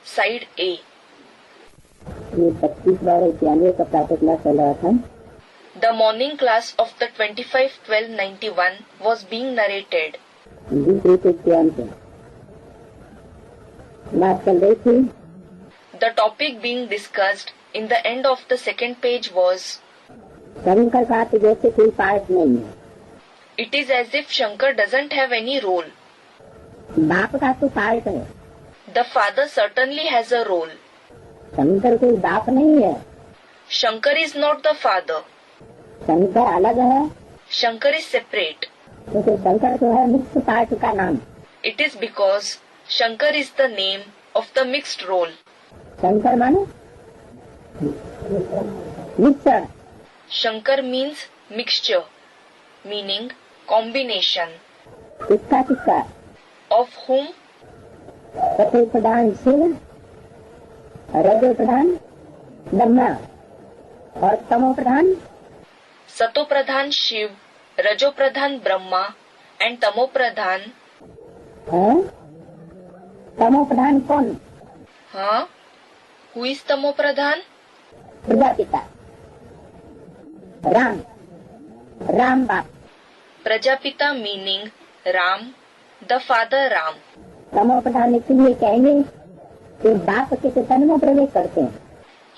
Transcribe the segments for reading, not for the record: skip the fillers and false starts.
Side A. ये 25/12/91 का प्रातः क्लास चल रहा था। The morning class of the 25/12/91 was being narrated. दूसरे के ज्ञान से बात चल रही थी। The topic being discussed in the end of the second page was, Shankar का तो जैसे कोई पार्ट नहीं है। it is as if Shankar doesn't have any role. बाप का तो पार्ट है। The father certainly has a role. Shankar कोई बाप नहीं है। Shankar is not the father. Shankar अलग है। Shankar is separate. क्योंकि शंकर तो है मिक्स पार्ट का नाम। It is because Shankar is the name of the mixed role. Shankar माने mixer. Shankar means mixture, meaning combination. किसका किसका? Of whom? सतोप्रधान शिव, रजोप्रधान ब्रह्मा और तमोप्रधान Satopradhaan Shiva, rajopradhaan Brahma and tamopradhaan. है। तमोप्रधान कौन? Huh? Who is tamopradhaan? Prajapita Ram, Ram बाप। Prajapita meaning Ram, the father Ram. तमोप्रधान इसलिए कहेंगे कि बाप के तन में प्रवेश करते हैं।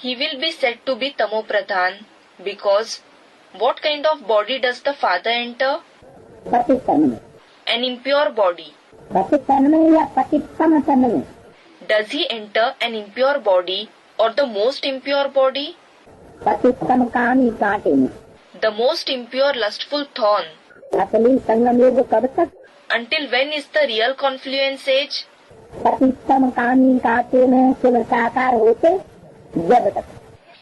He will be said to be tamopradhaan because what kind of body does the father enter? पतित तन में। An impure body. पतित तन में या पतितम तन में? Does he enter an impure body or the most impure body? पतितम कामी कांटे में। The most impure lustful thorn. असली संगम युग कब तक? Until when is the real confluence age? पतितम कामी कांटे में शिव साकार होते जब तक।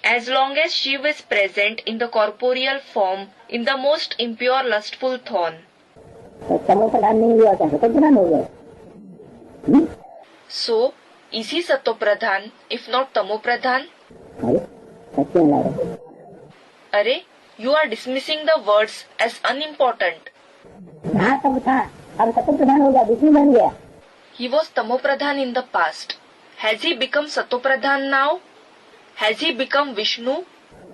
As long as Shiva is present in the corporeal form in the most impure lustful thorn. तो तमोप्रधान नहीं हुआ था सतोप्रधान हो गया। So, is he Satopradhaan if not Tamopradhaan? अरे सच्चे ला रहे। Arey, you are dismissing the words as unimportant. हाँ तब था, अब सतोप्रधान हो गया, विष्णु बन गया। He was Tamopradhaan in the past. Has he become Satopradhaan now? Has he become Vishnu?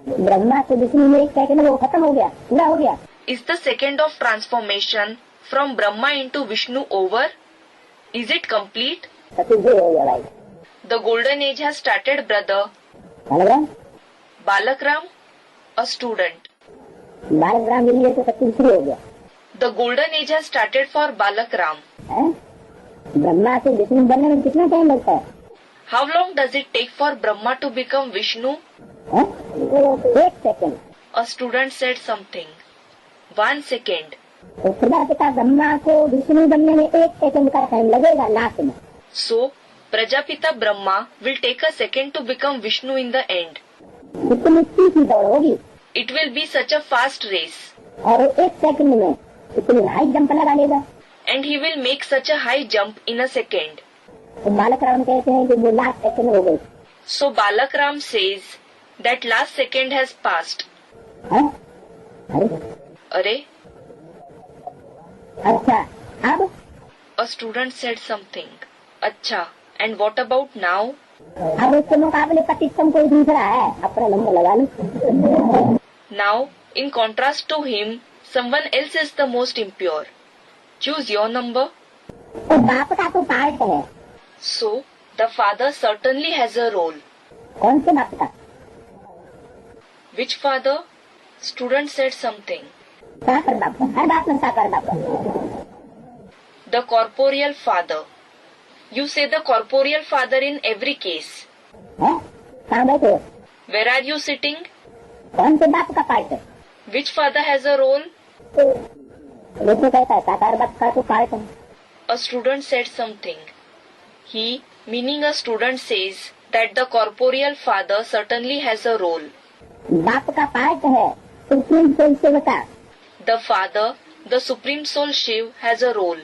Brahma से विष्णु में एक सेकंड वो खत्म हो गया, पूरा हो गया। Is the second of transformation from Brahma into Vishnu over? Is it complete? Saturday हो गया भाई। The golden age has started, brother. Balgram Balakram, a student. Balgram के लिए तो सतुर्दय हो गया। The golden age has started for Balakram. हैं? ब्रह्मा से विष्णु बनने में कितना टाइम लगता है? How long does it take for Brahma to become Vishnu? हैं? एक second. A student said something. 1 second. तो प्रजापिता ब्रह्मा को विष्णु बनने में एक सेकंड का टाइम लगेगा लास्ट में। So, Prajapita Brahma will take a second to become Vishnu in the end. इतनी सीधी दौड़ होगी। It will be such a fast race. और एक सेकंड में इतनी हाई जंप लगा लेगा। And he will make such a high jump in a second. तो बालकराम कहते हैं कि वो लास्ट सेकंड हो गई। So Balakram says that last second has passed. हैं? अरे Arey, अच्छा अब a student said something. Acchaa, and what about now? अब उसके मुकाबले पतितम कोई दूसरा है, अपना नंबर लगा लो। Now, in contrast to him, someone else is the most impure. Choose your number. तो बाप का तो पार्ट है। So, the father certainly has a role. कौन से बाप का? Which father? Student said something. साकार बाप का, हर बात में साकार बाप का। The corporeal father. You say the corporeal father in every case. हैं? कहाँ बैठे हो? Where are you sitting? कौन से बाप का पार्ट है? Which father has a role? तो विष्णु कहता है साकार बाप का तो पार्ट है। A student said something. He, meaning a student, says that the corporeal father certainly has a role. बाप का पार्ट है सुप्रीम सोल सेवका। The father, the supreme soul Shiv, has a role.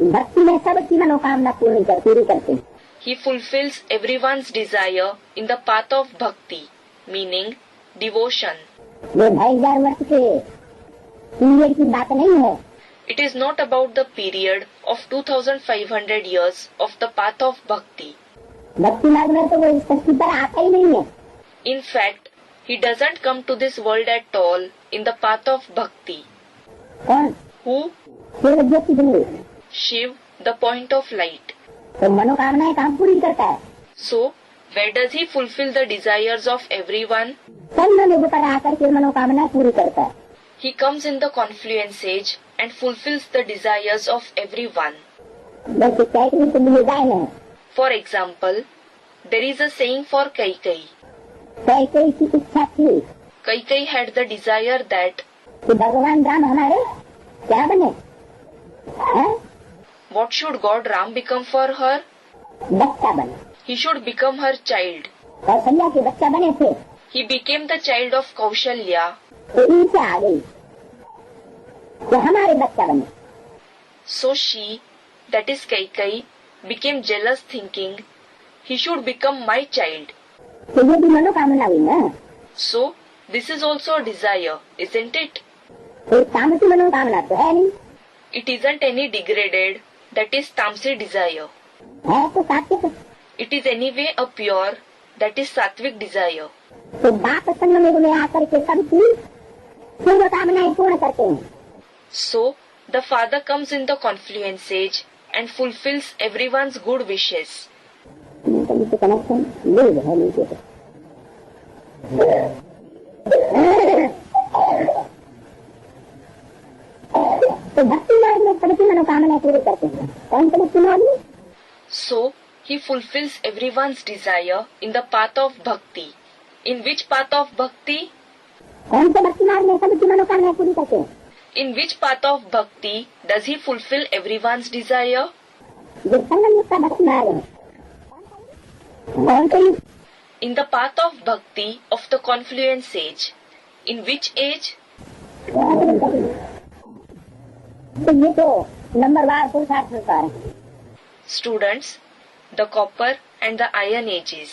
भक्ति में सबकी मनोकामना पूरी करते हैं। He fulfills everyone's desire in the path of bhakti, meaning devotion. ये 2000 वर्ष के पीरियड की बात नहीं है। It is not about the period of 2500 years of the path of bhakti. भक्ति मार्ग में तो वो इस पृथ्वी पर आता ही नहीं है। In fact, he doesn't come to this world at all in the path of bhakti. कौन? Who? शिव ज्योति बिंदु। Shiv, the point of light. तो मनोकामनाएं काम पूरी करता है। So, where does he fulfill the desires of everyone? सब लोगों पर आकर के मनोकामना पूरी करता है। He comes in the confluence age and fulfills the desires of everyone. जैसे कैकई के लिए गाय है। For example, there is a saying for Kaikai. Kaikeyi की इच्छा थी Kaikai had the desire that कि भगवान राम हमारे क्या बने, हैं? what should God Ram become for her? बच्चा बने। He should become her child. Kaushalya के बच्चा बने थे He became the child of Kaushalya. तो ईर्ष्या आ गई कि हमारे बच्चा बने। So she, that is Kaikai, became jealous thinking, he should become my child. तो ये भी मनोकामना हुई ना। So, this is also a desire, isn't it? कोई तामसी मनोकामना तो है नहीं, It isn't any degraded, that is Tamsi desire. है तो सात्विक। It is anyway a pure, that is Sattvic desire. तो बाप संगम में आकर के सबकी मनोकामनाएं पूर्ण करते हैं। So, the father comes in the confluence age and fulfills everyone's good wishes. Connection ले है नीचे से। तो भक्ति मार्ग में सबकी मनोकामनाएं पूरी करते हैं। कौन सा भक्ति मार्ग में? So, he fulfills everyone's desire in the path of bhakti. In which path of bhakti? कौन सा भक्ति मार्ग में सबकी मनोकामनाएं पूरी करते हैं? In which path of bhakti does he fulfill everyone's desire? जो संगम युक्त का भक्ति मार्ग है। कौन सा युग? In the path of bhakti of the confluence age. In which age? तो ये तो नंबरवार पुरुषार्थ संस्कार है। Students, the copper and the iron ages.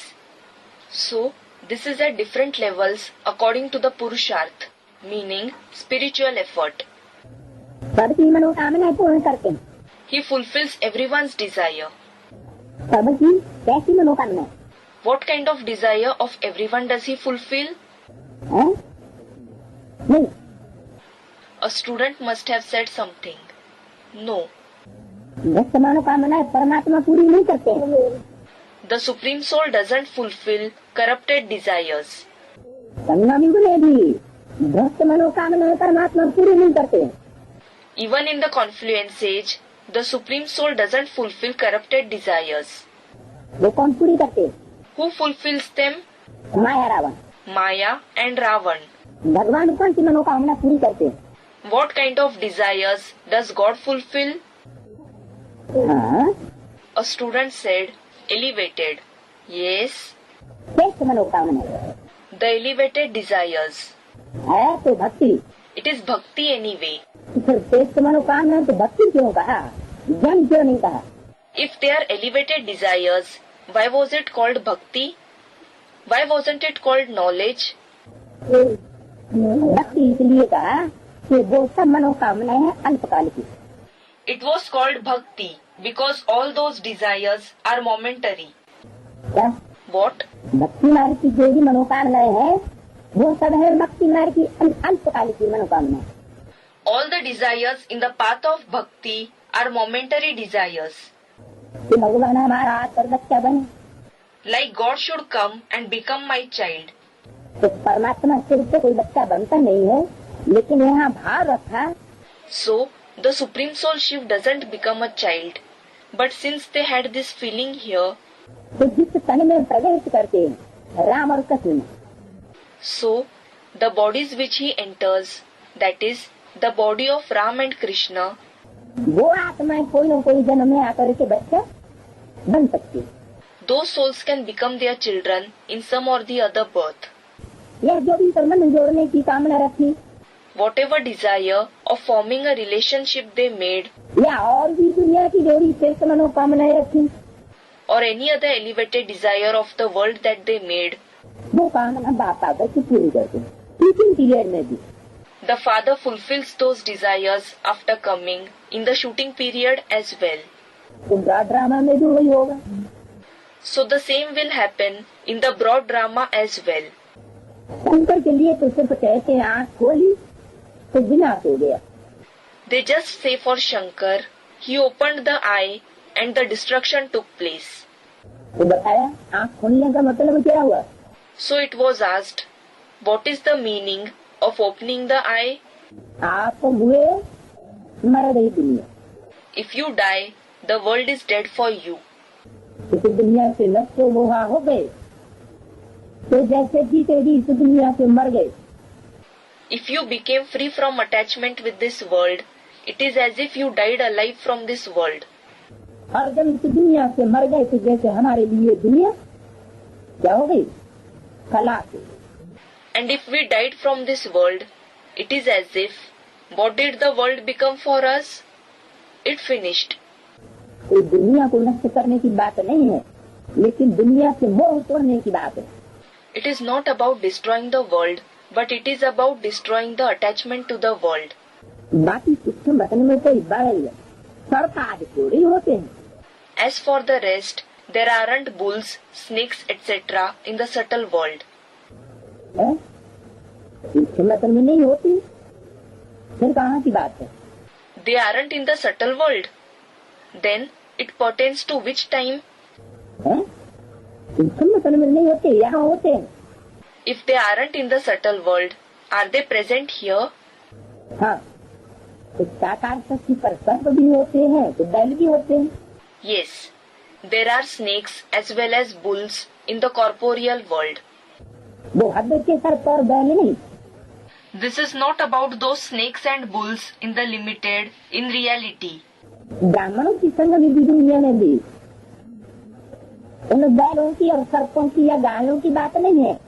So, this is at different levels according to the Purusharth, meaning spiritual effort. सबकी मनोकामनाएं पूर्ण करते हैं। He fulfills everyone's desire. सबकी कैसी मनोकामनाएं? What kind of desire of everyone does he fulfill? हैं? नहीं, A student must have said something. No. जैसे मनोकामनाएं परमात्मा पूरी नहीं करते। The Supreme Soul doesn't fulfill corrupted desires. संगम युग में भी भक्त मनोकामनाएं परमात्मा पूरी नहीं करते। Even in the confluence age, the Supreme Soul doesn't fulfill corrupted desires. वो कौन पूरी करते? Who fulfills them? Maya Ravan. Maya and Ravan. भगवान कौन सी मनोकामना पूरी करते? What kind of desires does God fulfill? हाँ, A student said, elevated. Yes, श्रेष्ठ मनोकामना the elevated desires. है तो भक्ति। It is bhakti anyway. फिर श्रेष्ठ मनोकामना तो भक्ति क्यों कहा, ज्ञान क्यों नहीं कहा? If they are elevated desires, why was it called bhakti? Why wasn't it called knowledge? भक्ति इसलिए कहा कि वो सब मनोकामनाएं हैं अल्पकाल की। It was called bhakti because all those desires are momentary. क्या? What? भक्ति मार्ग की जो भी मनोकामनाएं हैं वो सब है भक्ति मार्ग की अल्पकाल की मनोकामनाएं। All the desires in the path of bhakti are momentary desires. कि भगवान हमारा आकर बच्चा बने, Like God should come and become my child. तो परमात्मा सिर्फ से कोई बच्चा बनता नहीं है, लेकिन यहाँ भाव रखा So, the Supreme Soul Shiv doesn't become a child. But since they had this feeling here, तो जिस तन में प्रवेश करते हैं राम और कृष्ण में, so the bodies which he enters, that is, the body of Ram and Krishna, वो आत्माएं कोई न कोई जन्म में आकर के बच्चा बन सकती है। those souls can become their children in some or the other birth. यह जो भी संबंध जोड़ने की कामना रखी Whatever desire of forming a relationship they made, या और भी दुनिया की जोड़ी श्रेष्ठ मनोकामनाएं रखी, or any other elevated desire of the world that they made, वो कामना बाप आकर के पूरी करते हैं। टीचिंग पीरियड में भी the father fulfills those desires after coming in the shooting period as well. तो ड्रामा में भी वही होगा। So the same will happen in the broad drama as well. Shankar के लिए तो सिर्फ कहते हैं आँख खोली तो विनाश हो गया। They just say for Shankar, he opened the eye and the destruction took place. तो बताया आँख खोलने का मतलब क्या हुआ? So it was asked, what is the meaning of opening the eye? आप हुए मर गई दुनिया। If you die, the world is dead for you. इस दुनिया से नष्ट हो गए तो जैसे जीते जी इस दुनिया से मर गए। If you became free from attachment with this world, it is as if you died alive from this world. और जब इस दुनिया से मर गए तो जैसे हमारे लिए दुनिया क्या हो गई? खलास। And if we died from this world, it is as if, what did the world become for us? It finished. कोई दुनिया को नष्ट करने की बात नहीं है, लेकिन दुनिया से मोह तोड़ने की बात है। It is not about destroying the world, but it is about destroying the attachment to the world. बाकी सूक्ष्म वतन में कोई बड़े सर्प आदि थोड़ी होते हैं। As for the rest, there aren't bulls, snakes, etc. in the subtle world. सूक्ष्म वतन में नहीं होती, फिर कहाँ की बात है? They aren't in the subtle world. Then it pertains to which time? सूक्ष्म वतन में नहीं होते, यहाँ होते हैं। If they aren't in the subtle world, are they present here? हाँ, तो साकार शक्ति पर सर्प भी होते हैं, तो बैल भी होते हैं। Yes, there are snakes as well as bulls in the corporeal world. वो हद के सर्प और बैल नहीं। This is not about those snakes and bulls in the limited, in reality. ब्राह्मणों की संगति भी दुनिया में भी उन बैलों की और सर्पों की या गायों की बात नहीं है।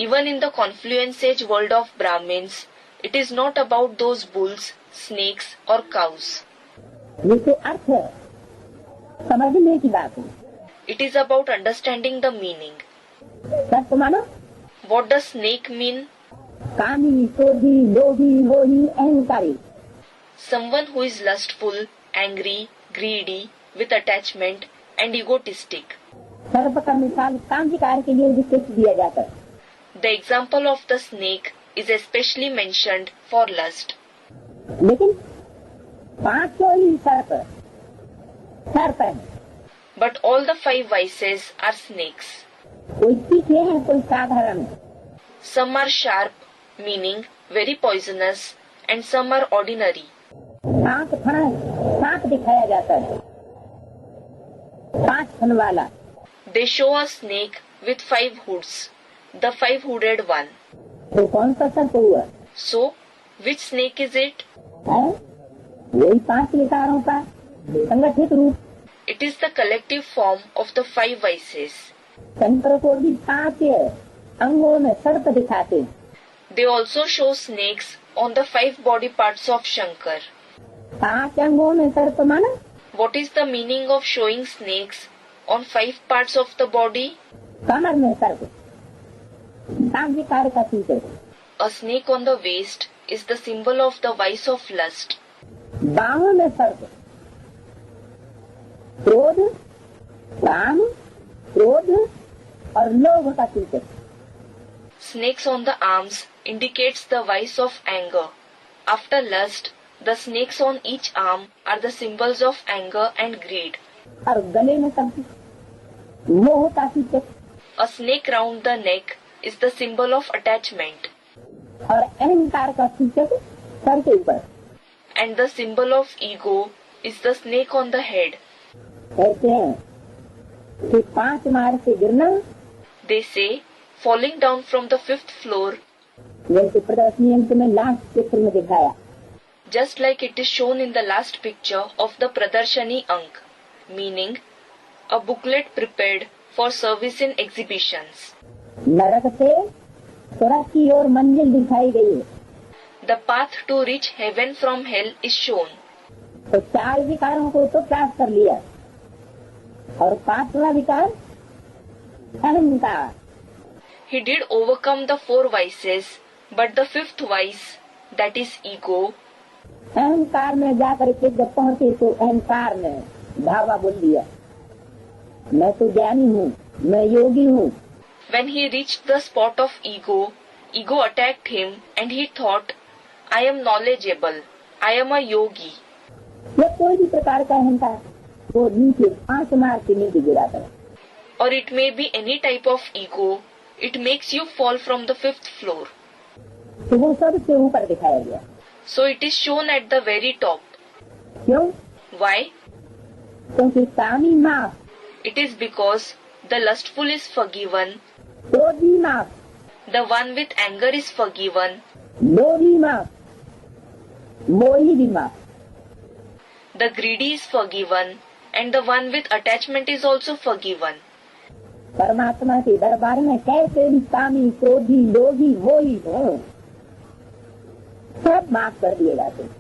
Even in the Confluence Age world of Brahmins, it is not about those bulls, snakes or cows. जिसे अर्थ है समझने की बात है। It is about understanding the meaning. सर्प मानो What does snake mean? कामी, क्रोधी, लोभी, मोही, अहंकारी। Someone who is lustful, angry, greedy, with attachment and egotistic. सर्प का मिसाल काम विकार के लिए विशेष दिया जाता है। The example of the snake is especially mentioned for lust. लेकिन पांचों ही सर्प है। But all the 5 vices are snakes. कोई तीखे हैं, कोई साधारण है। Some are sharp, meaning very poisonous, and some are ordinary. सांप दिखाया जाता है, 5 फन वाला। They show a snake with 5 hoods, the 5-hooded one. तो कौन सा सर्प हुआ? So, which snake is it? वही 5 विकारों का संगठित रूप। It is the collective form of the 5 vices. Shankar को भी 5 अंगों में सर्प दिखाते। They also show snakes on the 5 body parts of Shankar. 5 अंगों में सर्प माना? What is the meaning of showing snakes on 5 parts of the body? कमर में सर्प, काम विकार का सूचक। A snake on the waist is the symbol of the vice of lust. बाहों में सर्प, क्रोध, काम, क्रोध और लोभ का सूचक। Snakes on the arms indicates the vice of anger. After lust, the snakes on each arm are the symbols of anger and greed. और गले में सर्प, मोह का सूचक। A snake round the neck is the symbol of attachment. और अहंकार का सूचक सर के ऊपर। And the symbol of ego is the snake on the head. कहते हैं कि 5 मार से गिरना, They say, falling down from the 5th floor, जैसे प्रदर्शनी अंक में लास्ट चित्र में दिखाया, just like it is shown in the last picture of the Pradarshani Ank, meaning a booklet prepared for service in exhibitions. नरक से स्वर्ग की ओर मंजिल दिखाई गई है। The path to reach heaven from hell is shown. तो 4 विकारों को तो प्राप्त कर लिया, और 5वां विकार अहंकार। He did overcome the 4 vices, but the 5th vice, that is ego, अहंकार में जाकर के जब पहुंचे तो अहंकार ने धावा बोल दिया। मैं तो ज्ञानी हूँ, मैं योगी हूँ। When he reached the spot of ego, ego attacked him and he thought, I am knowledgeable, I am a yogi. या कोई भी प्रकार का अहंकार वो नीचे आंख मार के नीचे गिराता है। Or it may be any type of ego, it makes you fall from the 5th floor. तो वो सबसे ऊपर दिखाया गया। So it is shown at the very top. क्यों? Why? क्योंकि कामी माफ, It is because the lustful is forgiven, क्रोधी माफ, the one with anger is forgiven, लोभी माफ, मोही भी माफ। the greedy is forgiven, and the one with attachment is also forgiven. परमात्मा के दरबार में कैसे भी कामी, क्रोधी, लोभी, मोही हो, सब माफ कर दिए जाते हैं।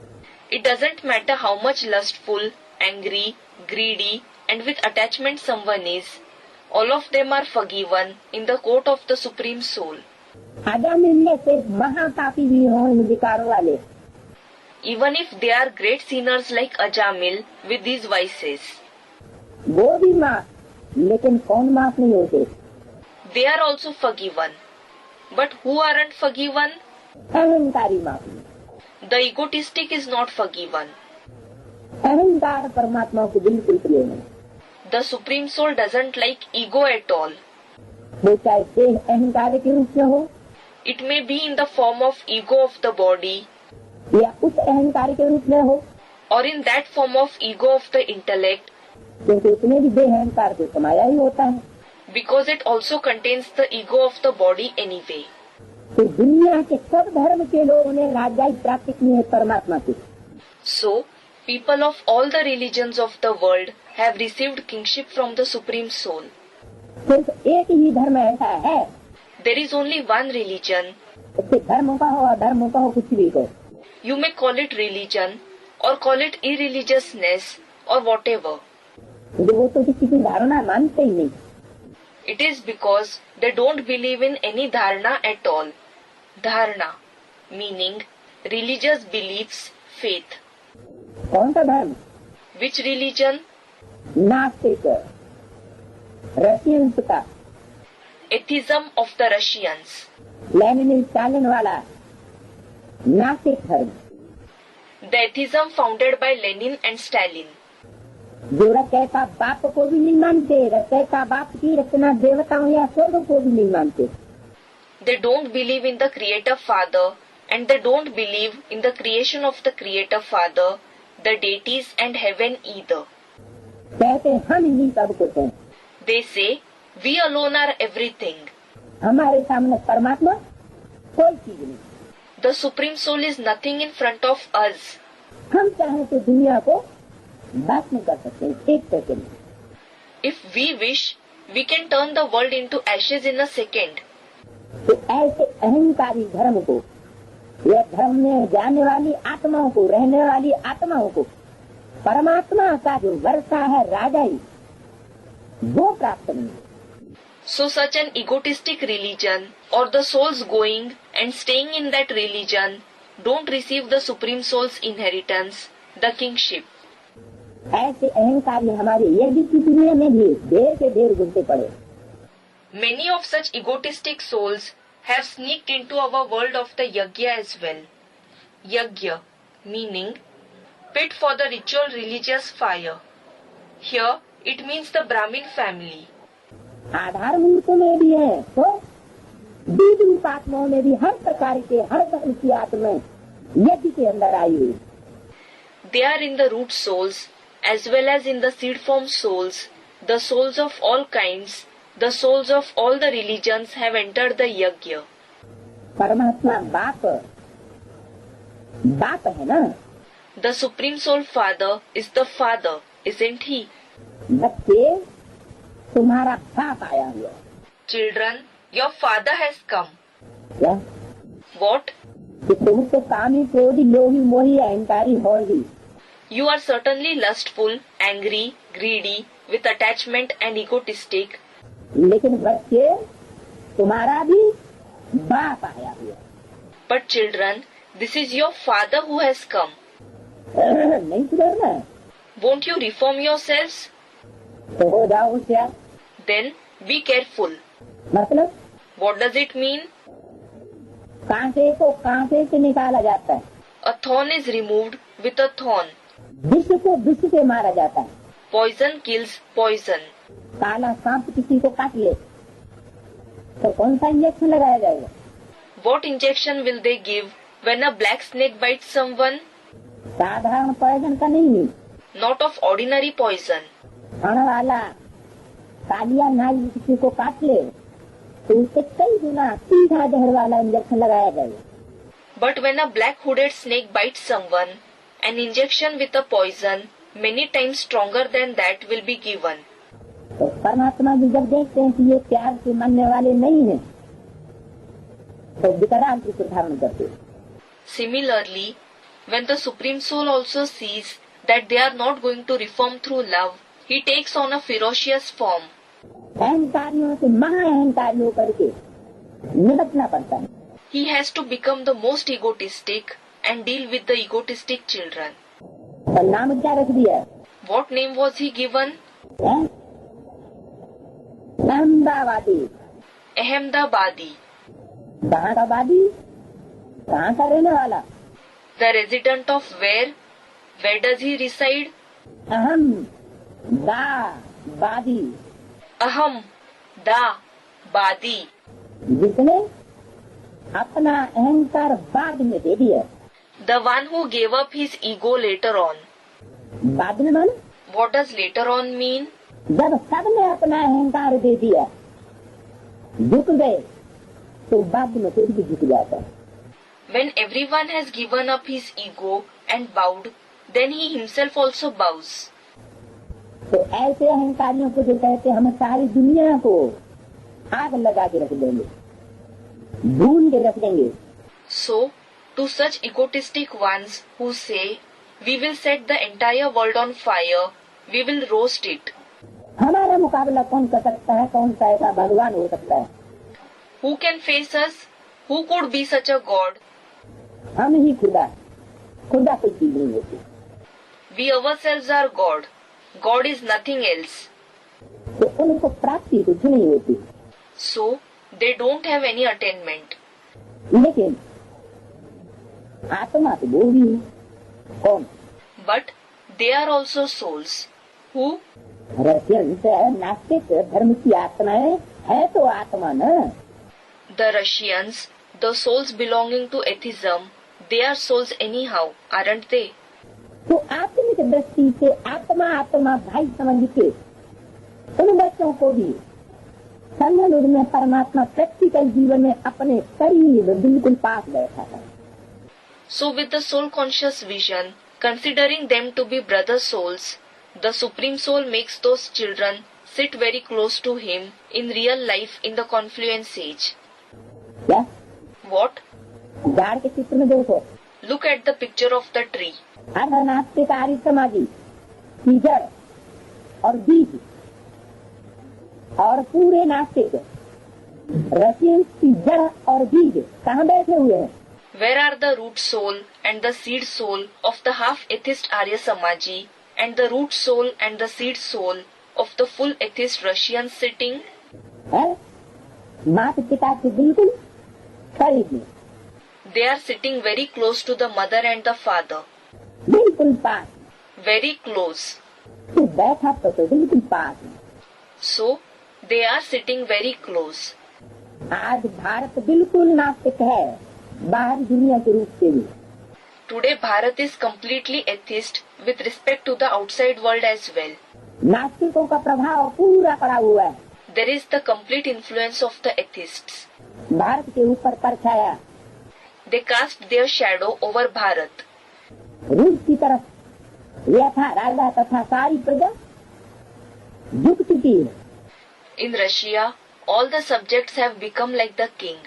It doesn't matter how much lustful, angry, greedy, and with attachment someone is, all of them are forgiven in the court of the Supreme Soul. आजामिल में से महापापी भी हो इन विकारों वाले, Even if they are great sinners like Ajamil with these vices, वो भी माफ, लेकिन कौन माफ नहीं होते? they are also forgiven. But who aren't forgiven? अहंकारी माफ। The egotistic is not forgiven. अहंकार परमात्मा को बिल्कुल प्रिय नहीं। The Supreme Soul doesn't like ego at all. वो चाहे देह अहंकार के रूप में हो It may be in the form of ego of the body, या उस अहंकार के रूप में हो, or in that form of ego of the intellect, क्योंकि उसमें भी देह अहंकार को समाया ही होता है। because it also contains the ego of the body anyway. तो दुनिया के सब धर्म के लोगों ने राज्य प्राप्ति की है परमात्मा की। So, people of all the religions of the world have received kingship from the Supreme Soul. सिर्फ एक ही धर्म ऐसा है, There is only one religion. उसके धर्म का हो अधर्म का हो कुछ भी हो, You may call it religion or call it irreligiousness or whatever. वो तो किसी की धारणा मानते ही नहीं। It is because they don't believe in any dharana at all. Dharana, meaning religious beliefs, faith. कौन सा धर्म? Which religion? नास्तिक, रशियंस का, Atheism of the Russians. Lenin Stalin वाला नास्तिक धर्म, The atheism founded by Lenin and Stalin. जो रचय का बाप को भी नहीं मानते, रचय का बाप की रचना देवताओं या स्वर्ग को भी नहीं मानते। They don't believe in the Creator Father and they don't believe in the creation of the Creator Father, the deities and heaven either. कहते हम ही सब कुछ हैं, They say, we alone are everything. हमारे सामने परमात्मा कोई चीज नहीं। The Supreme Soul is nothing in front of us. हम चाहें तो दुनिया को भस्म कर सकते हैं एक second. If we wish, we can turn the world into ashes in a second. तो ऐसे अहंकारी धर्म को या धर्म में जाने वाली आत्माओं को, रहने वाली आत्माओं को परमात्मा का जो वर्षा है राजाई वो प्राप्त नहीं। So such an egotistic religion or the souls going and staying in that religion don't receive the Supreme Soul's inheritance, the kingship. ऐसे अहंकारी हमारे यज्ञ की दुनिया में भी देर से देर घूमते पड़े। Many of such egotistic souls have sneaked into our world of the yajna as well. Yajna, meaning pit for the ritual religious fire. Here it means the Brahmin family. आधार मूर्त में भी है तो बीज रूप आत्माओं में भी हर प्रकार के हर धर्म की आत्माएं यज्ञ के अंदर आई हुई। They are in the root souls as well as in the seed form souls, the souls of all kinds, the souls of all the religions have entered the yajna. परमात्मा बाप बाप है ना। The Supreme Soul Father is the Father, isn't he? बच्चे तुम्हारा बाप आया हुआ। Children, your Father has come. क्या? What? कि तुम तो कामी, क्रोधी, लोभी, मोही, अहंकारी हो ही। You are certainly lustful, angry, greedy, with attachment and egotistic. लेकिन बच्चे तुम्हारा भी बाप आया हुआ। But children, this is your Father who has come. नहीं सुधरना। Won't you reform yourselves? तो हो जाओ होशियार। Then be careful. मतलब What does it mean? कांटे को कांटे से निकाला जाता है, A thorn is removed with a thorn. विष को विष से मारा जाता है। Poison kills poison. काला सांप किसी को काट ले तो कौन सा इंजेक्शन लगाया जाएगा? What injection will they give when a black snake bites someone? साधारण पॉइजन का नहीं, Not of ordinary poison. खाने वाला कालिया नाई किसी को काट ले तो उसे कई गुना सीधा जहर वाला इंजेक्शन लगाया जाएगा। But when a black-hooded snake bites someone, an injection with a poison many times stronger than that will be given. तो परमात्मा भी जब देखते हैं कि ये प्यार से मानने वाले नहीं है तो विकराल रूप धारण करते हैं। Similarly, when the Supreme Soul also sees that they are not going to reform through love, he takes on a ferocious form. अहंकारियों से महाअहंकारियों करके निपटना पड़ता है। He has to become the most egotistic and deal with the egotistic children. और नाम क्या रख दिया? What name was he given? Ahmedabadi. Ahmedabadi. कहाँ का वादी? कहाँ का रहने वाला? The resident of where? Where does he reside? Ahmedabadi, Aham. Da. Badi. जिसने अपना अहंकार बाद में दे दिया। The one who gave up his ego later on. बाद में मन What does later on mean? जब सबने अपना अहंकार दे दिया, झुक गए, तो बाद में फिर भी झुक जाता है। When everyone has given up his ego and bowed, then he himself also bows. तो ऐसे अहंकारियों को जो कहते हैं हम सारी दुनिया को आग लगा के रख देंगे, भून के रख देंगे। So, to such egotistic ones who say, we will set the entire world on fire, we will roast it. हमारा मुकाबला कौन कर सकता है? कौन सा ऐसा भगवान हो सकता है? Who can face us? Who could be such a god? हम ही खुदा, खुदा कोई चीज नहीं होती। We ourselves are God. God is nothing else. तो उनको प्राप्ति कुछ नहीं होती। So, they don't have any attainment. लेकिन आत्मा तो वो भी है। कौन? But they are also souls. Who? Russian नास्तिक धर्म की आत्माएं है तो आत्मा न। The Russians, the souls belonging to atheism, they are souls anyhow, aren't they? तो आत्मिक दृष्टि से आत्मा आत्मा भाई समझ के उन बच्चों को भी संघ में परमात्मा प्रैक्टिकल जीवन में अपने करीब बिल्कुल पास बैठा है। So with the soul conscious vision, considering them to be brother souls, the Supreme Soul makes those children sit very close to him in real life in the Confluence Age. क्या? What? झाड़ के चित्र में देखो, Look at the picture of the tree. नास्तिक आर्य समाजी की जड़ और बीज और पूरे नास्तिक रशियन की जड़ और बीज कहाँ बैठे हुए हैं? Where are the root soul and the seed soul of the half-atheist Arya Samaji and the root soul and the seed soul of the full atheist Russians sitting? है? माता पिता के बिल्कुल करीब में, They are sitting very close to the mother and the father. बिल्कुल पास। Very close. तो बैठा तो बिल्कुल पास है। So, they are sitting very close. आज भारत बिल्कुल नास्तिक है बाहरी दुनिया के रूप से भी। Today Bharat is completely atheist with respect to the outside world as well. नास्तिकों का प्रभाव पूरा पड़ा हुआ है There is the complete influence of the atheists. Bharat के ऊपर परछाया। They cast their shadow over Bharat. रूस की तरफ यथा राजा तथा सारी प्रजा झुक चुकी है। In Russia, all the subjects have become like the king.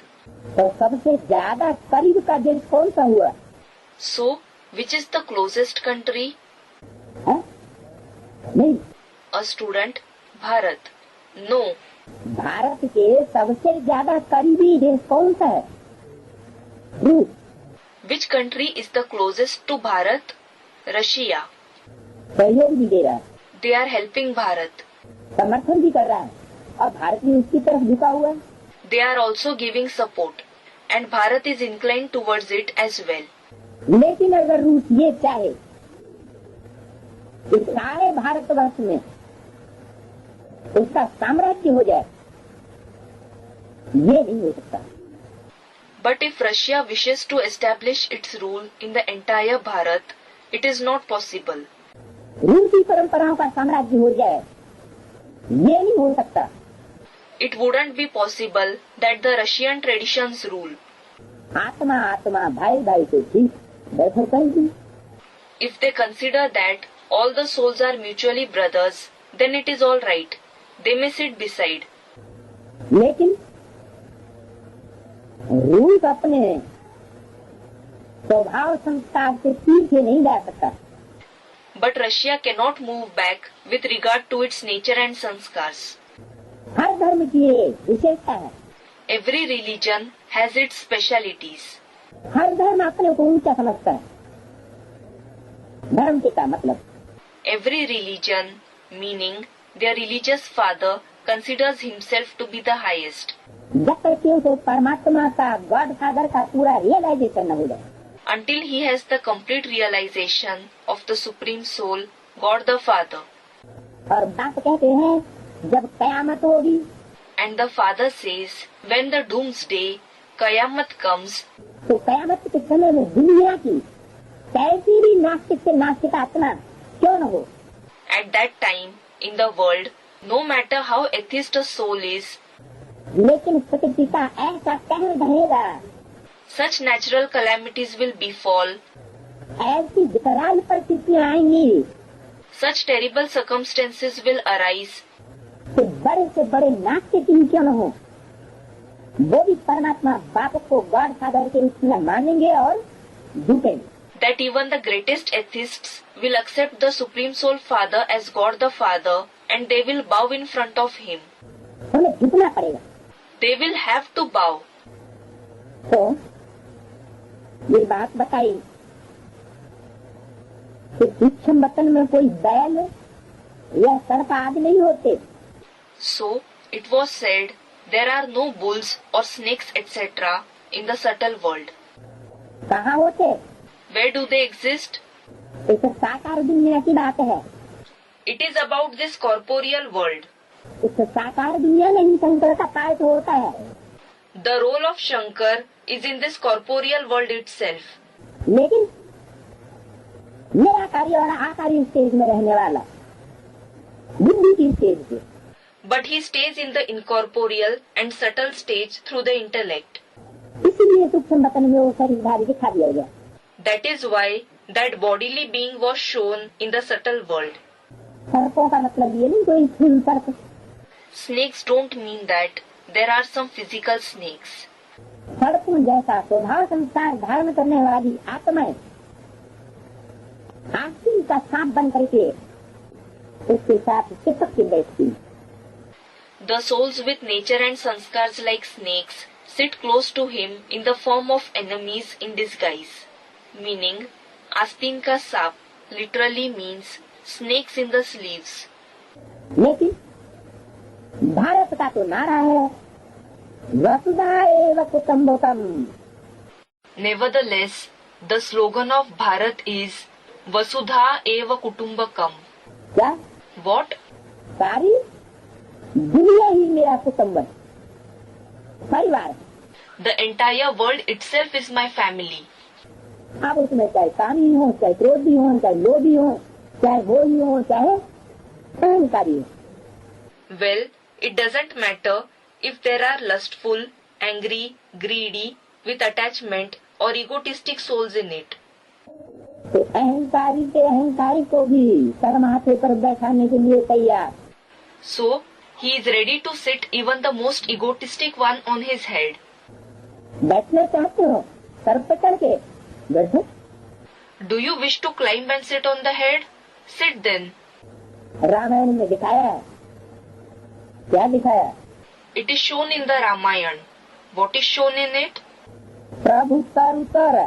तो सबसे ज्यादा करीब का देश कौन सा हुआ? So, which is the closest country? है? नहीं, A student, Bharat. No. Bharat के सबसे ज्यादा करीबी देश कौन सा है? रूस। Which country is the closest to Bharat? Russia. सहयोग भी दे रहा है। They are helping Bharat. समर्थन भी कर रहा है और भारत भी उसकी तरफ झुका हुआ है। They are also giving support and Bharat is inclined towards it as well. लेकिन अगर रूस ये चाहे कि सारे भारतवर्ष में उसका साम्राज्य हो जाए, ये नहीं हो सकता। But if Russia wishes to establish its rule in the entire Bharat, it is not possible. रूसी परंपराओं का साम्राज्य हो जाए, ये नहीं हो सकता। It wouldn't be possible that the Russian traditions rule. आत्मा आत्मा भाई भाई से ठीक बैठो कहीं। If they consider that all the souls are mutually brothers, then it is all right. They may sit beside. लेकिन रूस अपने स्वभाव संस्कार से पीछे नहीं जा सकता। But Russia cannot move back with regard to its nature and sanskars. हर धर्म की एक विशेषता है। Every religion has its specialities. हर धर्म अपने को ऊंचा समझता है। धर्म का मतलब Every religion, meaning their religious father, considers himself to be the highest. जब तक कि उसे परमात्मा का गॉड फादर का पूरा रियलाइजेशन न हो जाए, Until he has the complete realization of the Supreme Soul, God the Father. और बात कहते हैं जब कयामत होगी, And the Father says, when the doomsday, Qayamat comes, तो कयामत के समय में दुनिया की कैसी भी नास्तिक से नास्तिक आत्मा क्यों न हो, at that time in the world, no matter how atheist a soul is, लेकिन प्रकृति का ऐसा कहर ढहेगा, such natural calamities will befall, ऐसी विकराल परिस्थितियां आएंगी such terrible circumstances will arise, कि बड़े से बड़े नास्तिक ही क्यों न हो, वो भी परमात्मा बाप को गॉड फादर के रूप में मानेंगे और झुकेंगे। that even the greatest atheists will accept the Supreme Soul Father as God the Father and they will bow in front of him. हमें झुकना पड़ेगा। They will have to bow. तो ये बात बताई कि सूक्ष्म वतन में कोई बैल या सर्प आदि नहीं होते। So it was said there are no bulls or snakes etc. in the subtle world. कहाँ होते? Where do they exist? इस साकार दुनिया की बात है। It is about this corporeal world. इस साकार दुनिया में ही शंकर का पाठ होता है। The role of Shankar is in this corporeal world itself. लेकिन निराकारी और आकारी स्टेज में रहने वाला, बुद्धि की स्टेज पे, But he stays in the incorporeal and subtle stage through the intellect. इसीलिए सूक्ष्म वतन में वो शरीरधारी दिखा दिया गया। That is why that bodily being was shown in the subtle world. सर्पों का मतलब ये नहीं कोई स्थूल सर्प, Snakes don't mean that there are some physical snakes. सर्पों जैसा स्वभाव संस्कार धारण करने वाली आत्माएं आस्तीन का सांप बन करके उसके साथ चिपक के बैठती। The souls with nature and sanskars like snakes sit close to him in the form of enemies in disguise. Meaning, Astin ka sap literally means snakes in the sleeves. लेकिन भारत का तो नारा है वसुधा एव कुटुम्बकम। Nevertheless, the slogan of Bharat is Vasudha eva Kutumbakam. क्या? What? सारी दुनिया ही मेरा कुटुम्ब है, परिवार। The entire world itself is my family. अब उसमें चाहे कामी हो, चाहे क्रोधी हो, चाहे लोभी हो, चाहे भोगी हो, चाहे अहंकारी हो। Well, it doesn't matter if there are lustful, angry, greedy, with attachment or egotistic souls in it. तो अहंकारी के अहंकारी को भी सर माथे पर बैठाने के लिए तैयार। So, he is ready to sit even the most egotistic one on his head. बैठना चाहते हो सर पे चढ़ के बैठो। Do you wish to climb and sit on the head? Sit then. Ramayan में दिखाया है, क्या दिखाया? It is shown in the Ramayana. What is shown in it? प्रभु तरु तर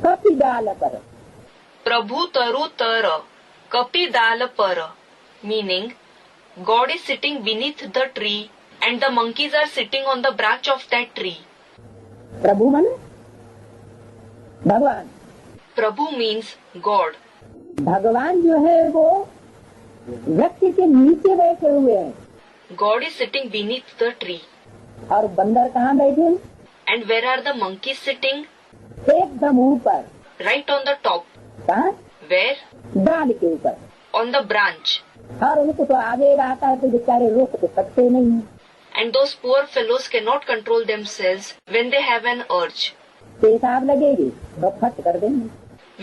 कपि डाल पर। Prabhu taru tara, kapi dal para. Meaning, God is sitting beneath the tree and the monkeys are sitting on the branch of that tree. प्रभु मन भगवान, Prabhu means God. भगवान जो है वो वृक्ष के नीचे बैठे हुए हैं, God is sitting beneath the tree. और बंदर कहाँ बैठे हैं? And where are the monkeys sitting? एकदम ऊपर। Right on the top. कहाँ? Where? डाल के ऊपर। On the branch. और उनको तो आगे आता है तो बेचारे रोक तो सकते नहीं। And those poor fellows cannot control themselves when they have an urge. पेशाब लगेगी तो फट कर देंगे।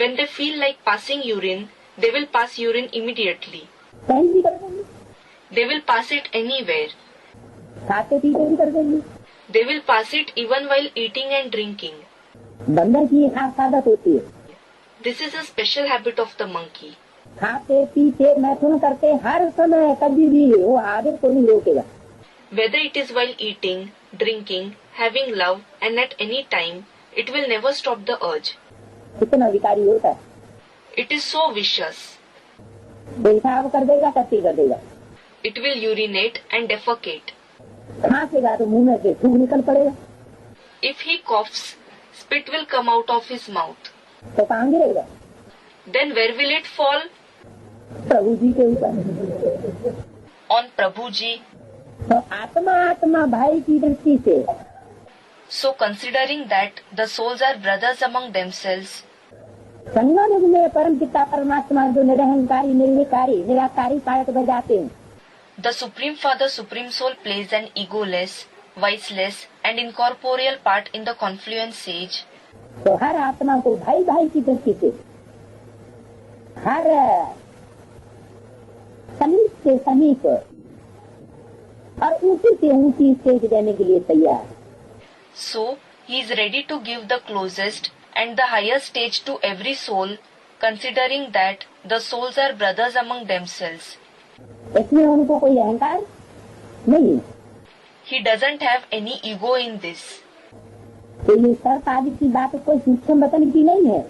When they feel like passing urine, they will pass urine immediately. कहीं भी कर देंगे। They will pass it anywhere. खाते पीते भी कर देंगे। They will pass it even while eating and drinking. बंदर की एक खास आदत होती है। This is a special habit of the monkey. खाते पीते मैथुन करते हर समय कभी भी वो आदत को नहीं रोकेगा। Whether it is while eating, drinking, having love, and at any time, it will never stop the urge. कितना विकारी होता है। It is so vicious. पेशाब कर देगा, टट्टी कर देगा। It will urinate and defecate. खांसेगा तो मुंह में से थूक निकल पड़ेगा। If he coughs, spit will come out of his mouth. तो कहाँ गिरेगा? Then where will it fall? प्रभु जी के ऊपर। On Prabhu Ji. तो आत्मा आत्मा भाई की दृष्टि से So considering that the souls are brothers among themselves, संगम युग में परम पिता परमात्मा जो निरहंकारी निर्विकारी निराकारी पायक बजाते हैं, the Supreme Father, Supreme Soul plays an egoless, viceless and incorporeal part in the Confluence Age. तो हर आत्मा को भाई भाई की दृष्टि से हर समीप से समीप और ऊंची से ऊंची स्टेज देने के लिए तैयार। So he is ready to give the closest and the highest stage to every soul, considering that the souls are brothers among themselves. इसमें उनको कोई अहंकार नहीं। He doesn't have any ego in this. तो ये सर्प आदि की बात कोई सूक्ष्म वतन की नहीं है।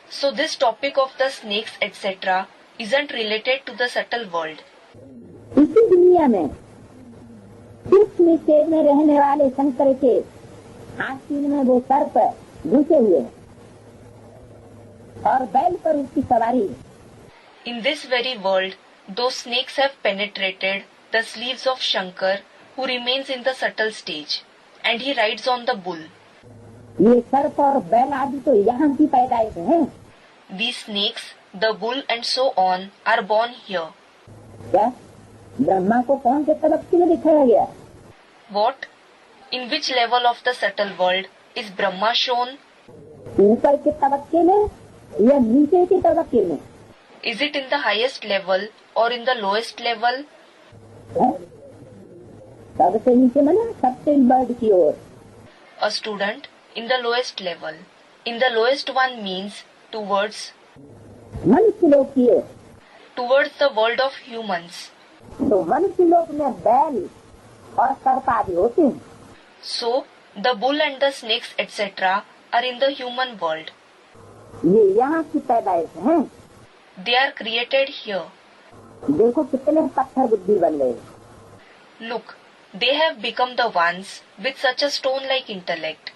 So this topic of the snakes etc. isn't related to the subtle world. इसी दुनिया में सूक्ष्म स्टेज में रहने वाले शंकर के आस्तीन में वो सर्प घुसे हुए हैं और बैल पर उसकी सवारी। In this very world, those snakes have penetrated the sleeves of Shankar, who remains in the subtle stage, and he rides on the bull. ये सर्प और बैल आदि तो यहाँ की पैदाइश हैं। These snakes, the bull and so on, are born here. क्या ब्रह्मा को कौन से तबक्के में दिखाया गया? What? In which level of the subtle world is Brahma shown? ऊपर के तबक्के में या नीचे के तबक्के में? Is it in the highest level or in the lowest level? सबसे नीचे मना सबसे बर्ड की ओर। A student, in the lowest level. In the lowest one means towards मनुष्य लोक की ओर। towards the world of humans. तो मनुष्य लोक में बैल और सर्प आदि होते हैं। So, the bull and the snakes etc. are in the human world. ये यहाँ की पैदाइश हैं। They are created here. देखो कितने पत्थर बुद्धि बन गए। Look, they have become the ones with such a stone-like intellect.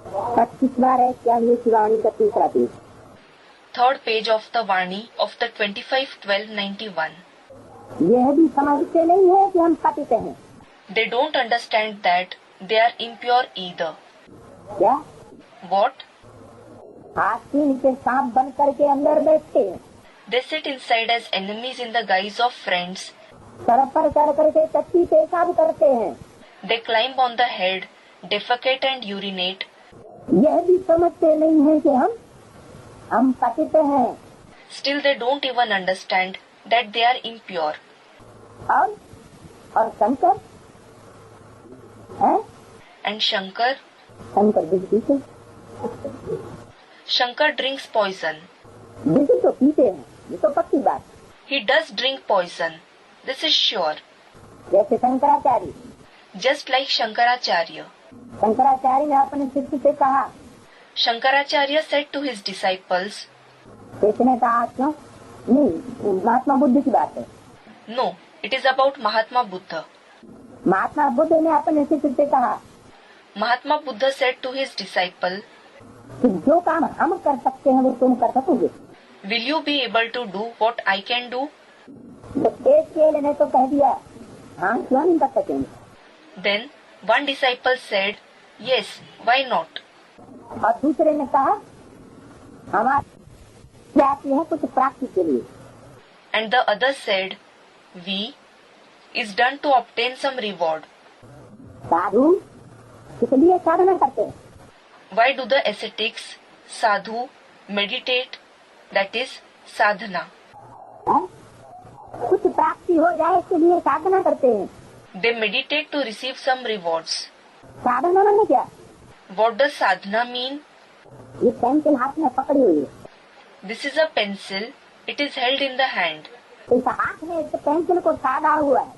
25 बार है क्या ये शिवानी का तीसरा page. Third page of the Vani of the 25-12-91. यह भी समझते नहीं है कि हम पतित हैं। They don't understand that they are impure either. क्या? What? आस्तीन के सांप बन करके अंदर बैठते हैं। They sit inside as enemies in the guise of friends. Sir पर चढ़ करके टट्टी पेशाब करते हैं। They climb on the head, defecate and urinate. यह भी समझते नहीं है कि हम पतित हैं। Still they don't even understand that they are impure. और शंकर है? And Shankar? शंकर विष पीते। Shankar drinks poison. विष तो पीते हैं, ये तो पक्की बात। He does drink poison. This is sure. जैसे Shankaracharya. Just like Shankaracharya. Shankaracharya ने अपने शिष्य से कहा। Shankaracharya said to his disciples. इसने कहा क्यों? नहीं, महात्मा बुद्ध की बात है। No, It is about Mahatma Buddha. Mahatma Buddha ने अपने शिष्य से कहा Mahatma Buddha said to his disciple, कि जो काम हम कर सकते हैं वो तुम कर सकोगे। will you be able to do what I can do? तो एक चेले ने तो कह दिया हाँ क्यों नहीं कर सकेंगे। Then one disciple said, yes, why not? और दूसरे ने कहा हमारी जाति है कुछ प्राप्ति के लिए। And the other said, we is done to obtain some reward. साधु इसलिए साधना करते हैं। Why do the ascetics, sadhu, meditate? That is sadhana. कुछ प्राप्ति हो जाए इसके लिए साधना करते हैं। They meditate to receive some rewards. साधना माने क्या? What does sadhana mean? ये पेंसिल हाथ में पकड़ी हुई है। This is a pencil. It is held in the hand. इस हाथ में इस पेंसिल को साधा हुआ है।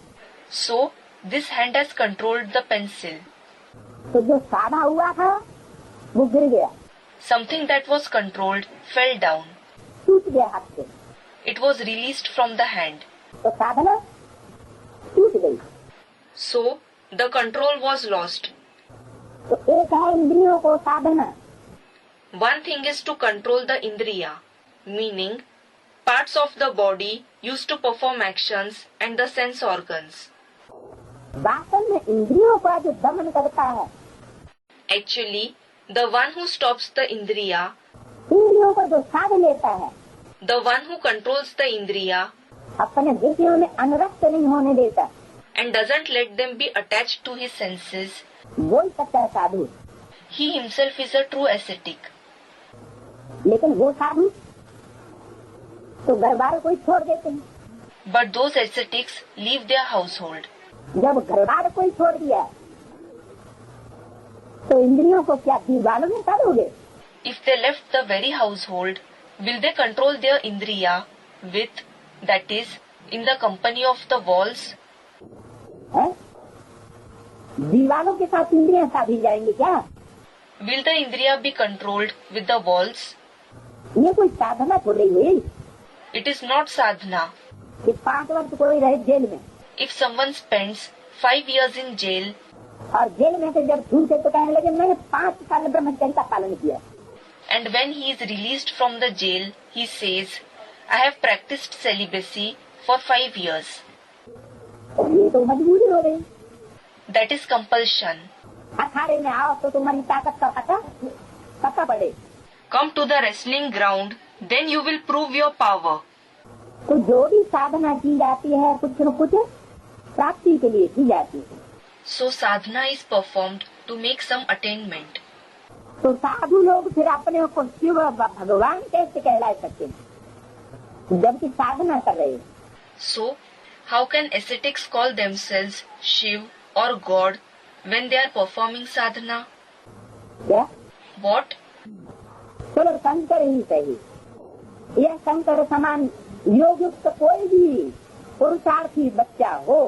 So this hand has controlled the pencil. तो जो साधा हुआ था वो गिर गया, Something that was controlled fell down. टूट गया हाथ से। It was released from the hand. तो साधना टूट गई। So the control was lost. तो एक है इंद्रियों को साधना। One thing is to control the indriya, meaning parts of the body used to perform actions and the sense organs. वास्तव में इंद्रियों का जो दमन करता है, Actually, the one who stops the indriya, इंद्रियों को जो साध लेता है, the one who controls the indriya अपने वृत्तियों में अनुरक्त नहीं होने देता, and doesn't let them be attached to his senses, वो ही सच्चा साधु। he himself is a true ascetic. लेकिन वो साधु तो घर बार कोई छोड़ देते हैं। But those ascetics leave their household. जब घर बार कोई छोड़ दिया तो इंद्रियों को क्या दीवालों में डालोगे? If they left the very household, will they control their indriya with, that is, in the company of the walls? है? दीवालों के साथ इंद्रियां साधी जाएंगी क्या? Will the indriya be controlled with the walls? ये कोई साधना थोड़ी हुई It is not sadhana. कि 5 वर्ष कोई रहे जेल में If someone spends 5 years in jail और जेल में से जब छूटे तो कहने लगे मैंने 5 साल ब्रह्मचर्य का पालन किया। and when he is released from the jail, he says, I have practiced celibacy for 5 years. ये तो मजबूरी हो गई। That is compulsion. अखाड़े में आओ तो तुम्हारी ताकत का पता पड़े। Come to the wrestling ground, then you will prove your power. तो जो भी साधना की जाती है कुछ न कुछ प्राप्ति के लिए की जाती है। So sadhana is performed to make some attainment. तो साधु लोग फिर अपने को शिव भगवान कैसे कहला सकते हैं जबकि साधना कर रहे हैं? So, how can ascetics call themselves Shiv or God when they are performing sadhana? क्या? What? चलो शंकर ही सही। यह शंकर समान योग युक्त कोई भी पुरुषार्थी बच्चा हो,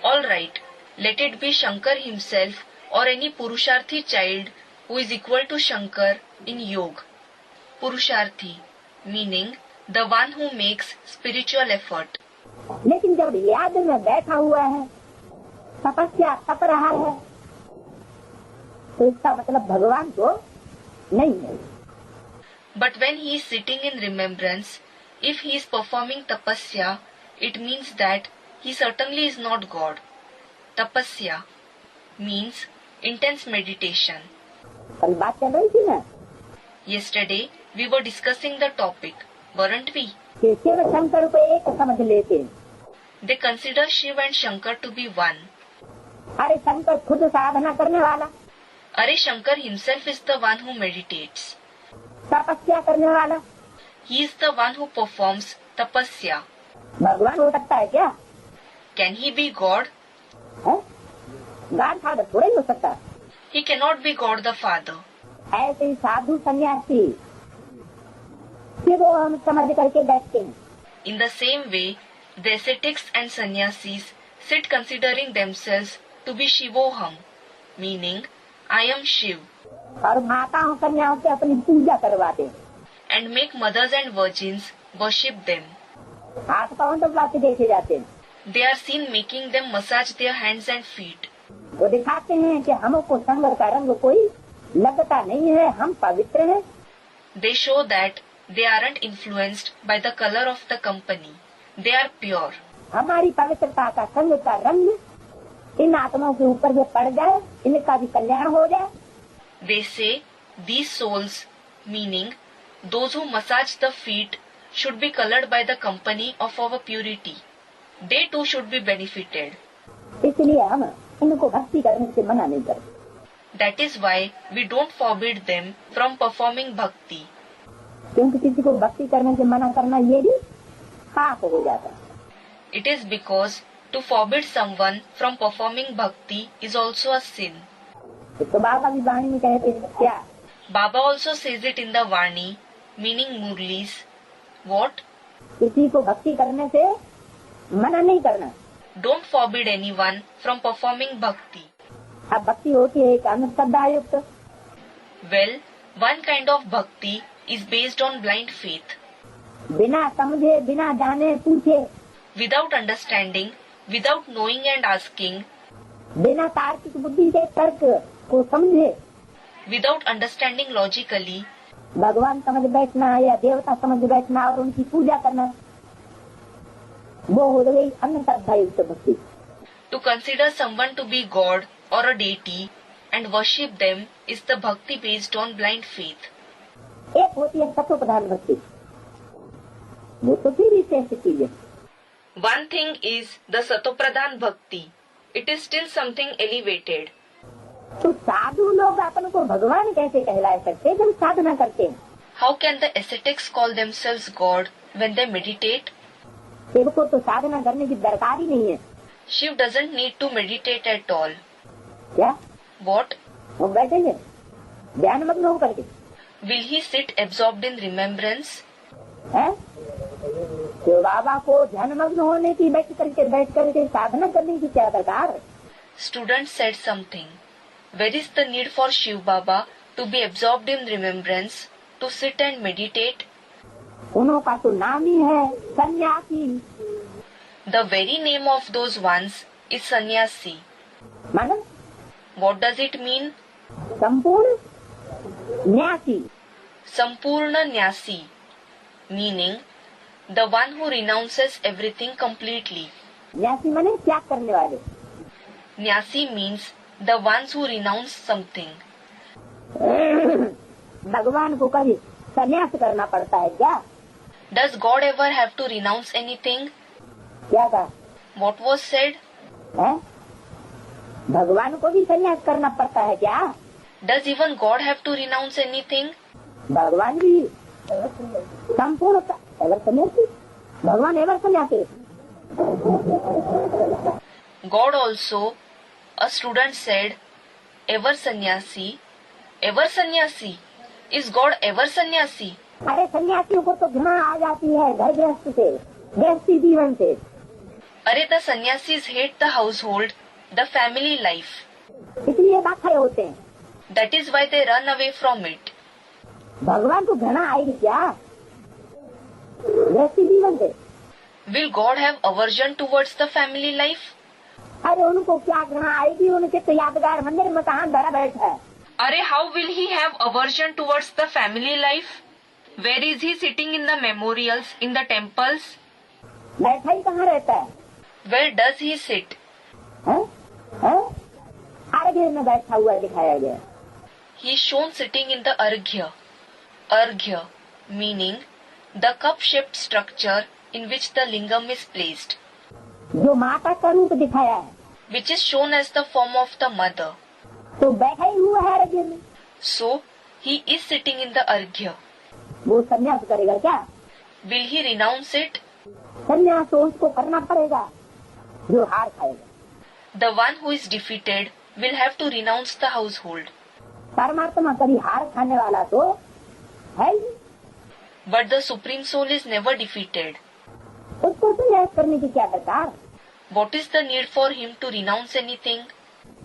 All right, let it be Shankar himself or any Purusharthi child who is equal to Shankar in Yoga. Purusharthi, meaning the one who makes spiritual effort. लेकिन जब याद में बैठा हुआ है, तपस्या तप रहा है, तो इसका मतलब भगवान तो नहीं है। But when he is sitting in remembrance, if he is performing tapasya, it means that he certainly is not God. Tapasya means intense meditation. कल बात चल रही थी ना Yesterday we were discussing the topic, weren't we? कि शिव शंकर को एक समझ लेते हैं। They consider Shiva and Shankar to be one. अरे शंकर खुद साधना करने वाला, Arey, Shankar himself is the one who meditates. तपस्या करने वाला, He is the one who performs tapasya. भगवान हो सकता है क्या? Can he be God? God father थोड़ा ही हो सकता। He cannot be God the Father. ऐसे ही साधु सन्यासी फिर वो हम समझ करके बैठते हैं। In the same way, the ascetics and sannyasis sit considering themselves to be Shivoham, meaning I am Shiv, और माताओं कन्याओं से अपनी पूजा करवाते हैं, and make mothers and virgins worship them. हाथ पांव दबाते देखे जाते हैं। They are seen making them massage their hands and feet. वो दिखाते हैं कि हमको संग का रंग कोई लगता नहीं है, हम पवित्र हैं। They show that they aren't influenced by the color of the company. They are pure. हमारी पवित्रता का संग का रंग इन आत्माओं के ऊपर जो पड़ जाए, इनका भी कल्याण हो जाए। They say these souls, meaning those who massage the feet, should be colored by the company of our purity. They too should be benefited. इसलिए हम इनको भक्ति करने से मना नहीं करते। That is why we don't forbid them from performing bhakti. क्योंकि किसी को भक्ति करने से मना करना ये भी पाप हो जाता है। It is because to forbid someone from performing bhakti is also a sin. तो बाबा भी वाणी में कहते हैं क्या? Baba also says it in the Vani, meaning Murlis. What? किसी को भक्ति करने से मना नहीं करना। Don't forbid anyone from performing bhakti. अब भक्ति होती है एक अंधश्रद्धा युक्त। Well, one kind of bhakti is based on blind faith. बिना समझे, बिना जाने पूछे, Without understanding, without knowing and asking, बिना तार्किक बुद्धि से तर्क को समझे, without understanding logically, भगवान समझ बैठना या देवता समझ बैठना और उनकी पूजा करना, वो हो गई अंधश्रद्धा युक्त भक्ति। to consider someone to be God or a deity and worship them is the bhakti based on blind faith. एक होती है सतोप्रधान भक्ति, वो तो फिर भी श्रेष्ठ चीज है। One thing is the Satopradhaan bhakti. It is still something elevated. तो साधु लोग अपन को भगवान कैसे कहला सकते जब साधना करते हैं? How can the ascetics call themselves God when they meditate? Shiv को तो साधना करने की दरकार ही नहीं है। Shiv doesn't need to meditate at all. क्या What? वो बैठेंगे ध्यान मग्न होकर के? Will he sit absorbed in remembrance? है शिव बाबा को ध्यान मग्न होने की बैठ करके साधना करने की क्या दरकार? Student said something. Where is the need for Shiv Baba to be absorbed in remembrance, to sit and meditate? उन्हों का तो नाम ही है सन्यासी। The very name of those ones is sannyasi. मानो What does it mean? संपूर्ण न्यासी। Sampurna Nyasi, meaning the one who renounces everything completely. न्यासी माने त्याग करने वाले। Nyasi means the ones who renounce something. भगवान को कभी संन्यास करना पड़ता है क्या? Does God ever have to renounce anything? क्या कहा? What was said? है? भगवान को भी संन्यास करना पड़ता है क्या? Does even God have to renounce anything? भगवान भी संपूर्ण एवर सन्यासी। भगवान एवर सन्यासी। God also, a student said, ever sannyasi. Ever sannyasi? Is God ever sannyasi? अरे सन्यासियों को तो घृणा आ जाती है घर गृहस्थ से, गृहस्थी जीवन से। Arey, the sannyasis hate the household, the family life. इसलिए बात होते हैं। That is why they run away from it. भगवान को घृणा आएगी क्या गृहस्थी जीवन से? Will God have aversion towards the family life? अरे उनको क्या घृणा आएगी? उनके तो यादगार मंदिर में कहाँ धरा बैठा है। Arey, how will he have aversion towards the family life? Where is he sitting in the memorials, in the temples? बैठा ही कहाँ रहता है? Where does he sit? अर्घ्य में बैठा हुआ दिखाया गया। He is shown sitting in the arghya. Arghya, meaning the cup-shaped structure in which the lingam is placed, जो माता का रूप दिखाया है, which is shown as the form of the mother. तो बैठा ही हुआ है अर्घ्य में। So, he is sitting in the arghya. वो संन्यास करेगा क्या? Will he renounce it? संन्यास तो उसको करना पड़ेगा जो हार खाएगा। The one who is defeated will have to renounce the household. परमात्मा कभी हार खाने वाला तो है ही। But the Supreme Soul is never defeated. उसको संन्यास करने की क्या दरकार? What is the need for him to renounce anything?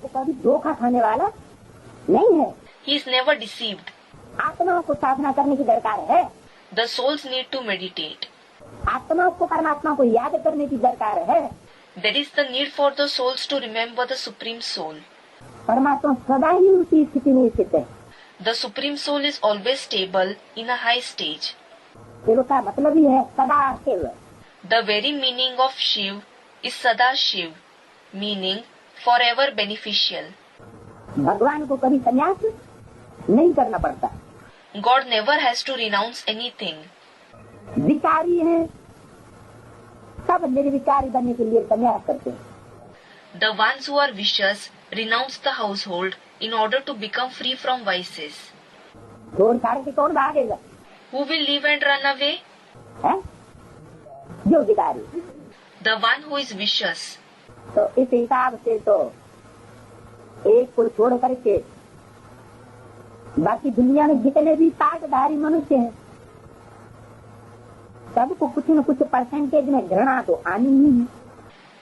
वो कभी धोखा खाने वाला नहीं है। He is never deceived. आत्माओं को साधना करने की दरकार है। The souls need to meditate. आत्माओं को परमात्मा को याद करने की दरकार है। There is the need for the souls to remember the Supreme Soul. परमात्मा सदा ही उसी स्थिति में स्थित है। The Supreme Soul is always stable in a high stage. Shiv का मतलब ही है सदा Shiv. The very meaning of Shiv is Sada Shiv, meaning forever beneficial. भगवान को कभी संन्यास नहीं करना पड़ता। God never has to renounce anything. विकारी है, सब निर्विकारी बनने के लिए संन्यास करते हैं। The ones who are vicious renounce the household in order to become free from vices. छोड़ छाड़ के कौन भागेगा? Who will leave and run away? है? जो विकारी। The one who is vicious. तो इस हिसाब से तो एक को छोड़ करके बाकी दुनिया में जितने भी ताकतधारी मनुष्य हैं सबको कुछ न कुछ परसेंटेज में घृणा तो आनी ही है।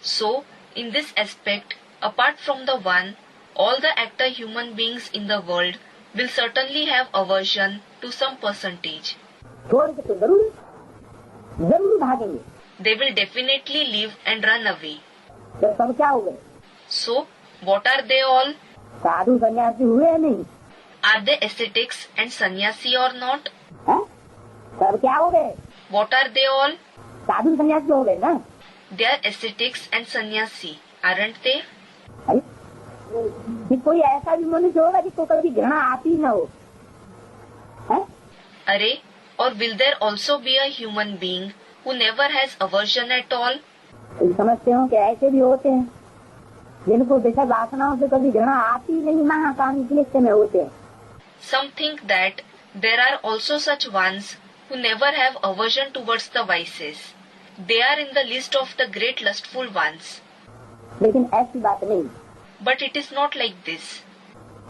So, in this aspect, apart from the one, all the actor human beings in the world will certainly have aversion to some percentage. छोड़ के तो जरूर भागेंगे। They will definitely leave and run away. तो सब क्या हो गए? So, what are they all? साधु सन्यासी हुए या नहीं? Are they ascetics and sannyasi or not? है? सब क्या हो गए? What are they all? साधु सन्यासी हो गए ना? They are ascetics and sannyasi, aren't they? अरे, कि कोई ऐसा भी मनुष्य होगा जिसको कभी घृणा आती न हो? है? Arey, or will there also be a human being who never has aversion at all? समझते हो कि ऐसे भी होते हैं जिनको विषय वासनाओं से कभी घृणा आती नहीं, महाकामी की लिस्ट में होते हैं। Some think that there are also such ones who never have aversion towards the vices. They are in the list of the great lustful ones. लेकिन ऐसी बात नहीं। But it is not like this.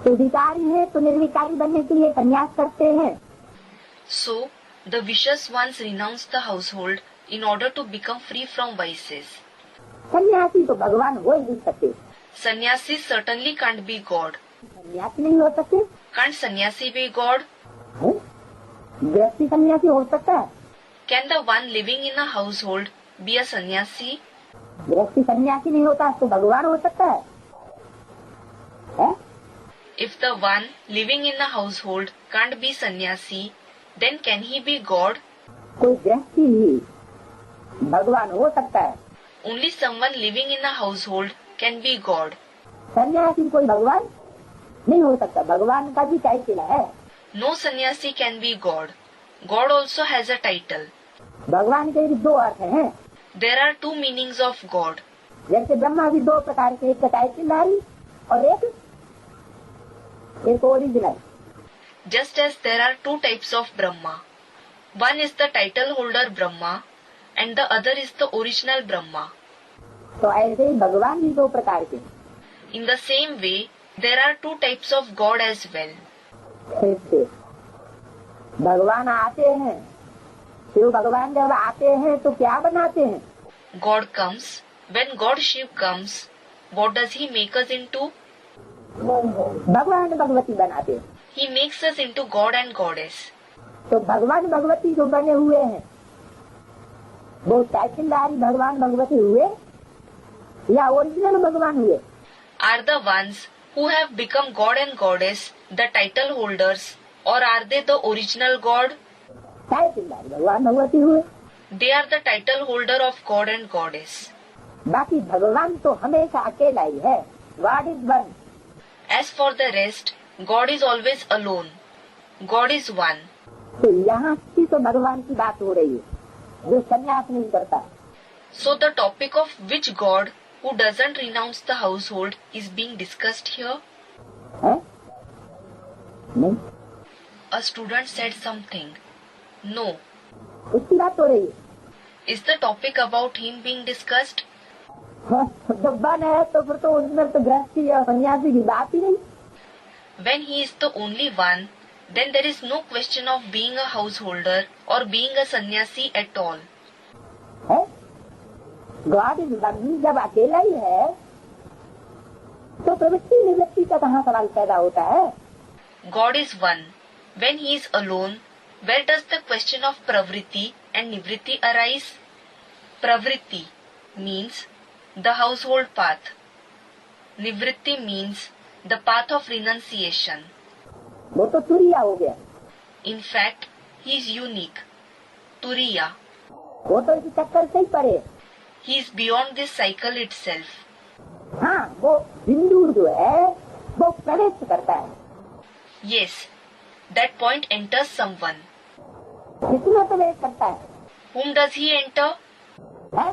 तो विकारी है तो निर्विकारी बनने के लिए संन्यास करते हैं। So, the vicious ones renounce the household in order to become free from vices. सन्यासी तो भगवान हो ही नहीं सकते। Sannyasis certainly can't be God. सन्यासी नहीं हो सकते। Can't sannyasi be God? गृहस्थी सन्यासी हो सकता है। Can the one living in a household be a sannyasi? गृहस्थी सन्यासी नहीं होता तो भगवान हो सकता है? If the one living in a household can't be sannyasi, then can he be God? कोई गृहस्थी ही भगवान हो सकता है। Only someone living in a household can be God. सन्यासी कोई भगवान नहीं हो सकता। भगवान का भी टाइटल है। No sannyasi can be God. God also has a title. भगवान के भी दो अर्थ हैं। There are two meanings of God. जैसे ब्रह्मा भी दो प्रकार के, एक टाइटलधारी और एक original. Just as there are two types of Brahma. One is the title holder Brahma and the other is the original Brahma. तो ऐसे ही भगवान भी दो प्रकार के। In the same way, there are two types of God as well. भगवान आते हैं, शिव भगवान जब आते हैं तो क्या बनाते हैं? God comes. When God Shiv comes, what does he make us into? भगवान भगवती बनाते हैं। He makes us into God and Goddess. तो भगवान भगवती जो बने हुए हैं वो टाइटलधारी भगवान भगवती हुए या ओरिजिनल भगवान हुए? Are the ones who have become God and Goddess the title holders, or are they the original God? टाइटलधारी भगवान भगवती हुए। They are the title holder of God and Goddess. बाकी भगवान तो हमेशा अकेला ही है। God is one. As for the rest, God is always alone. God is one. तो यहाँ की तो भगवान की बात हो रही है जो संन्यास नहीं करता। So the topic of which God who doesn't renounce the household is being discussed here? है? नहीं, A student said something. No. उसकी बात हो रही है। Is the topic about him being discussed? हाँ, जब वन है तो फिर तो उसमें तो गृहस्थी या सन्यासी की बात ही नहीं। When he is the only one, then there is no question of being a householder or being a sannyasi at all. है? गॉड इज वन जब अकेला ही है तो प्रवृत्ति निवृत्ति का कहाँ सवाल पैदा होता है? God is one. When he is alone, where does the question of pravritti and nivritti arise? Pravritti means the household path. Nivritti means the path of renunciation. वो तो तुरिया हो गया, In fact, he is unique. Turiya. वो तो इस चक्कर से ही परे। He is beyond this cycle itself. हाँ, वो बिंदु जो है वो प्रवेश करता है। Yes, that point enters someone. किसमें प्रवेश करता है? Whom does he enter? है?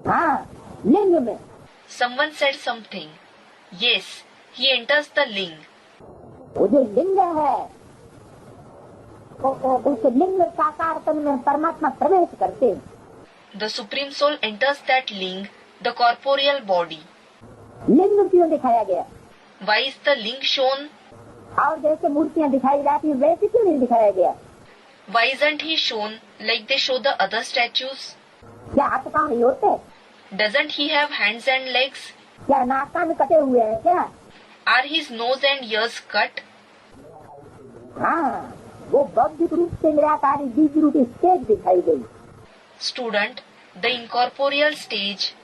हाँ, लिंग में। Someone said something. Yes, he enters the ling. वो जो लिंग है उस लिंग साकार तन में परमात्मा प्रवेश करते हैं। The Supreme Soul enters that ling, the corporeal body. लिंग क्यों दिखाया गया? Why is the ling shown? और जैसे मूर्तियाँ दिखाई जाती हैं वैसे क्यों नहीं दिखाया गया? Why isn't he shown like they show the other statues? क्या हाथ पाँव नहीं होते? Doesn't he have hands and legs? क्या नाक कान कटे हुए हैं क्या? Are his nose and ears cut? हाँ, वो बौद्धिक रूप से निराकारी बीज रूपी स्टेज दिखाई गई। Student, the incorporeal stage.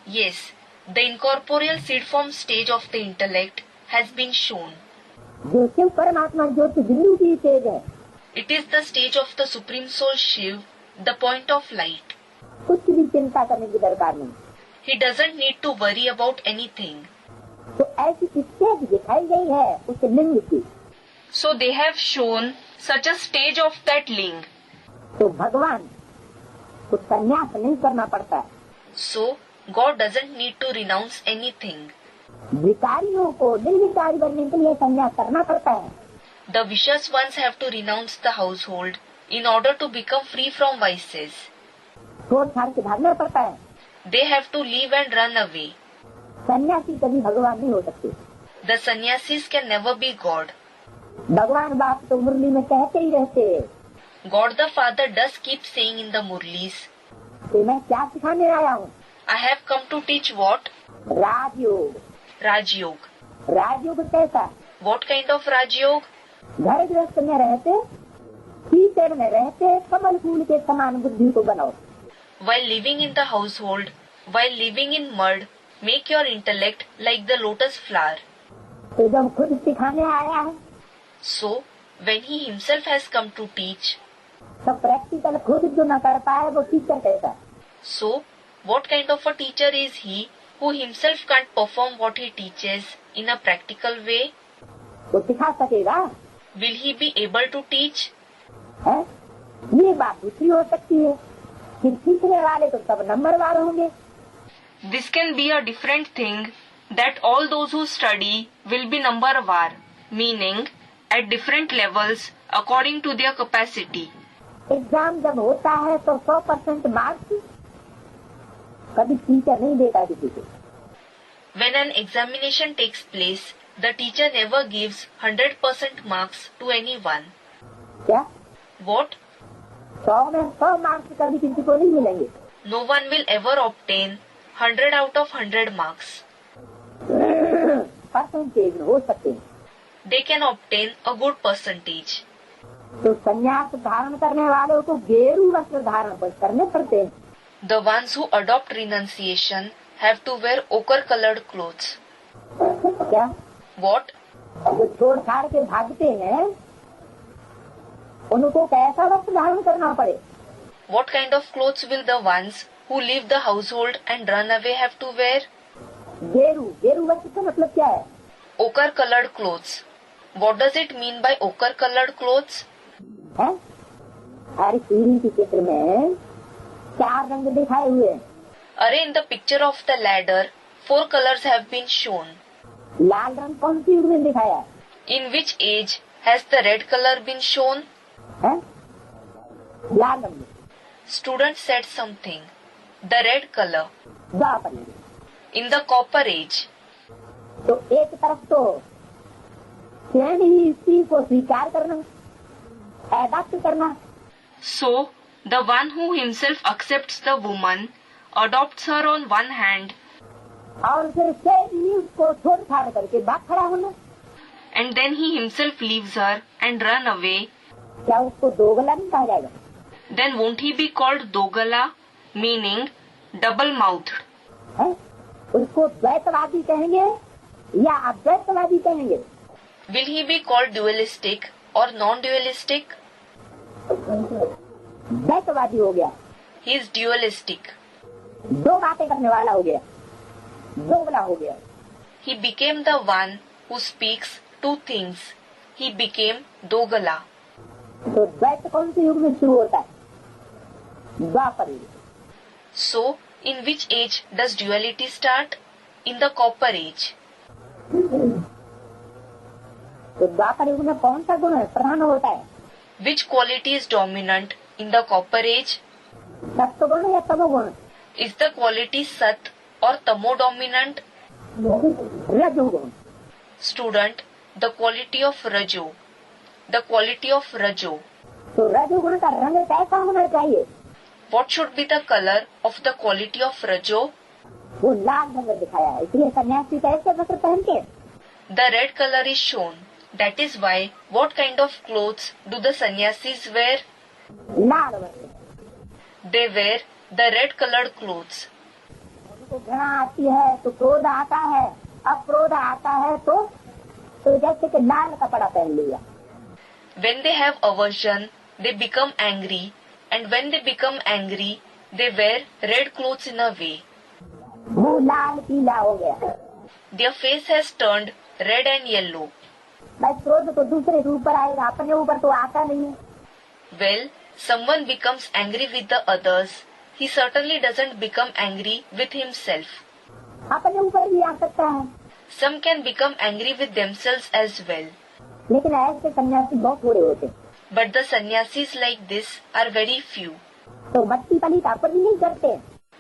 Yes, the incorporeal seed form stage of the intellect has been shown. जो शिव परमात्मा ज्योति बिंदु की स्टेज है। It is the stage of the Supreme Soul Shiv, the point of light. कुछ भी चिंता करने की दरकार नहीं। He doesn't need to worry about anything. तो ऐसी स्टेज दिखाई गई है उस लिंग की। So they have shown such a stage of that ling. तो भगवान को संन्यास नहीं करना पड़ता। So God doesn't need to renounce anything. विकारियों को निर्विकारी बनने के लिए संन्यास करना पड़ता है। The vicious ones have to renounce the household in order to become free from vices. छोड़ छाड़ के भागना पड़ता है। They have to leave and run away. सन्यासी कभी भगवान नहीं हो सकते। The sannyasis can never be God. भगवान बाप तो मुरली में कहते ही रहते हैं। God the Father does keep saying in the Murlis, कि मैं क्या सिखाने आया हूँ? I have come to teach what? Rajyoga. Rajyog. राजयोग कैसा? What kind of Rajyog? घर गृहस्थ में रहते, कीचड़ में रहते, कमल फूल के समान बुद्धि को बनाओ। While living in the household, while living in mud, make your intellect like the lotus flower. तो जब खुद सिखाने आया है So, when he himself has come to teach, तो प्रैक्टिकल खुद जो न कर पाए वो टीचर कैसा? so what kind of a teacher is he who himself can't perform what he teaches in a practical way? वो सिखा सकेगा? Will he be able to teach? है? ये बात दूसरी हो सकती है। फिर सीखने वाले तो सब नंबरवार होंगे। This can be a different thing that all those who study will be number-var, meaning at different levels according to their capacity. Exam जब होता है तो 100% मार्क्स कभी टीचर नहीं देता किसी को। When an examination takes place, the teacher never gives 100% marks to anyone. क्या? What? 100 में 100 मार्क्स कभी किसी को नहीं मिलेंगे। No one will ever obtain 100 out of 100 marks. Percentage हो सकते हैं। They can obtain a good percentage. तो संन्यास धारण करने वालों को गेरू वस्त्र धारण करने पड़ते हैं। The ones who adopt renunciation have to wear ochre-colored clothes. क्या? What? जो छोड़ छाड़ के भागते हैं उनको कैसा वस्त्र धारण करना पड़े? What kind of clothes will the ones who leave the household and run away have to wear? गेरू वस्त्र का मतलब क्या है? Ochre-colored clothes. What does it mean by ochre-colored clothes? है? हर सीढ़ी के चित्र में 4 रंग दिखाए हुए हैं। Arey, in the picture of the ladder, 4 colors have been shown. लाल रंग कौन सी युग में दिखाया है? In which age has the red color been shown? है? लाल रंग Student said something. The red color. द्वापर युग। In the copper age. तो एक तरफ तो स्वयं ही स्त्री को स्वीकार करना, एडाप्ट करना। So, the one who himself accepts the woman, adopts her on one hand, और फिर स्वयं ही उसको छोड़ छाड़ करके भाग खड़ा होना। and then he himself leaves her and run away, क्या उसको दोगला नहीं कहा जाएगा? then won't he be called Dogala, meaning double-mouthed. है, उसको द्वैतवादी कहेंगे या अद्वैतवादी कहेंगे? Will he be called dualistic or non-dualistic? द्वैतवादी हो गया, He is dualistic. दो बातें करने वाला हो गया, दोगला हो गया। He became the one who speaks two things. He became dogala. तो द्वैत कौन से युग में शुरू होता है? द्वापर युग। So, in which age does duality start? In the copper age. तो द्वापर युग में कौन सा गुण है प्रधान होता है? Which quality is dominant in the copper age? सत्व गुण या तमोगुण? Is the quality sat or tamo dominant? रजोगुण। Student, the quality of rajo. The quality of rajo. तो रजोगुण का रंग कैसा होना चाहिए? What should be the color of the quality of rajo? वो लाल रंग दिखाया है, इसलिए सन्यासी कैसे वस्त्र पहनते? The red color is shown. That is why, what kind of clothes do the sannyasis wear? लाल वस्त्र। They wear the red colored clothes. उनको घृणा आती है तो क्रोध आता है, अक्रोध आता है तो जैसे कि लाल कपड़ा पहन लिया। When they have aversion, they become angry, and when they become angry, they wear red clothes in a way. वो लाल पीला हो गया। Their face has turned red and yellow. भाई क्रोध तो दूसरे के ऊपर आएगा, अपने ऊपर तो आता नहीं है। Well, someone becomes angry with the others. He certainly doesn't become angry with himself. अपने ऊपर भी आ सकता है। Some can become angry with themselves as well. लेकिन ऐसे सन्यासी बहुत थोड़े होते हैं। But the sannyasis like this are very few. तो मट्टी पली तापर भी नहीं करते,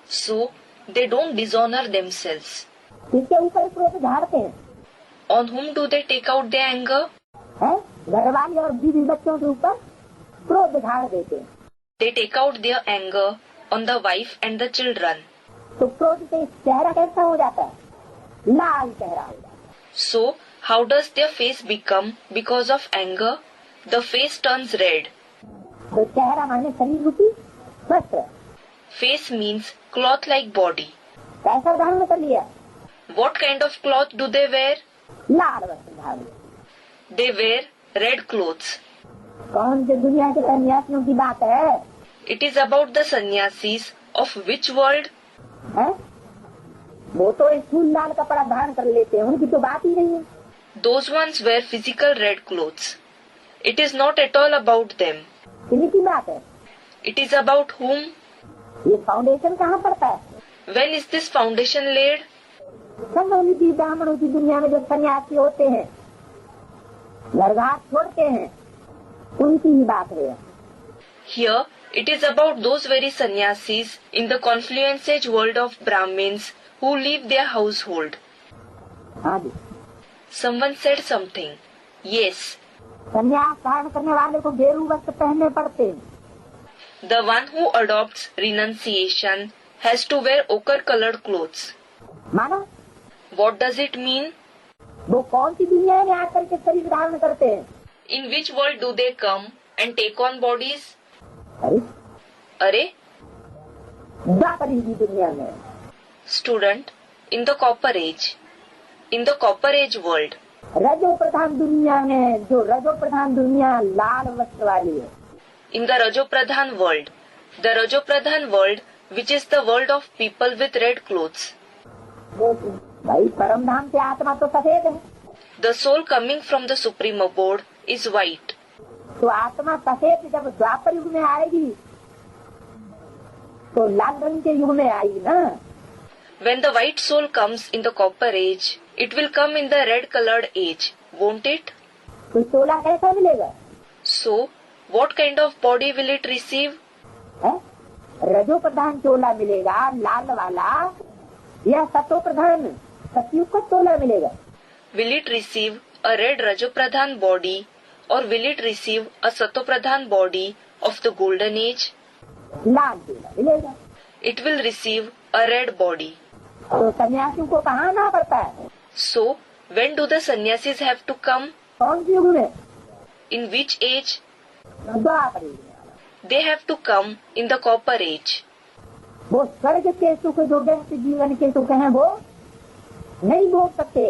So, they don't dishonor themselves. किसके ऊपर क्रोध झाड़ते हैं? On whom do they take out their anger? है घरवाले और बीवी बच्चों के ऊपर क्रोध झाड़ देते हैं। They take out their anger on the wife and the children. तो क्रोध से चेहरा कैसा हो जाता है? लाल चेहरा हो जाता है। So, how does their face become because of anger? The face turns red. तो चेहरा माने शरीर रूपी वस्त्र, Face means cloth-like body. कैसा धारण कर लिया? What kind of cloth do they wear? लाल वस्त्र धारण। They wear red clothes. कौन से दुनिया के सन्यासियों की बात है? It is about the sannyasis of which world? है? वो तो स्थूल लाल कपड़ा धारण कर लेते हैं, उनकी तो बात ही नहीं है। Those ones wear physical red clothes. It is not at all about them. इन्हीं की बात है। It is about whom? ये फाउंडेशन कहाँ पड़ता है? When is this foundation laid? संभवनीति ब्राह्मणों की दुनिया में जो सन्यासी होते हैं, घरघाट छोड़ते हैं, उनकी ही बात है। Here, it is about those very sannyasis in the Confluence Age world of Brahmins who leave their household. हाँ जी। Someone said something. Yes, सन्यास धारण करने वाले को गेरू वस्त्र पहनने पड़ते हैं। the one who adopts renunciation has to wear ochre-colored clothes. माना What does it mean? वो कौन सी दुनिया में आकर के शरीर धारण करते हैं? In which world do they come and take on bodies? अरे Arey, द्वापर युग की दुनिया में। student, in the Copper Age. In the Copper Age world. रजो प्रधान दुनिया में, जो रजो प्रधान दुनिया लाल वस्त्र वाली है, In the rajopradhaan world. The rajopradhaan world, which is the world of people with red clothes. वो भाई परम धाम से आत्मा तो सफेद है, The soul coming from the supreme abode is white. तो आत्मा सफेद जब द्वापर युग में आएगी तो लाल रंग के युग में आएगी ना। When the white soul comes in the Copper Age, it will come in the red-colored age, won't it? तो चोला कैसा मिलेगा? So, what kind of body will it receive? है रजो प्रधान चोला मिलेगा लाल वाला, या सतो प्रधान सतयुग का चोला मिलेगा? Will it receive a red rajopradhaan body or will it receive a satopradhaan body of the golden age? लाल चोला मिलेगा। It will receive a red body. तो सन्यासियों को कहाँ आना पड़ता है? So, when do the sannyasis have to come? कौन सी युग में? In which age? द्वापर युग में। They have to come in the Copper Age. वो स्वर्ग के सुख जो व्यक्त जीवन के सुख हैं वो नहीं भोग सकते।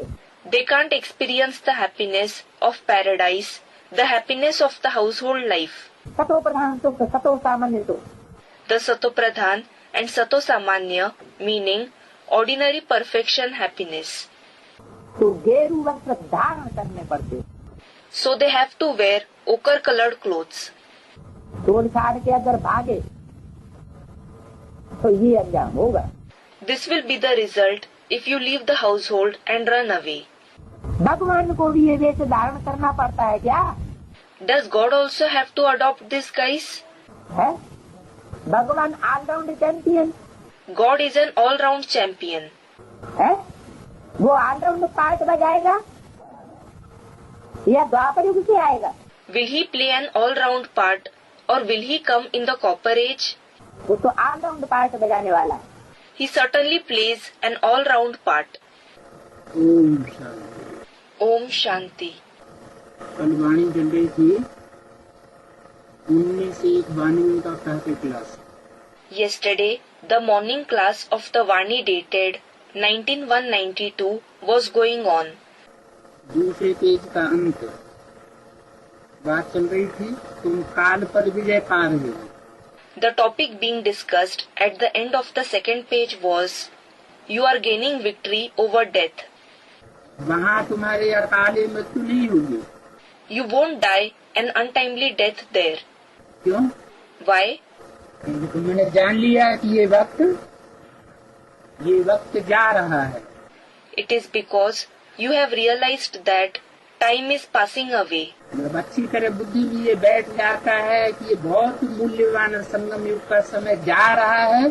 They can't experience the happiness of paradise, the happiness of the household life. सतोप्रधान सुख, सतो सामान्य सुख। The Satopradhaan and Sato-samanya, meaning ordinary perfection happiness. तो गेरू वस्त्र धारण करने पड़ते, So they have to wear ochre-colored clothes. छोड़ छाड़ के अगर भागे तो ये अंजाम होगा। This will be the result if you leave the household and run away. भगवान को भी ये वेश धारण करना पड़ता है क्या? Does God also have to adopt this guise? है भगवान all round champion God is an all-round champion. है, वो ऑलराउंड पार्ट बजाएगा या द्वापर युग से आएगा? Will he play an all-round part or will he come in the copper age? वो तो ऑलराउंड पार्ट बजाने वाला है। He certainly plays an all-round part. Om Shanti. कल वाणी चल रही थी 19 वाणी का पहले class. Yesterday, the morning class of the Vani dated 19-192 was going on. दूसरे पेज का अंत बात चल रही थी, तुम काल पर विजय पा रहे हो। The topic being discussed at the end of the second page was, you are gaining victory over death. वहाँ तुम्हारे अकाले मृत्यु नहीं होगी। You won't die an untimely death there. क्यों? Why? क्योंकि तुमने जान लिया कि ये वक्त जा रहा है। It is because you have realized that time is passing away. जब अच्छी तरह बुद्धि में ये बैठ जाता है कि ये बहुत मूल्यवान संगम युग का समय जा रहा है,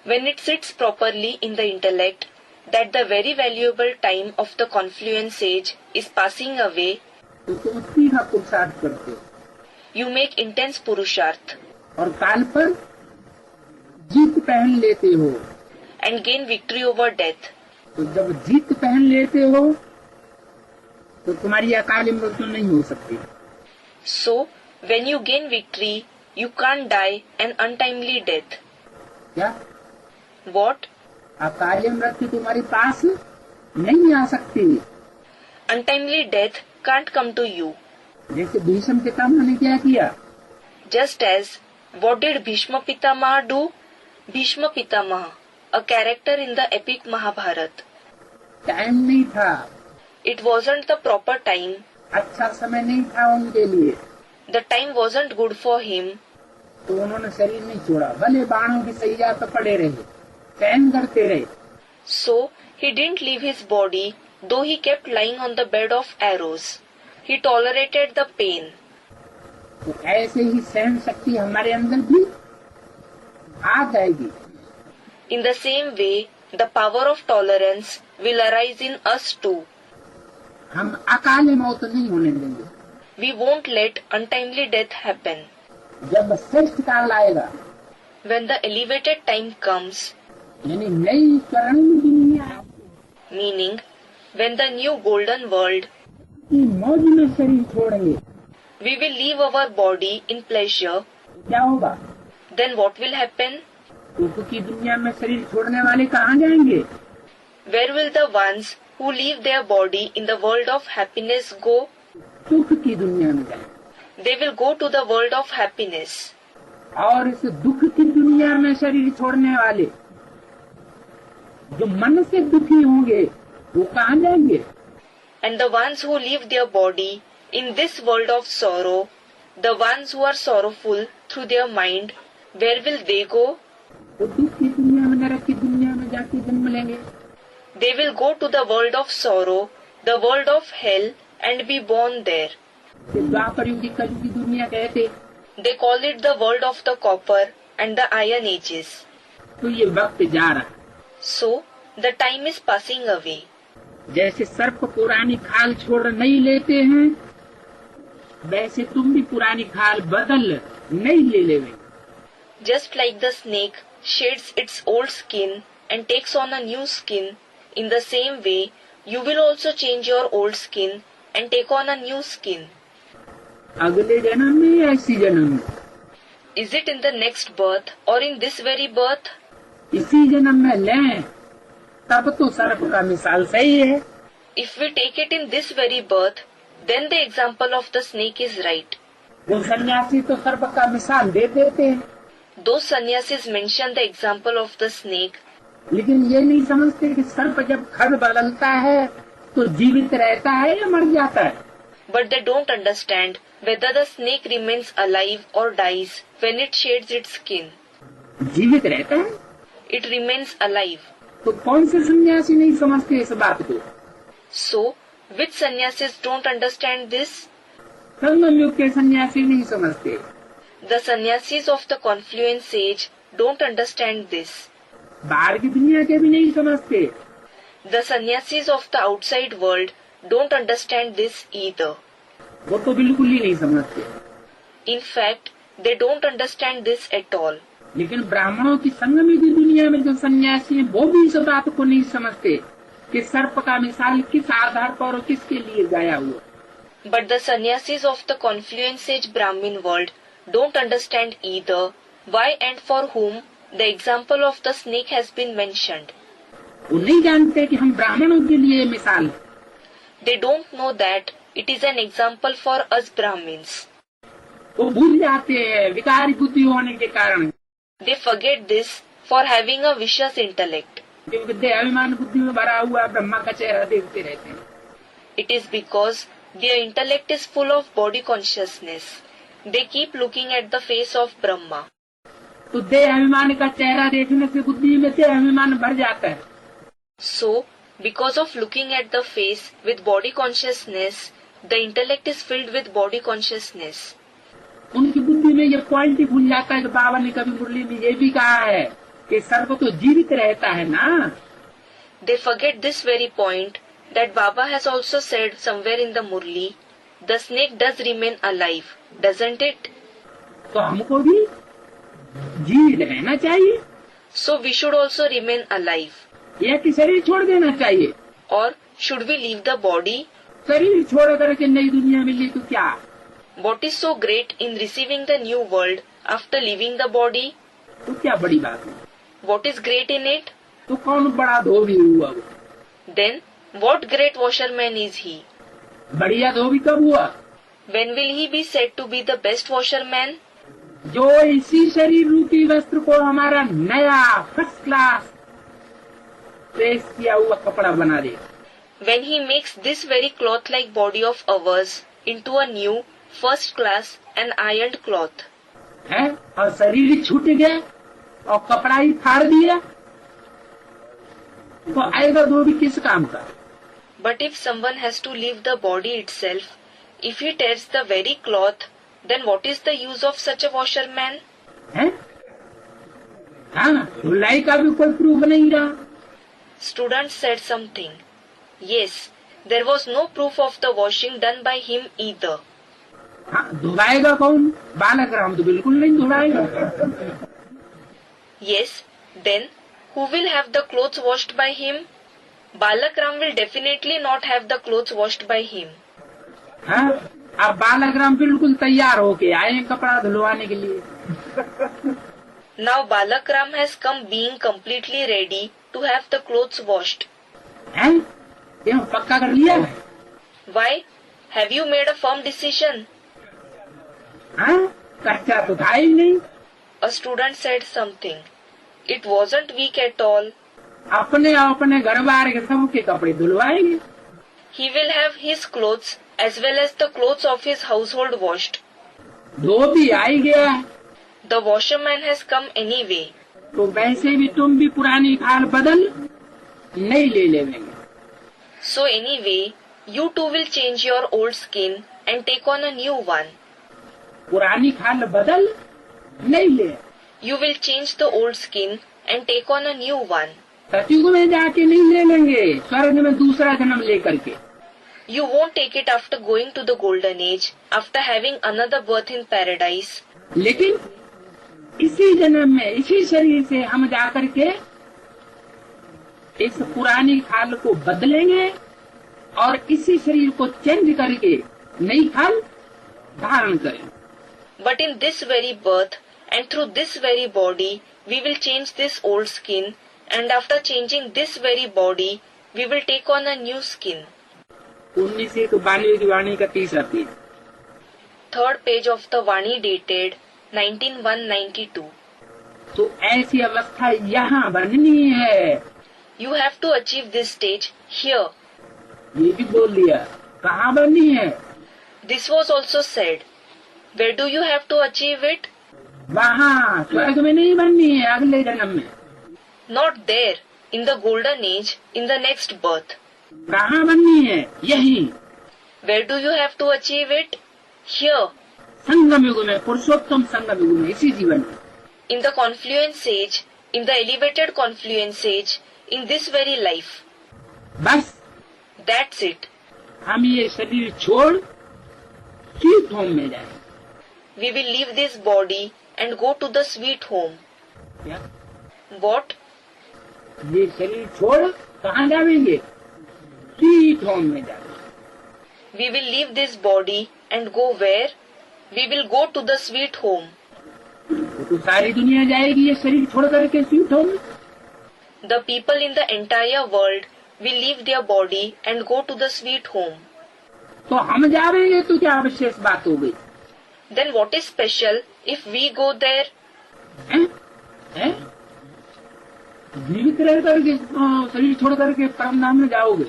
When it sits properly in the intellect that the very valuable time of the Confluence Age is passing away, तो तुम तीखा पुरुषार्थ करते हो you make intense purusharth और काल पर जीत पहन लेते हो। and gain victory over death. तो जब जीत पहन लेते हो तो तुम्हारी अकाली मृत्यु नहीं हो सकती। So, when you gain victory, you can't die an untimely death. क्या? What? अकाली मृत्यु तुम्हारे पास नहीं आ सकती। Untimely death can't come to you. जैसे भीष्म पितामह ने क्या किया? Just as, what did Bhishma Pitamaha do? Bhishma Pitamaha, a character in the epic Mahabharata. Time नहीं था, It wasn't the proper time. अच्छा समय नहीं था उनके लिए, The time wasn't good for him. तो उन्होंने शरीर नहीं छोड़ा, भले बाणों की सैया पर पड़े रहे, सहन करते रहे। So, he didn't leave his body, though he kept lying on the bed of arrows. He tolerated the pain. तो ऐसे ही सहन शक्ति हमारे अंदर भी आ जाएगी। In the same way, the power of tolerance will arise in us too. हम अकाले मौत नहीं होने देंगे। We won't let untimely death happen. जब श्रेष्ठ काल आएगा, When the elevated time comes, यानी नई स्वर्णिम दुनिया meaning when the new golden world, की मौज में शरीर छोड़ेंगे, we will leave our body in pleasure, क्या होगा? then what will happen? सुख की दुनिया में शरीर छोड़ने वाले कहाँ जाएंगे? Where will the ones who leave their body in the world of happiness go? सुख की दुनिया में जाएंगे। They will go to the world of happiness. और इस दुख की दुनिया में शरीर छोड़ने वाले जो मन से दुखी होंगे वो कहाँ जाएंगे? And the ones who leave their body in this world of sorrow, the ones who are sorrowful through their mind, where will they go? वो दुख की दुनिया में, नरक की दुनिया में जाके जन्म लेंगे। They will go to the world of sorrow, the world of hell, and be born there. द्वापर युग की कलयुग की दुनिया कहते, They call it the world of the copper and the iron ages. तो ये वक्त जा रहा है। So, the time is passing away. जैसे सर्प पुरानी खाल छोड़ नहीं लेते हैं, वैसे तुम भी पुरानी खाल बदल नहीं ले लेंगे। Just like the snake sheds its old skin and takes on a new skin, in the same way, you will also change your old skin and take on a new skin. अगले जन्म में या इसी जन्म में? Is it in the next birth or in this very birth? इसी जन्म में लें तब तो सर्प का मिसाल सही है। If we take it in this very birth, then the example of the snake is right. वो सन्यासी तो सर्प का मिसाल दे देते हैं, Those sannyasis mention the example of the snake, लेकिन ये नहीं समझते कि सर्प जब खड़ बदलता है तो जीवित रहता है या मर जाता है। but they don't understand whether the snake remains alive or dies when it sheds its skin. जीवित रहता है। It remains alive. तो कौन से सन्यासी नहीं समझते इस बात को? So, which sannyasis don't understand this? संगम युग के सन्यासी नहीं समझते। The sannyasis of the Confluence Age don't understand this. बाहर की दुनिया के भी नहीं समझते। The sannyasis of the outside world don't understand this either. वो तो बिल्कुल ही नहीं समझते। In fact, they don't understand this at all. लेकिन ब्राह्मणों की संगमी की दुनिया में जो सन्यासी हैं वो भी इस बात को नहीं समझते कि सर्प का मिसाल किस आधार पर और किसके लिए गाया हुआ। But the sannyasis of the Confluence Age Brahmin world don't understand either why and for whom the example of the snake has been mentioned. वो नहीं जानते कि हम ब्राह्मणों के लिए मिसाल है। They don't know that it is an example for us Brahmins. वो भूल जाते हैं विकारी बुद्धि होने के कारण, They forget this for having a vicious intellect. क्योंकि देह अभिमान बुद्धि में भरा हुआ ब्रह्मा का चेहरा देखते रहते हैं। It is because their intellect is full of body consciousness. They keep looking at the face of Brahma. तो देह अभिमान का चेहरा देखने से बुद्धि में देह अभिमान भर जाता है। So, because of looking at the face with body consciousness, the intellect is filled with body consciousness. उनकी बुद्धि में ये क्वालिटी भूल जाता है कि बाबा ने कभी मुरली में ये भी कहा है कि सर्प तो जीवित रहता है ना। They forget this very point that Baba has also said somewhere in the Murli, the snake does remain alive, doesn't it? तो हमको भी जीवित रहना चाहिए So we should also remain alive. या कि शरीर छोड़ देना चाहिए। Or should we leave the body? शरीर छोड़ करके नई दुनिया मिली तो क्या? What is so great in receiving the new world after leaving the body? तो क्या बड़ी बात है? What is great in it? तो कौन बड़ा धोबी हुआ वो? Then what great washerman is he? बढ़िया धोबी कब हुआ? When will he be said to be the best washerman? जो इसी शरीर रूपी वस्त्र को हमारा नया फर्स्ट क्लास प्रेस किया हुआ कपड़ा बना दे। When he makes this very cloth-like body of ours into a new, first class and ironed cloth. है और शरीर ही छूट गया और कपड़ा ही फाड़ दिया तो आएगा धोबी किस काम का? But if someone has to leave the body itself, if he tears the very cloth, then what is the use of such a washerman? है? हाँ, धुलाई का भी कोई प्रूफ नहीं रहा। Student said something. Yes, there was no proof of the washing done by him either. हाँ, धुलाएगा कौन? बालकराम तो बिल्कुल नहीं धुलाएगा। Yes, then who will have the clothes washed by him? Balakram will definitely not have the clothes washed by him. हाँ, अब बालकराम बिल्कुल तैयार होके आए हैं कपड़ा धुलवाने के लिए। Now Balakram has come being completely ready to have the clothes washed. हैं? ये पक्का कर लिया है? Why? Have you made a firm decision? हाँ, कच्चा तो था ही नहीं। A student said something. It wasn't weak at all. अपने घर बार के सबके कपड़े धुलवाएंगे। He will have his clothes as well as the clothes of his household washed. धोबी आ ही गया है। The washerman has come anyway. तो वैसे भी तुम भी पुरानी खाल बदल नहीं ले लेंगे। So anyway, you too will change your old skin and take on a new one. पुरानी खाल बदल नहीं ले। You will change the old skin and take on a new one. सतयुग में जाके नहीं ले लेंगे, स्वर्ग में दूसरा जन्म लेकर के। You won't take it after going to the golden age, after having another birth in paradise. लेकिन इसी जन्म में इसी शरीर से हम जाकर के इस पुरानी खाल को बदलेंगे और इसी शरीर को चेंज करके नई खाल धारण करें। But in this very birth and through this very body, we will change this old skin, and after changing this very body, we will take on a new skin. 1992 की वाणी का 30 page. Third page of the Vani dated 1992. तो ऐसी अवस्था यहाँ बननी है. You have to achieve this stage here. ये भी बोल दिया. कहाँ बननी है? This was also said. Where do you have to achieve it? वहाँ स्वर्ग में नहीं बननी है, अगले जन्म में. Not there, in the golden age, in the next birth. कहाँ बननी है? यही. Where do you have to achieve it? Here. संगम युग में, पुरुषोत्तम संगम युग में, इसी जीवन में. In the confluence age, in the elevated confluence age, in this very life. बस. That's it. हम ये शरीर छोड़ स्वीट होम में जाए. We will leave this body and go to the sweet home. क्या? What? ये शरीर छोड़ कहाँ जाएंगे? स्वीट होम में जाएंगे. We will leave this body and go where? We will go to the sweet home. तो सारी दुनिया जाएगी ये शरीर छोड़ करके स्वीट होम में. The people in the entire world will leave their body and go to the sweet home. तो हम जाएंगे तो क्या विशेष बात हो गई? Then what is special if we go there? हैं? जीवित रह करके शरीर छोड़ करके परम धाम में जाओगे.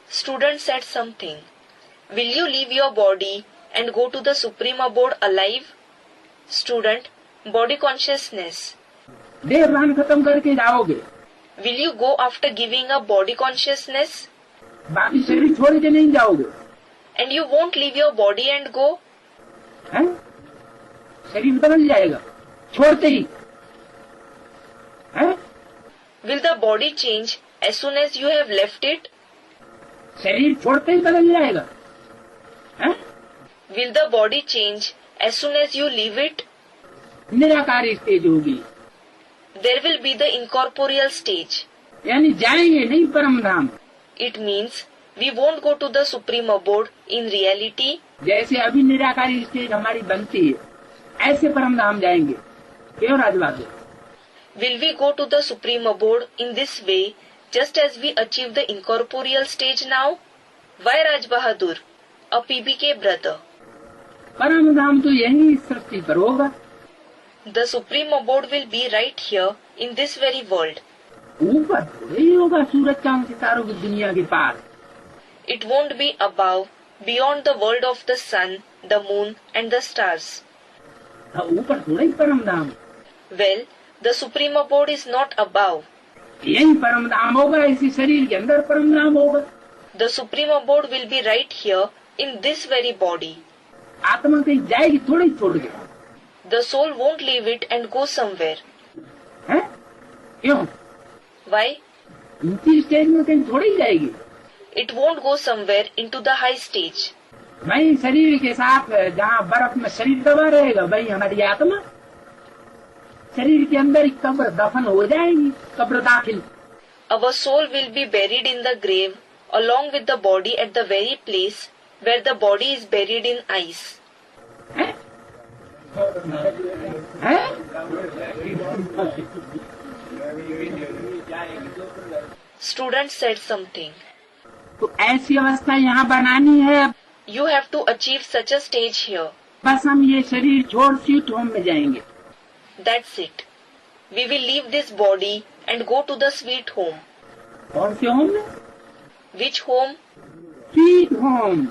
Student said something. Will you leave your body and go to the supreme abode alive? Student, body consciousness. देह भान खत्म करके जाओगे. Will you go after giving up body consciousness? बाकी शरीर छोड़ के नहीं जाओगे. And you won't leave your body and go? हैं? शरीर बदल जाएगा छोड़ते ही. हैं? Will the body change as soon as you have left it? शरीर छोड़ते ही बदल जाएगा. हैं? Will the body change as soon as you leave it? निराकारी स्टेज होगी. There will be the incorporeal stage. यानी जाएंगे नहीं परम धाम. It means we won't go to the supreme abode in reality. जैसे अभी निराकारी स्टेज हमारी बनती है, ऐसे परम धाम जाएंगे. क्यों राजवाद? Will we go to the supreme abode in this way, just as we achieve the incorporeal stage now? Why Raj Bahadur, a PBK brother? परम धाम तो यही सृष्टि पर होगा. The supreme abode will be right here in this very world. ऊपर थोड़ी होगा सूरज चांद सितारों की दुनिया के पार. It won't be above, beyond the world of the sun, the moon and the stars. ऊपर थोड़ा ही परम धाम. Well, the supreme abode is not above. यही परम धाम होगा, इसी शरीर के अंदर परम धाम होगा. The supreme abode will be right here in this very body. आत्मा कहीं जाएगी थोड़ी छोड़ के. The soul won't leave it and go somewhere. हैं? क्यों? Why? ऊंची स्टेज में कहीं थोड़ी जाएगी. It won't go somewhere into the high stage. वही शरीर के साथ जहाँ बर्फ में शरीर दबा रहेगा, वही हमारी आत्मा शरीर के अंदर ही कब्र दफन हो जाएगी. कब्र दाखिल. Our soul will be buried in the grave along with the body at the very place where the body is buried in ice. हैं? हैं? Student said something. तो ऐसी अवस्था यहाँ बनानी है. You have to achieve such a stage here. बस हम ये शरीर छोड़ स्वीट होम में जाएंगे. That's it. We will leave this body and go to the sweet home. कौन से होम में? Which home? Sweet home.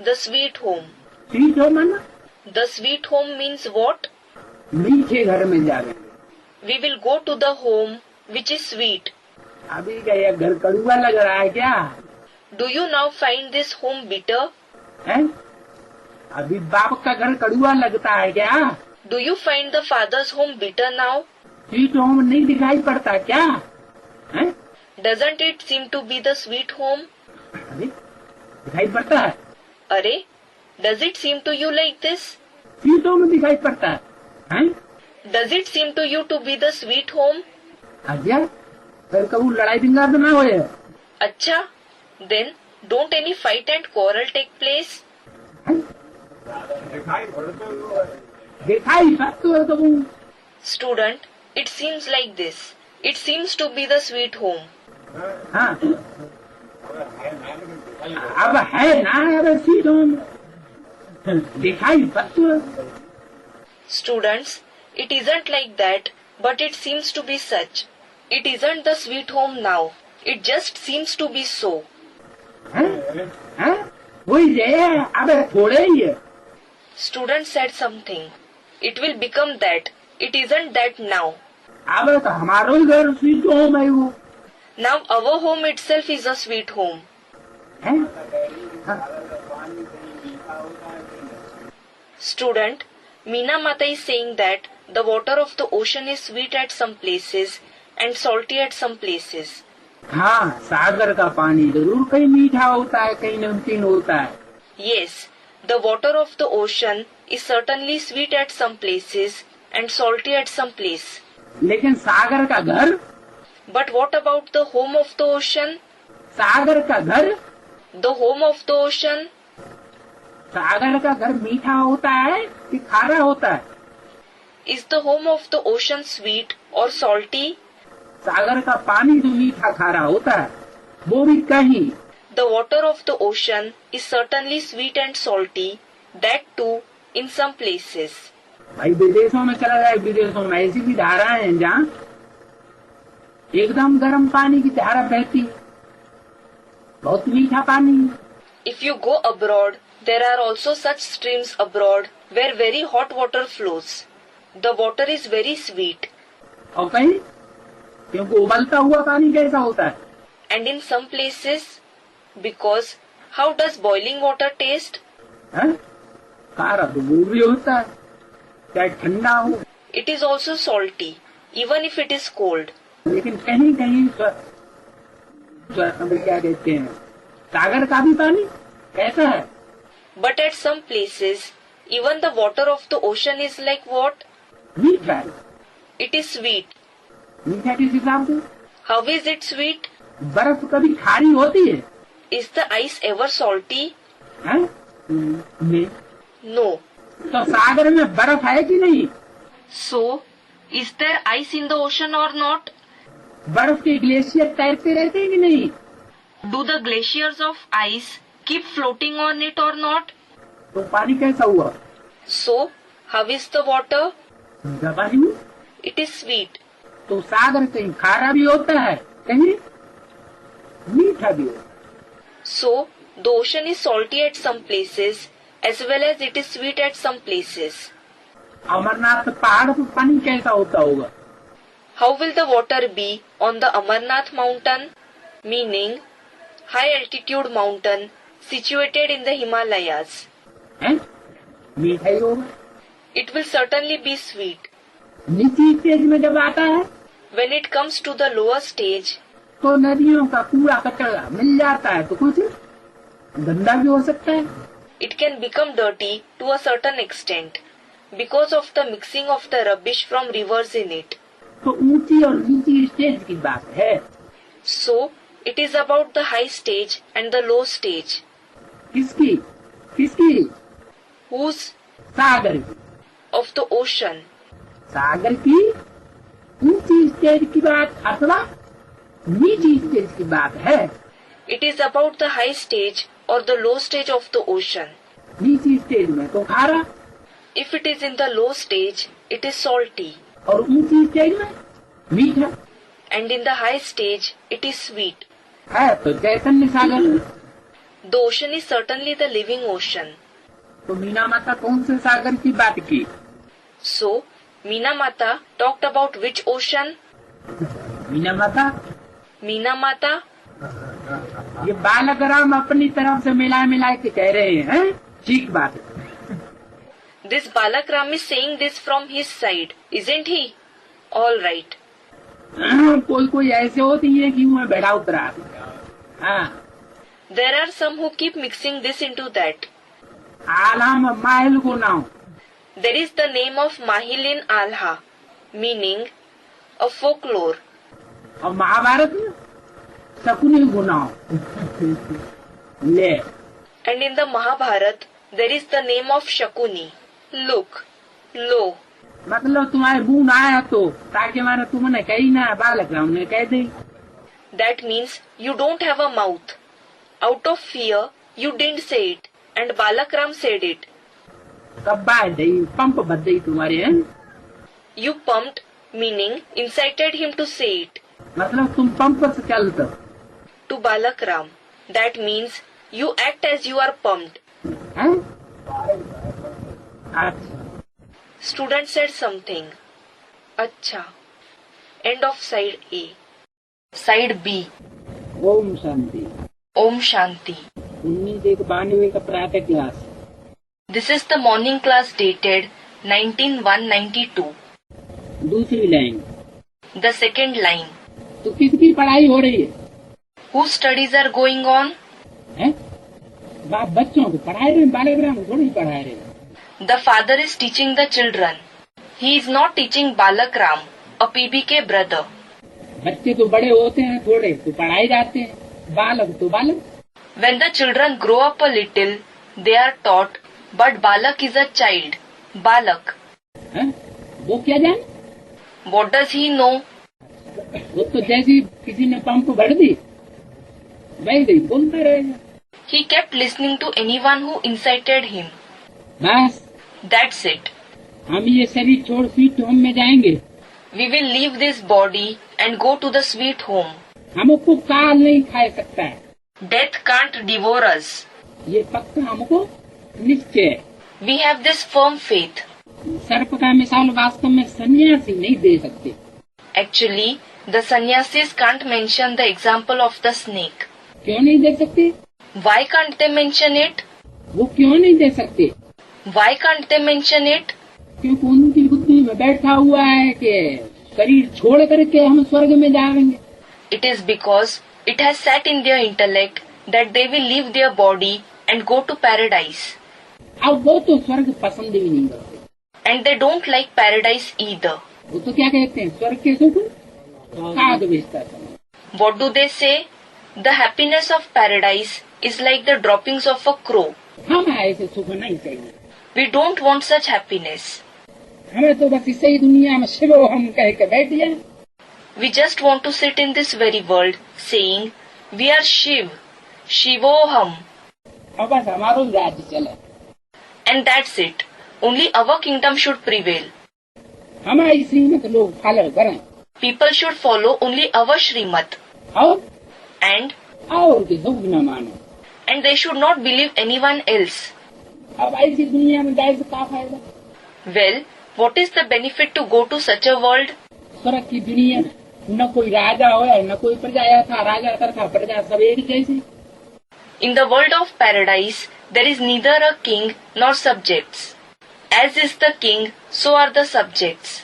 The sweet home. Sweet home है ना? The sweet home means what? मीठे घर में जाएंगे. We will go to the home which is sweet. अभी का यह घर कड़ुआ लग रहा है क्या? Do you now find this home bitter? हैं? अभी बाप का घर कड़ुआ लगता है क्या? Do you find the father's home bitter now? Sweet home नहीं दिखाई पड़ता क्या? हैं? Doesn't it seem to be the sweet home? अभी दिखाई पड़ता है. Arey, does it seem to you like this? Sweet home दिखाई पड़ता है. हैं? Does it seem to you to be the sweet home? अच्छा, फिर कभी लड़ाई दंगा तो ना होए. Acchaa, then don't any fight and quarrel take place? दिखाई सत्व है तो वो। Student, it seems like this. It seems to be the sweet home. हाँ, अब है ना है स्वीट होम, दिखाई सत्व। Students, it isn't like that, but it seems to be such. It isn't the sweet home now. It just seems to be so. वही है, अब थोड़े ही है। Student said something. It will become that. It isn't that now. अब तो हमारा ही घर sweet home है वो। Now our home itself is a sweet home. Student, Meena Mata is saying that the water of the ocean is sweet at some places and salty at some places. हाँ, सागर का पानी जरूर कहीं मीठा होता है, कहीं नमकीन होता है। Yes, the water of the ocean is certainly sweet at some places and salty at some place. लेकिन सागर का घर, But what about the home of the ocean? सागर का घर, The home of the ocean? सागर का घर मीठा होता है कि खारा होता है? Is the home of the ocean sweet or salty? सागर का पानी जो मीठा खारा होता है, वो भी कहीं। The water of the ocean is certainly sweet and salty, that too in some places. भाई विदेशों में चला जाए, विदेशों में ऐसी भी धाराएं हैं जहाँ एकदम गर्म पानी की धारा बहती, बहुत मीठा पानी। If you go abroad, there are also such streams abroad where very hot water flows. The water is very sweet. और कहीं क्योंकि उबलता हुआ पानी कैसा होता है? And in some places, because how does boiling water taste? खारा तो वो भी होता है, चाहे ठंडा हो। It is also salty, even if it is cold. लेकिन कहीं कहीं क्या कहते हैं, सागर का भी पानी कैसा है? But at some places, even the water of the ocean is like what? मीठा है। It is sweet. मीठा किस हिसाब से? How is it sweet? बर्फ कभी खारी होती है? Is the ice ever salty? नहीं। No. तो सागर में बर्फ है कि नहीं? So, is there ice in the ocean or not? बर्फ के ग्लेशियर तैरते रहते हैं कि नहीं? Do the glaciers of ice keep floating on it or not? तो पानी कैसा हुआ? So, how is the water? मीठा पानी हुआ। It is sweet. तो सागर कहीं खारा भी होता है, कहीं मीठा भी होता है। So, the ocean is salty at some places as well as it is sweet at some places. Amarnath पहाड़ पर पानी कैसा होता होगा? How will the water be on the Amarnath mountain? Meaning, high altitude mountain situated in the Himalayas. मीठा ही होगा। It will certainly be sweet. नीची stage में जब आता है When it comes to the lower stage, तो नदियों का कूड़ा कचरा मिल जाता है, तो कुछ गंदा भी हो सकता है। it can become dirty to a certain extent because of the mixing of the rubbish from rivers in it. तो ऊंची और नीची स्टेज की बात है। So, it is about the high stage and the low stage. किसकी किसकी? Whose? सागर की। Of the ocean. सागर की ऊंची स्टेज की बात अथवा नीची स्टेज की बात है। It is about the high stage or the low stage of the ocean. नीची स्टेज में तो खारा, If it is in the low stage, it is salty. और ऊंची स्टेज में मीठा And in the high stage, it is sweet. है। तो चैतन्य सागर। The ocean is certainly the living ocean. तो मीना माता कौन से सागर की बात की? So, Meena Mata talked about which ocean? Meena माता, Meena Mata? ये बालकराम अपनी तरफ से मिला के कह रहे हैं, ठीक बात है। This Balakram is saying this from his side, isn't he? All right. कोई कोई ऐसे होती है कि मैं बैठा उतरा। हाँ, There are some who keep mixing this into that. आलाम माहिल को नाम। There is the name of Mahil in Alha, meaning a folklore. और महाभारत में शकुनी गुनाह ले। And in the Mahabharata, there is the name of Shakuni. Look, low. मतलब तुम्हारे मुंह ना आया तो ताकि माने तुमने कही ना, बालकराम ने कह दी। That means you don't have a mouth. Out of fear, you didn't say it, and Balakram said it. कब बात दई पंप बद गई तुम्हारे हैं? You pumped, meaning incited him to say it. मतलब तुम पंप से चलते To Balakram, that means you act as you are pumped. हैं? अच्छा, Student said something. Achha. End of side A. Side B. Om Shanti. Om Shanti. 1992 का प्रातः class. This is the morning class dated 19/192. दूसरी line. The second line. तो किसकी पढ़ाई हो रही है? Whose studies are going on? हैं? बाप बच्चों को पढ़ा रहे हैं, बालकराम को थोड़ी पढ़ा रहे हैं। The father is teaching the children. He is not teaching Balakram, a PBK brother. बच्चे तो बड़े होते हैं थोड़े तो पढ़ाए जाते हैं, बालक तो बालक। When the children grow up a little, they are taught, but Balak is a child. Balak. हैं? वो क्या जाने? What does he know? वो तो जैसी किसी ने पंप भर दी वैसे ही बोलता रहेगा। He kept listening to anyone who incited him. बस That's it. हम ये शरीर छोड़ स्वीट होम में जाएंगे। We will leave this body and go to the sweet home. हमको काल नहीं खा सकता है, Death can't devour us. ये पक्का हमको निश्चय है। We have this firm faith. सर्प का मिसाल वास्तव में सन्यासी नहीं दे सकते। Actually, the sannyasis can't mention the example of the snake. क्यों नहीं दे सकते? Why can't they mention it? वो क्यों नहीं दे सकते? Why can't they mention it? क्योंकि उनकी बुद्धि में बैठा हुआ है कि शरीर छोड़ करके हम स्वर्ग में जाएंगे। It is because it has sat in their intellect that they will leave their body and go to paradise. अब वो तो स्वर्ग पसंद भी नहीं करते। And they don't like paradise either. वो तो क्या कहते हैं, स्वर्ग के सुख काग बेचता है। What do they say? The happiness of paradise is like the droppings of a crow. हमें ऐसे सुख नहीं चाहिए। We don't want such happiness. हमें तो बस इसे ही दुनिया में शिव हम कह के बैठ जाए। We just want to sit in this very world saying, we are Shiv, Shivoham. अब बस हमारा राज्य चले। And that's it. Only our kingdom should prevail. हमारी श्रीमत लोग फॉलो करें। People should follow only our Shrimat. और के सुख न मानो। And they should not believe anyone else. अब ऐसी दुनिया में जाए से क्या फायदा? Well, what is the benefit to go to such a world? स्वर्ग की दुनिया में न कोई राजा हो न कोई प्रजा था, राजा था प्रजा सब एक जैसे। In the world of paradise, there is neither a king nor subjects. As is the king, so are the subjects.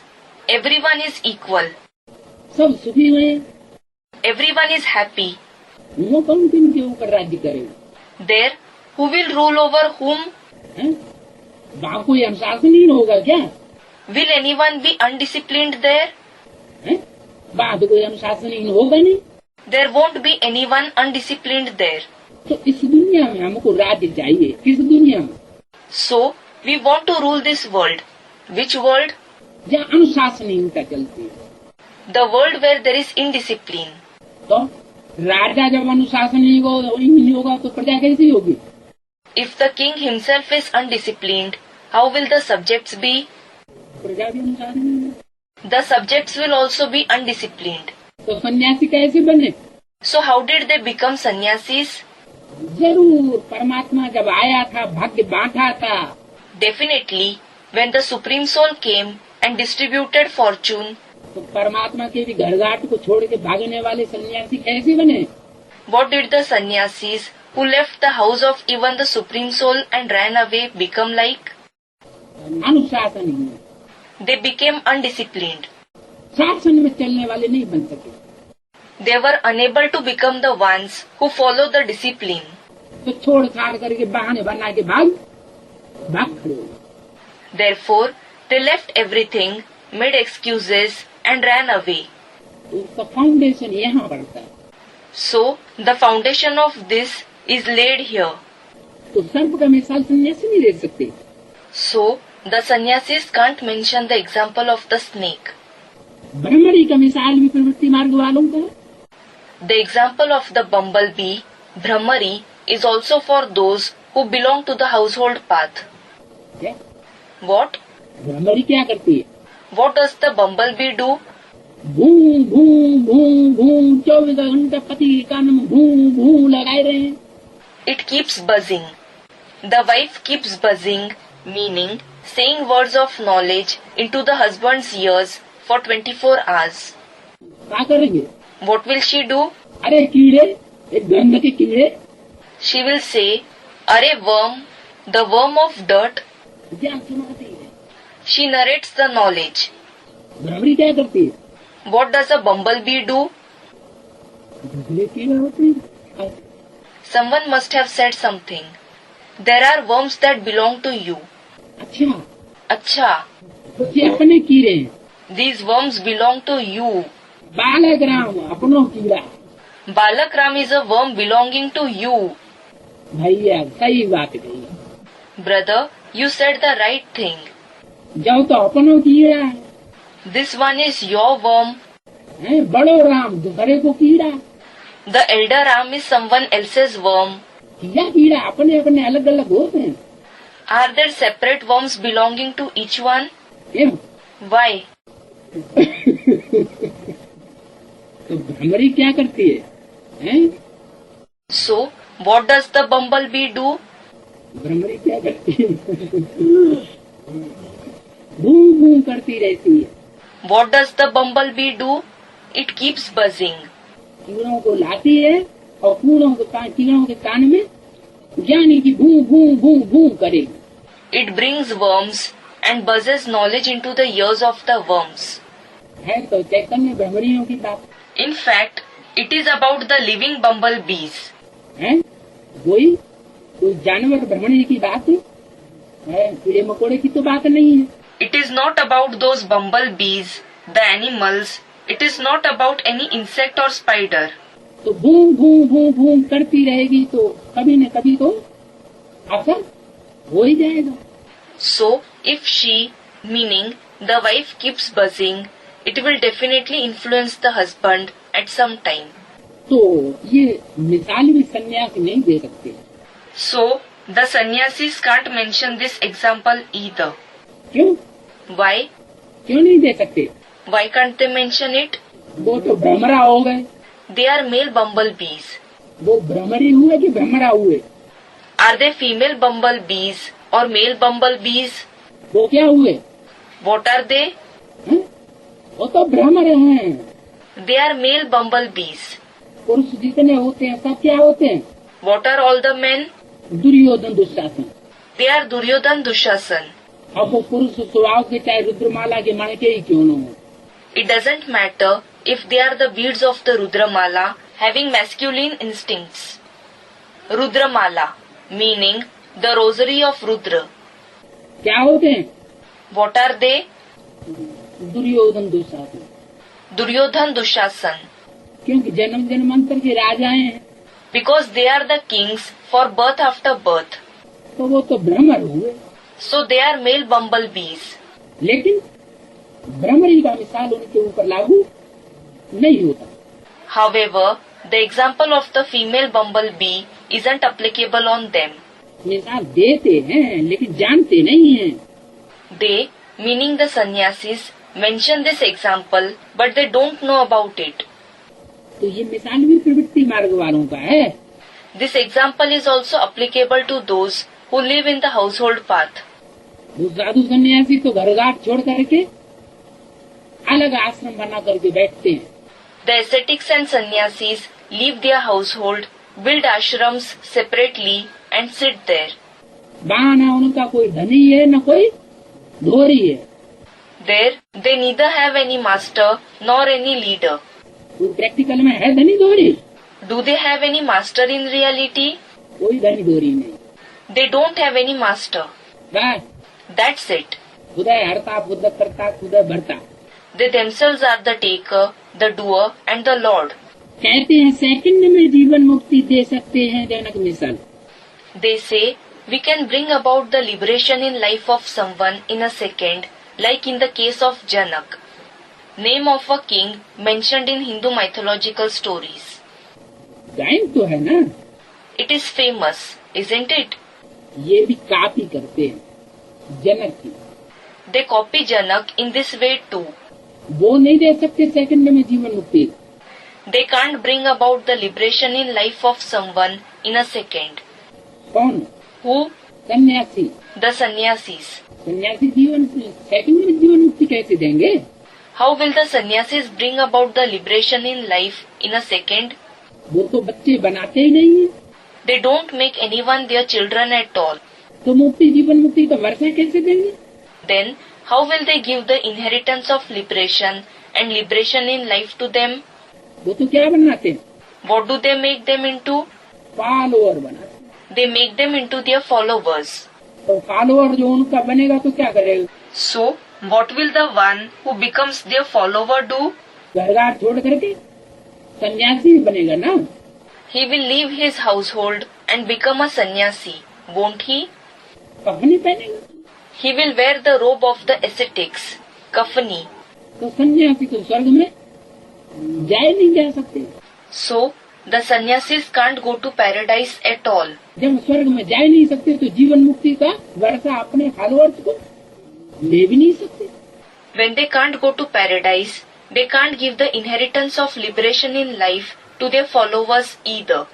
Everyone is equal. सब सुखी हुए। Everyone is happy. वो कौन किनके ऊपर राज्य करेगा? There, who will rule over whom? वहाँ कोई अनुशासनहीन होगा क्या? Will anyone be undisciplined there? वहाँ तो कोई अनुशासनहीन होगा नहीं। There won't be anyone undisciplined there. तो इस दुनिया में हमको राज्य चाहिए। किस दुनिया में? So, we want to rule this world. Which world? जहाँ अनुशासनहीनता चलती है। The world where there is indiscipline. तो राजा जब अनुशासनहीन होगा तो प्रजा कैसी होगी? If the king himself is undisciplined, how will the subjects be? प्रजा भी अनुशासनहीन है। The subjects will also be undisciplined. तो सन्यासी कैसे बने? So how did they become sannyasis? जरूर परमात्मा जब आया था भाग्य बांटा था। Definitely, when the Supreme Soul came and distributed fortune, तो परमात्मा के भी घर घाट को छोड़ के भागने वाले सन्यासी कैसे बने? what did the sannyasis who left the house of even the Supreme Soul and ran away become like? अनुशासनहीन। They became undisciplined. शासन में चलने वाले नहीं बन सके। They were unable to become the ones who follow the discipline. तो छोड़ छाड़ करके बहाने बना के भाग खड़े हो। Therefore, they left everything, made excuses, and ran away. उसका फाउंडेशन यहाँ पड़ता है। So, the foundation of this is laid here. तो सर्प का मिसाल सन्यासी नहीं दे सकते। So, The sannyasis can't mention the example of the snake. Bhramari का मिसाल भी प्रवृत्ति मार्ग वालों का है। The example of the bumblebee, Brahmari, is also for those who belong to the household path. क्या? What? भ्रमरी क्या करती है? What does the bumblebee do? भू भू भू भू 24 घंटे पति के कान में भू भू लगाए रहे हैं। It keeps buzzing. The wife keeps buzzing, meaning saying words of knowledge into the husband's ears for 24 hours. क्या करेंगे? What will she do? अरे कीड़े, एक गंध के कीड़े। She will say, Arey worm, the worm of dirt. क्या सुनाती है? She narrates the knowledge. Bhramari क्या करती है? What does a bumblebee do? दूसरे कीड़े होते हैं। Someone must have said something. There are worms that belong to you. अच्छा, Acchaa, तो ये अपने कीड़े हैं। these worms belong to you. Balakram अपनों कीड़ा। Balakram is a worm belonging to you. भैया सही बात कही। Brother, you said the right thing. जाओ तो अपनों कीड़ा है। This one is your worm. बड़ो राम दूसरे को कीड़ा। The elder ram is someone else's worm. कीड़ा कीड़ा अपने अपने अलग अलग होते हैं। Are there separate worms belonging to each one? क्यों? Why? तो भ्रमरी क्या करती है? हैं? So, what does the bumblebee do? Bhramari क्या करती है? भू भू करती रहती है। What does the bumblebee do? It keeps buzzing. कीड़ों को लाती है और कीड़ों के कान में ज्ञानी की भू भू भू भू करेगी। It brings worms and buzzes knowledge into the ears of the worms. है तो चैतन्य भ्रमरियों की बात। In fact, it is about the living bumblebees. है कोई जानवर भ्रमरी की बात है, कीड़े मकोड़े की तो बात नहीं है। It is not about those bumblebees, the animals. It is not about any insect or spider. तो भू भू भू भू करती रहेगी तो कभी न कभी तो असर हो ही जाएगा। So, if she, meaning the wife, keeps buzzing, it will definitely influence the husband at some time. तो ये मिसाल भी सन्यासी नहीं दे सकते। So, the sannyasis can't mention this example either. क्यों? Why? क्यों नहीं दे सकते? Why can't they mention it? वो तो भ्रमरा हो गए। They are male bumblebees. वो भ्रमरी हुए कि भ्रमरा हुए? Are they female bumblebees or male bumblebees? वो क्या हुए? What are they? हैं? वो तो भ्रमर हैं। They are male bumblebees. पुरुष जितने होते हैं सब क्या होते हैं? What are all the men? Duryodhan Dushasan. They are Duryodhan Dushasan. अब वो पुरुष स्वभाव के चाहे रुद्रमाला के मणके ही क्यों न हो। It doesn't matter if they are the beads of the Rudramala having masculine instincts. Rudramala, meaning the rosary of Rudra. क्या होते हैं? What are they? Duryodhan Dushasan. Duryodhan Dushasan. क्योंकि जन्म जन्मांतर के राजाएं हैं। Because they are the kings for birth after birth. तो वो तो भ्रमर हुए। So they are male bumblebees. लेकिन भ्रमरी का मिसाल उनके ऊपर लागू नहीं होता। However, the example of the female bumblebee isn't applicable on them. मिसाल देते हैं लेकिन जानते नहीं हैं। They, meaning the sannyasis, mention this example, but they don't know about it. तो ये मिसाल भी प्रवृत्ति मार्ग वालों का है। This example is also applicable to those who live in the household path. वो साधु सन्यासी तो घर घाट छोड़ करके अलग आश्रम बना करके बैठते हैं। The ascetics and sannyasis leave their household, build ashrams separately and sit there. वहाँ न उनका कोई धनी है न कोई धोरी है। There, they neither have any master nor any leader. कोई प्रैक्टिकल में है धनी धोरी? Do they have any master in reality? कोई धनी धोरी नहीं। They don't have any master. बस That's it. खुदा हरता खुदा करता खुदा भरता। They themselves are the taker, the doer and the Lord. कहते हैं सेकंड में जीवन मुक्ति दे सकते हैं जनक मिसल। They say We can bring about the liberation in life of someone in a second, like in the case of Janak, name of a king mentioned in Hindu mythological stories. गायन तो है ना, It is famous, isn't it? ये भी copy करते हैं जनक की। They copy Janak in this way too. वो नहीं दे सकते सेकंड में जीवन मुक्ति। They can't bring about the liberation in life of someone in a second. कौन? Who? सन्यासी। The sannyasis. सन्यासी जीवन सेकंड में जीवन मुक्ति कैसे देंगे? How will the sannyasis bring about the liberation in life in a second? वो तो बच्चे बनाते ही नहीं है। They don't make anyone their children at all. तो मुक्ति जीवन मुक्ति का वर्षा कैसे देंगे? Then, how will they give the inheritance of liberation and liberation in life to them? वो तो क्या बनाते हैं? What do they make them into? Follower बनाते हैं। They make them into their followers. तो फॉलोअर जो उनका बनेगा तो क्या करेगा? So, what will the one who becomes their follower do? घरगार छोड़ करके सन्यासी बनेगा ना। He will leave his household and become a sannyasi, won't he? कफनी पहनेगा He will wear the robe of the ascetics, kafani. तो सन्यासी तो स्वर्ग में जाए नहीं जा सकते। So, the sannyasis can't go to paradise at all. जब स्वर्ग में जा नहीं सकते तो जीवन मुक्ति का वर्षा अपने फॉलोअर्स को ले भी नहीं सकते। When they can't go to paradise, they can't give the inheritance of liberation in life to their followers either.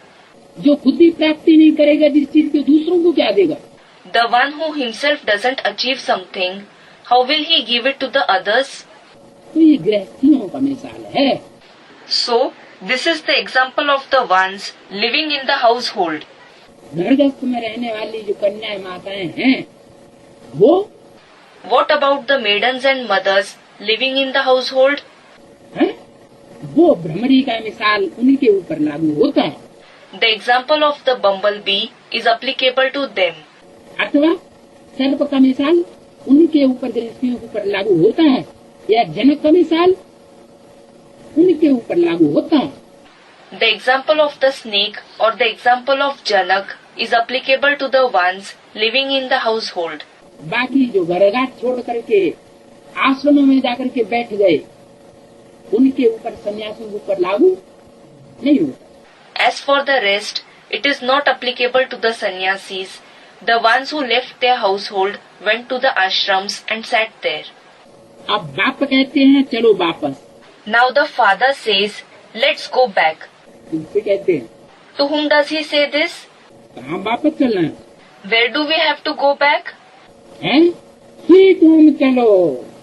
जो खुद ही प्राप्ति नहीं करेगा जिस चीज को, दूसरों को क्या देगा? The one who himself doesn't achieve something, how will he give it to the others? तो ये गृहस्थियों का मिसाल है। So, this is the example of the ones living in the household. नरगस्थ में रहने वाली जो कन्याएं माताएं हैं वो What about the maidens and mothers living in the household? हैं? वो भ्रमरी का मिसाल उन्हीं के ऊपर लागू होता है। The example of the bumblebee is applicable to them. अथवा सर्प का मिसाल उन्हीं के ऊपर, गृहस्थियों के ऊपर लागू होता है, या जनक का मिसाल उन्हीं के ऊपर लागू होता है। The example of the snake or the example of Janak is applicable to the ones living in the household. बाकी जो घरगाट छोड़ करके आश्रमों में जाकर के बैठ गए उनके ऊपर, सन्यासियों के ऊपर लागू नहीं होता। As for the rest, it is not applicable to the sannyasis, the ones who left their household, went to the ashrams and sat there. अब बाप कहते हैं चलो वापस, Now the father says, let's go back. किससे कहते हैं? To whom does he say this? कहाँ वापस चलना है? Where do we have to go back? हैं? ही तुम चलो,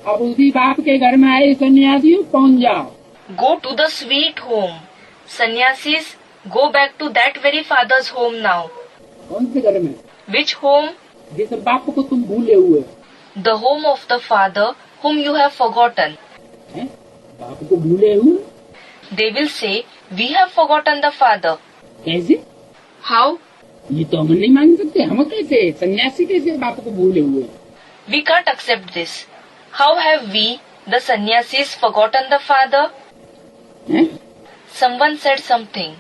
अब उसी बाप के घर में आए सन्यासियों पहुँच जाओ। Go to the sweet home. Sannyasis, go back to that very father's home now. कौन से घर में? Which home? जिस बाप को तुम भूले हुए। The home of the father whom you have forgotten. हैं? बाप को भूले हुए They will say, we have forgotten the father. कैसे? How? ये तो हम नहीं मान सकते। हम कैसे सन्यासी कैसे बाप को भूले हुए? We can't accept this. How have we, the sannyasis, forgotten the father? हैं? Someone said something.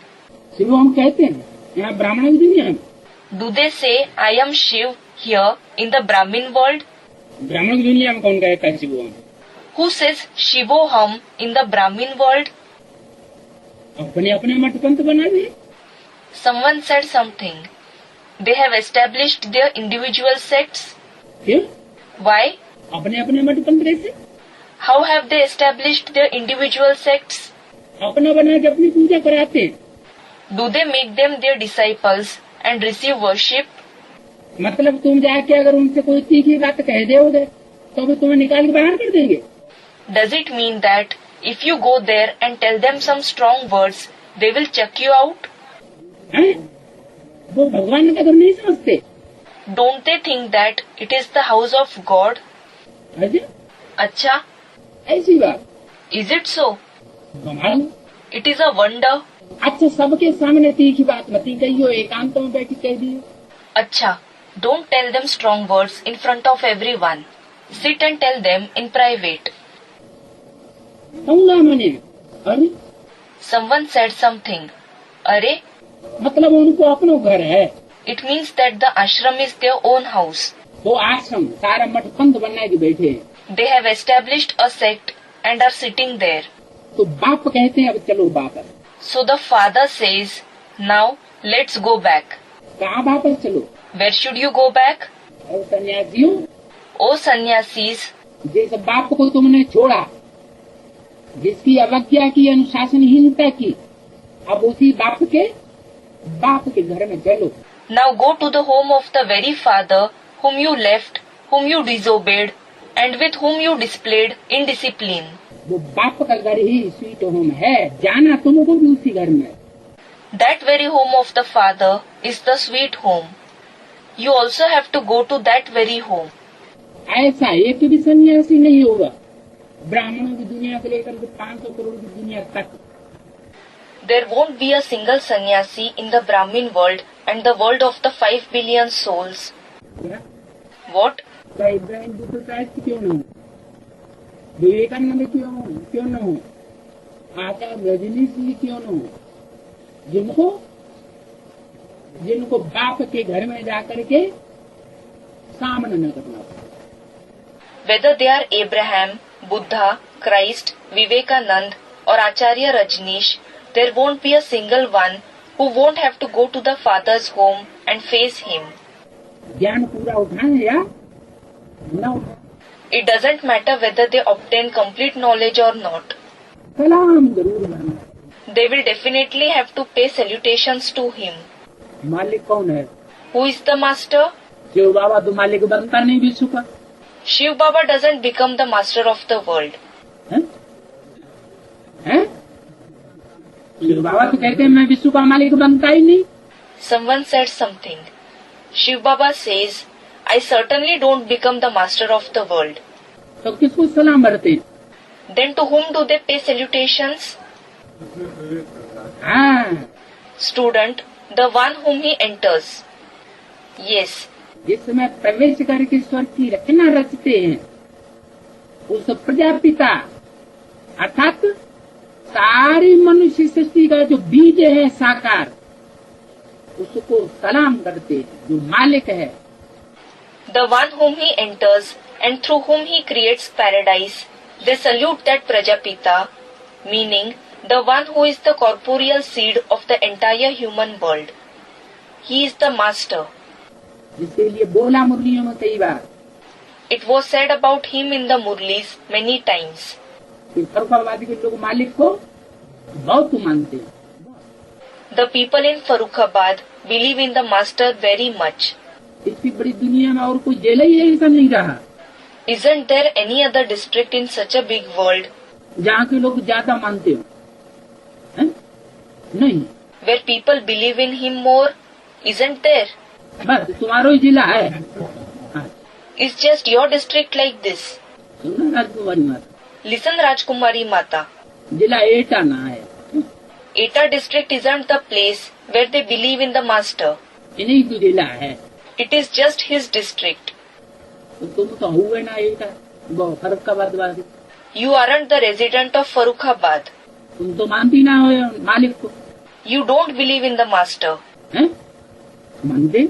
सिर्फ हम कहते हैं यहाँ ब्राह्मण की दुनिया में। Do they say, I am Shiv here in the Brahmin world? ब्राह्मण की दुनिया में कौन कहता है Shiv? Who says Shivoham in the Brahmin world? अपने अपने मठ पंथ बना दिए। Someone said something. They have established their individual sects. क्यों? Why? अपने अपने मठ पंथ कैसे? How have they established their individual sects? अपना बना के अपनी पूजा कराते हैं। Do they make them their disciples and receive worship? मतलब तुम जाके अगर उनसे कोई तीखी बात कह दोगे तो भी तुम्हें निकाल के बाहर कर देंगे। Does it mean that if you go there and tell them some strong words, they will chuck you out? हैं? वो भगवान का घर नहीं समझते। Don't they think that it is the house of God? अच्छा, Acchaa, ऐसी बात? is it so? कमाल। It is a wonder. अच्छा, सबके सामने तीखी बात मत कहियो, एकांत में बैठ के कह दियो। Acchaa, don't tell them strong words in front of everyone. Sit and tell them in private. कहूँगा मैंने। अरे Someone said something. Arey, मतलब उनको अपना घर है। It means that the ashram is their own house. वो आश्रम सारा मठ पंथ बना के बैठे हैं। They have established a sect and are sitting there. तो बाप कहते हैं अब चलो वापस। So the father says, now let's go back. कहाँ वापस चलो? Where should you go back? और सन्यासियों, O sannyasis, जिस बाप को तुमने छोड़ा, जिसकी अवज्ञा की, अनुशासनहीनता की, अब उसी बाप के घर में चलो। now go to the home of the very father whom you left, whom you disobeyed, and with whom you displayed indiscipline. वो बाप का घर ही स्वीट होम है, जाना तुमको भी उसी घर में। That very home of the father is the sweet home. You also have to go to that very home. ऐसा एक भी सन्यासी नहीं होगा ब्राह्मणों की दुनिया से लेकर के 500 करोड़ की दुनिया तक। There won't be a single sannyasi in the Brahmin world and the world of the 5 billion souls. क्या? What? इब्राहिम बुद्ध क्राइस्ट क्यों न हो, विवेकानंद क्यों न हो, आचार्य रजनीश जी क्यों न हो, जिनको बाप के घर में जाकर के सामना न करना पड़े। Whether they are Abraham, Buddha, Christ, Vivekanand or Acharya Rajneesh, there won't be a single one who won't have to go to the father's home and face him. ज्ञान पूरा उठाए या न उठाए, It doesn't matter whether they obtain complete knowledge or not. सलाम जरूर करना। They will definitely have to pay salutations to him. मालिक कौन है? Who is the master? Shiv बाबा तो मालिक बनता नहीं विश्व का। Shiv Baba doesn't become the master of the world. हैं? शिव बाबा तो कहते हैं मैं विश्व का मालिक बनता ही नहीं। Someone said something. Shiv Baba says, I certainly don't become the master of the world. तो किसको सलाम भरते हैं? Then to whom do they pay salutations? हाँ, Student, the one whom he enters. Yes, जिसमें प्रवेश करके स्वर्ग की रचना रचते हैं, उस प्रजापिता अर्थात सारी मनुष्य सृष्टि का जो बीज है साकार, उसको सलाम करते हैं, जो मालिक है। the one whom he enters and through whom he creates paradise, they salute that Prajapita, meaning the one who is the corporeal seed of the entire human world. He is the master. जिसके लिए बोला मुरलियों में कई बार। It was said about him in the Murlis many times. Farrukhabad के लोग मालिक को बहुत मानते हैं। The people in Farrukhabad believe in the master very much. इतनी बड़ी दुनिया में और कोई जेल ही ऐसा नहीं रहा Isn't there any other district in such a big world जहाँ के लोग ज्यादा मानते हो, हैं? नहीं, where people believe in him more? Isn't there? बस तुम्हारा ही जिला है। हाँ, Is just your district like this? सुनो राजकुमारी माता, Listen, Rajkumari Mata. जिला एटा ना है, Eta district isn't the place where they believe in the master. ये नहीं तो जिला है। It is just his district. तो तुम तो हुए ना एटा, वो फरुखाबाद वाली, You aren't the resident of Farrukhabad. तुम तो मानती ना हो मालिक को, You don't believe in the master. हैं? मानते?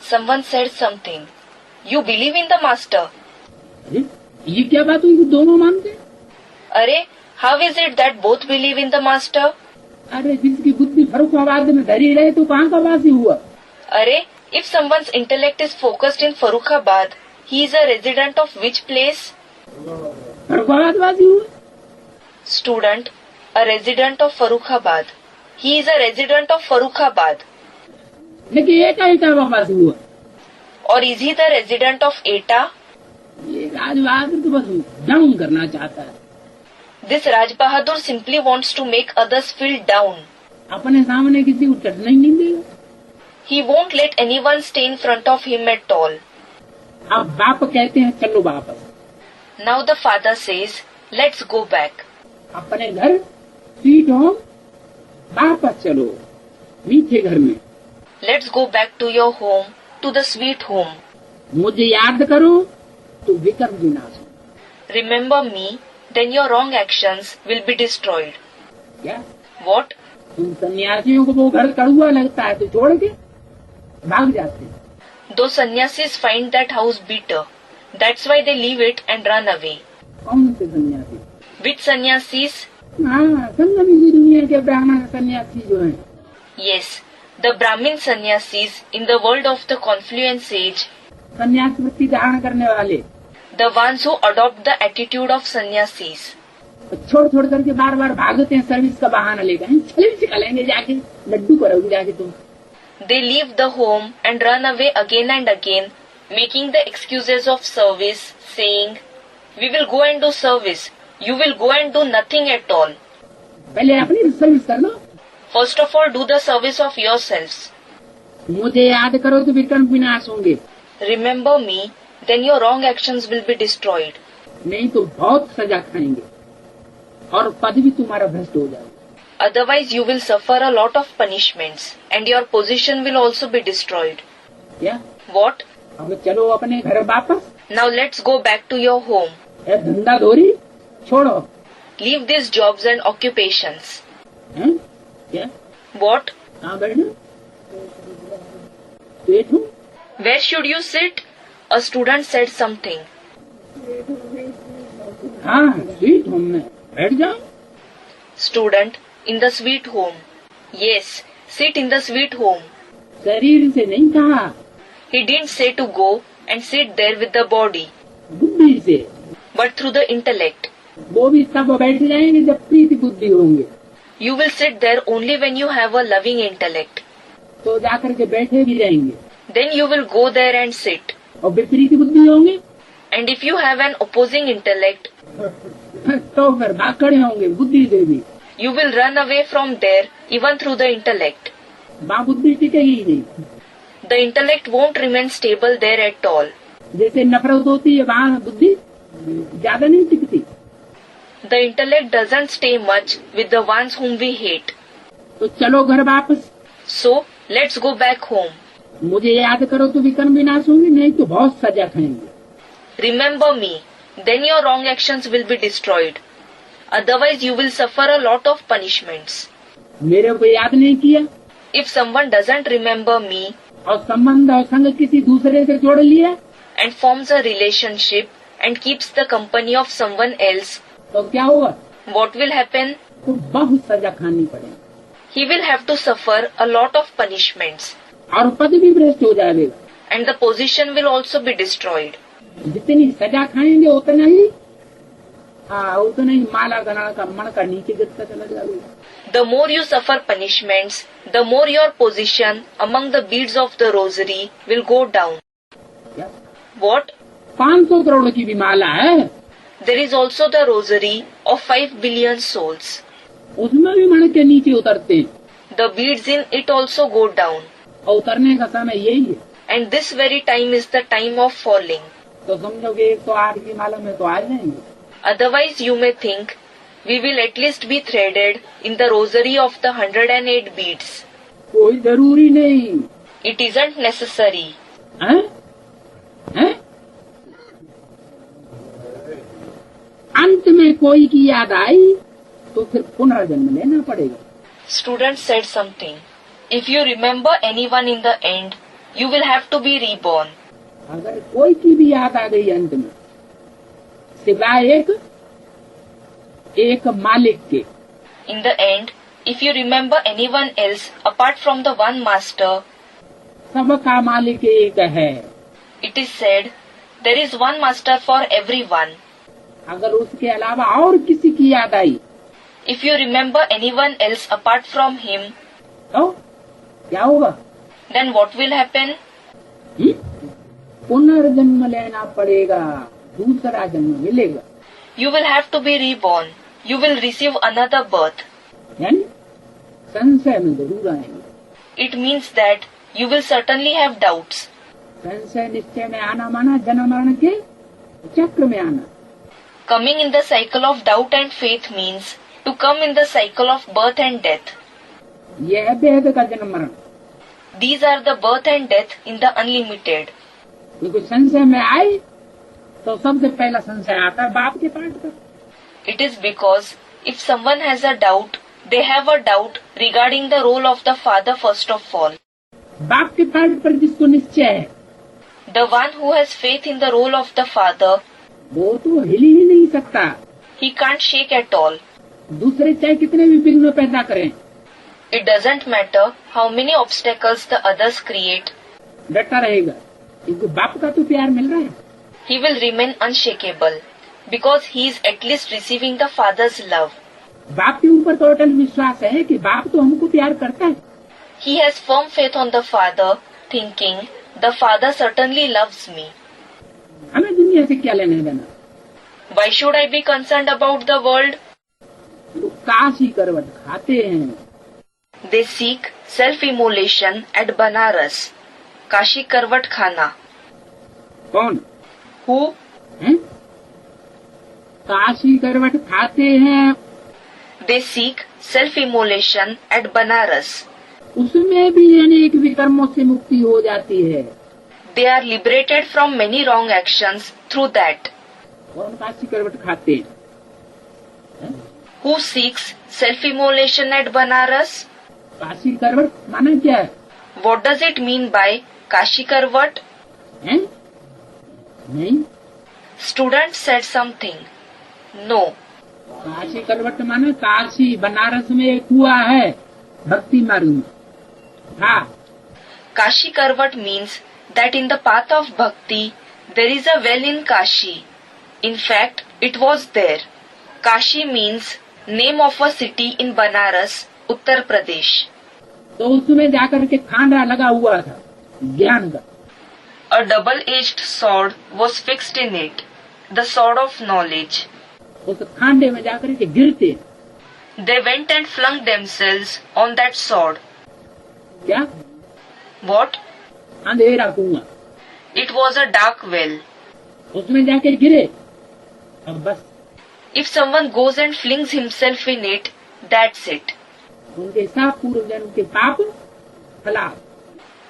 Someone said something. You believe in the master. अरे ये क्या बात हुई कि दोनों मानते? Arey, how is it that both believe in the master? अरे जिसकी बुद्धि फरुखाबाद में धरी रहे तो कहाँ का वासी हुआ? Arey, if someone's intellect is focused in Farrukhabad, he is a resident of which place? Farrukhabad वासी हुआ। Student, a resident of Farrukhabad. He is a resident of Farrukhabad. लेकिन एटा वासी हुआ। Or is he the resident of Eta? ये राजवाद तो बस down करना चाहता है, This Raj Bahadur simply wants to make others feel down. अपने सामने किसी को चढ़ना ही नहीं देगा। He won't let anyone stay in front of him at all. अब बाप कहते हैं चलो वापस, Now the father says, let's go back. अपने घर स्वीट होम वापस चलो, मीठे घर में। Let's go back to your home, to the sweet home. मुझे याद करो तो विकर्म विनाश हो। Remember me, then your wrong actions will be destroyed. क्या What? तुम सन्यासियों को वो घर कड़ुआ लगता है तो छोड़ के भाग जाते हैं। Those sannyasis find that house bitter. That's why they leave it and run away. कौन से सन्यासी? Which sannyasis? हाँ, संगमी की दुनिया के ब्राह्मण सन्यासी जो हैं। Yes, the Brahmin sannyasis in the world of the Confluence Age, सन्यास वृत्ति धारण करने वाले, the ones who adopt the attitude of sannyasis. छोड़ छोड़ करके बार बार भागते हैं सर्विस का बहाना लेकर। चले चलेंगे जाके लड्डू करोगे जाके तुम। They leave the home and run away again and again, making the excuses of service, saying, "We will go and do service. You will go and do nothing at all." पहले अपनी सर्विस कर लो। First of all, do the service of yourselves. मुझे याद करो तो विक्रम विनाश होंगे, Remember me, then your wrong actions will be destroyed. नहीं तो बहुत सजा खाएंगे और पद भी तुम्हारा भ्रष्ट हो जाएगा। Otherwise, you will suffer a lot of punishments, and your position will also be destroyed. क्या? What? अब चलो अपने घर वापस। Now let's go back to your home. ये धंधा धोरी छोड़ो। Leave these jobs and occupations. हैं? क्या? What? कहाँ बैठो? बैठो। Where should you sit? A student said something. हाँ, स्वीट होम में बैठ जाओ। Student, in the sweet home. Yes, sit in the sweet home. शरीर से नहीं कहा, He didn't say to go and sit there with the body, बुद्धि से। but through the intellect. वो भी तब बैठ जाएंगे जब प्रीति बुद्धि होंगे। You will sit there only when you have a loving intellect. तो जाकर के बैठे भी रहेंगे। Then you will go there and sit. और विपरीत बुद्धि होंगे And if you have an opposing intellect, तो फिर भाग खड़े होंगे बुद्धि से भी। you will run away from there even through the intellect. वहाँ बुद्धि टिकेगी ही नहीं। The intellect won't remain stable there at all. जैसे नफरत होती है वहाँ बुद्धि ज्यादा नहीं टिकती। The intellect doesn't stay much with the ones whom we hate. तो चलो घर वापस। So, let's go back home. मुझे याद करो तो विक्रम विनाश होंगे, नहीं तो बहुत सजा खाएंगे। Remember me, then your wrong actions will be destroyed. Otherwise, you will suffer a lot of punishments. मेरे को याद नहीं किया If someone doesn't remember me और संबंध और संग किसी दूसरे से जोड़ लिया and forms a relationship and keeps the company of someone else, तो क्या होगा? what will happen? तो बहुत सजा खानी पड़ेगी He will have to suffer a lot of punishments, और पद भी भ्रष्ट हो जाएगा। and the position will also be destroyed. जितनी सजा खाएंगे उतना ही माला गणा का मन का नीचे गिरता चला जाएगा। The more you suffer punishments, the more your position among the beads of the rosary will go down. क्या? What? 500 करोड़ की भी माला है, There is also the rosary of 5 billion souls. उसमें भी मन के नीचे उतरते हैं The beads in it also go down. और उतरने का समय यही है। And this very time is the time of falling. तो समझोगे 108 की माला में तो आ जाएंगे। Otherwise, you may think we will at least be threaded in the rosary of the 108 beads. कोई जरूरी नहीं It isn't necessary. है? है? अंत में कोई की याद आई तो फिर पुनर्जन्म लेना पड़ेगा। Student said something. If you remember anyone in the end, you will have to be reborn. अगर कोई की भी याद आ गई अंत में, सिवाय एक मालिक के, In the end, if you remember anyone else apart from the one master, सबका मालिक एक है। it is said, there is one master for everyone. अगर उसके अलावा और किसी की याद आई If you remember anyone else apart from him, तो क्या होगा? then what will happen? पुनर्जन्म लेना पड़ेगा, दूसरा जन्म मिलेगा। You will have to be reborn. You will receive another birth. यानी संशय में जरूर आएंगे। It means that you will certainly have doubts. संशय निश्चय में आना माना जन्म मरण के चक्र में आना। Coming in the cycle of doubt and faith means to come in the cycle of birth and death. यह है भेद का जन्म मरण। These are the birth and death in the unlimited. क्योंकि संशय में आए तो सबसे पहला संशय आता है बाप के पाठ पर। It is because if someone has a doubt, they have a doubt regarding the role of the father first of all. बाप के पार्ट पर जिसको निश्चय है, The one who has faith in the role of the father, वो तो हिल ही नहीं सकता। he can't shake at all. दूसरे चाहे कितने भी विघ्न पैदा करें, It doesn't matter how many obstacles the others create, डटा रहेगा, क्योंकि बाप का तो प्यार मिल रहा है। he will remain unshakable because he is at least receiving the father's love. बाप के ऊपर तो अटल विश्वास है कि बाप तो हमको प्यार करता है। He has firm faith on the father, thinking, the father certainly loves me. हमें दुनिया से क्या लेने देना। Why should I be concerned about the world? तो काशी करवट खाते हैं, They seek self-immolation at Banaras. Kashi करवट खाना. कौन Who? है? काशी करवट खाते हैं, They seek self-immolation at Banaras. उसमें भी अनेक विकर्मों से मुक्ति हो जाती है। They are liberated from many wrong actions through that. कौन काशी करवट खाते हैं? Who seeks self-immolation at Banaras? Kashi करवट माना क्या है? What does it mean by Kashi Karvat? हैं? नहीं, Student said something. No. Kashi करवट माना काशी बनारस में एक कुआ है भक्ति मार्ग में। हाँ, Kashi Karvat means that in the path of bhakti there is a well in Kashi. In fact, it was there. Kashi means name of a city in Banaras, Uttar Pradesh. तो उसमें जाकर के खांडा लगा हुआ था ज्ञान का। A double-edged sword was fixed in it, the sword of knowledge. उस खांडे में जाकर के गिरते। They went and flung themselves on that sword. क्या? What? अंधेरा कुआं, It was a dark well. उसमें जाके गिरे। अब बस If someone goes and flings himself in it, that's it. उनके सब पूर्व जन्म के पाप खलास।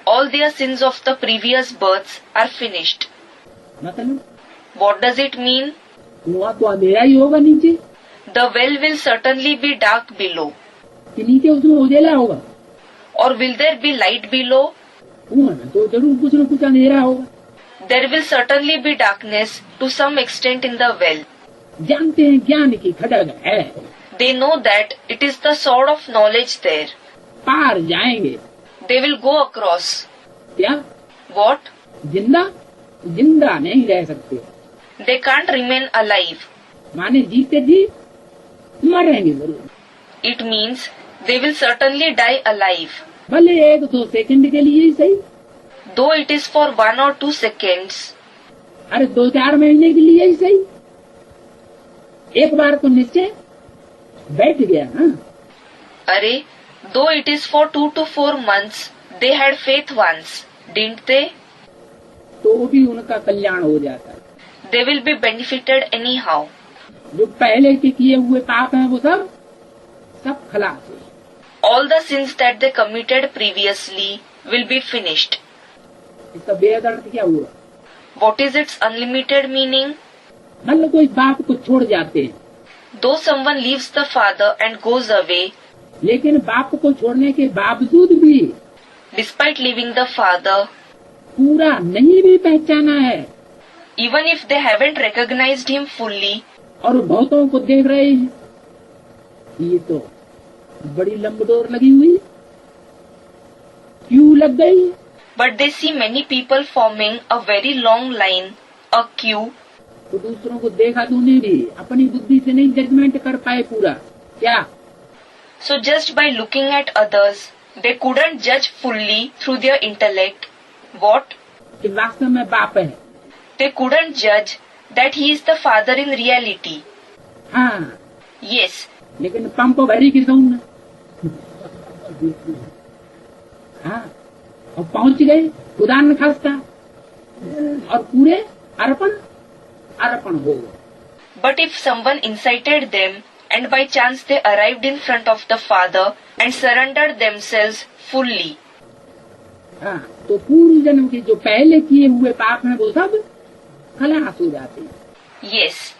All their sins of the previous births are finished. मतलब What does it mean? कुआं तो अंधेरा ही होगा नीचे, The well will certainly be dark below. कि नीचे उसमें उजेला होगा। Or will there be light below? कुआं में तो जरूर कुछ न कुछ अंधेरा होगा। There will certainly be darkness to some extent in the well. जानते हैं ज्ञान की खड़ग है, They know that it is the sword of knowledge there. पार जाएंगे। They will go across. क्या? What? जिंदा जिंदा नहीं रह सकते, They can't remain alive. माने जीते जी मरेंगे जरूर। It means they will certainly die alive. भले 1-2 सेकंड के लिए ही सही, Though it is for 1 or 2 seconds. अरे 2-4 महीने के लिए ही सही। एक बार तो निश्चय बैठ गया। हाँ, Arey, though it is for 2 to 4 months, they had faith once, didn't they? तो भी उनका कल्याण हो जाता है। They will be benefited anyhow. जो पहले के किए हुए पाप हैं वो सब खलास है। All the sins that they committed previously will be finished. इसका बेहद अर्थ क्या हुआ? What is its unlimited meaning? मतलब कोई बाप को छोड़ जाते हैं, Though someone leaves the father and goes away, लेकिन बाप को छोड़ने के बावजूद भी despite leaving the father, पूरा नहीं भी पहचाना है, even if they haven't recognized him fully, और बहुतों को देख रहे हैं, ये तो बड़ी लंबडोर लगी हुई, क्यों लग गई? but they see many people forming a very long line, a queue. तो दूसरों को देखा तूने भी अपनी बुद्धि से नहीं जजमेंट कर पाए पूरा। क्या? So just by looking at others, they couldn't judge fully through their intellect. What? कि वास्तव में बाप है। They couldn't judge that he is the father in reality. हाँ, Yes, लेकिन पंप भरी की सुन। हाँ, और पहुंच गए खुदा न खास्ता, और पूरे अर्पण हो गए। but if someone incited them and by chance they arrived in front of the father and surrendered themselves fully, हाँ, तो पूर्व जन्म के जो पहले किए हुए पाप हैं वो सब खलास हो जाते हैं। yes,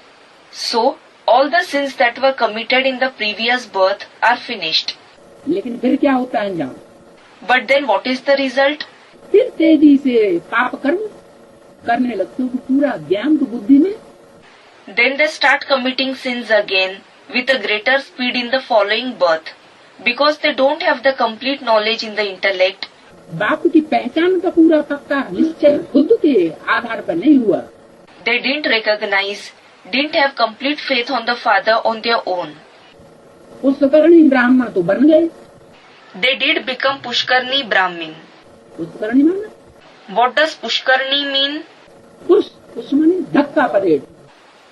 so all the sins that were committed in the previous birth are finished. लेकिन फिर क्या होता है अंजाम? But then what is the result? फिर तेजी से पाप कर्म करने लगते हो, पूरा ज्ञान तो बुद्धि में। Then they start committing sins again with a greater speed in the following birth, because they don't have the complete knowledge in the intellect. बाप की पहचान का पूरा पक्का निश्चय खुद के आधार पर नहीं हुआ। They didn't recognize, didn't have complete faith on the father on their own. पुष्करणी ब्राह्मण तो बन गए। They did become Pushkarni Brahmin. पुष्करणी माना, What does Pushkarni mean? पुष माने धक्का parade.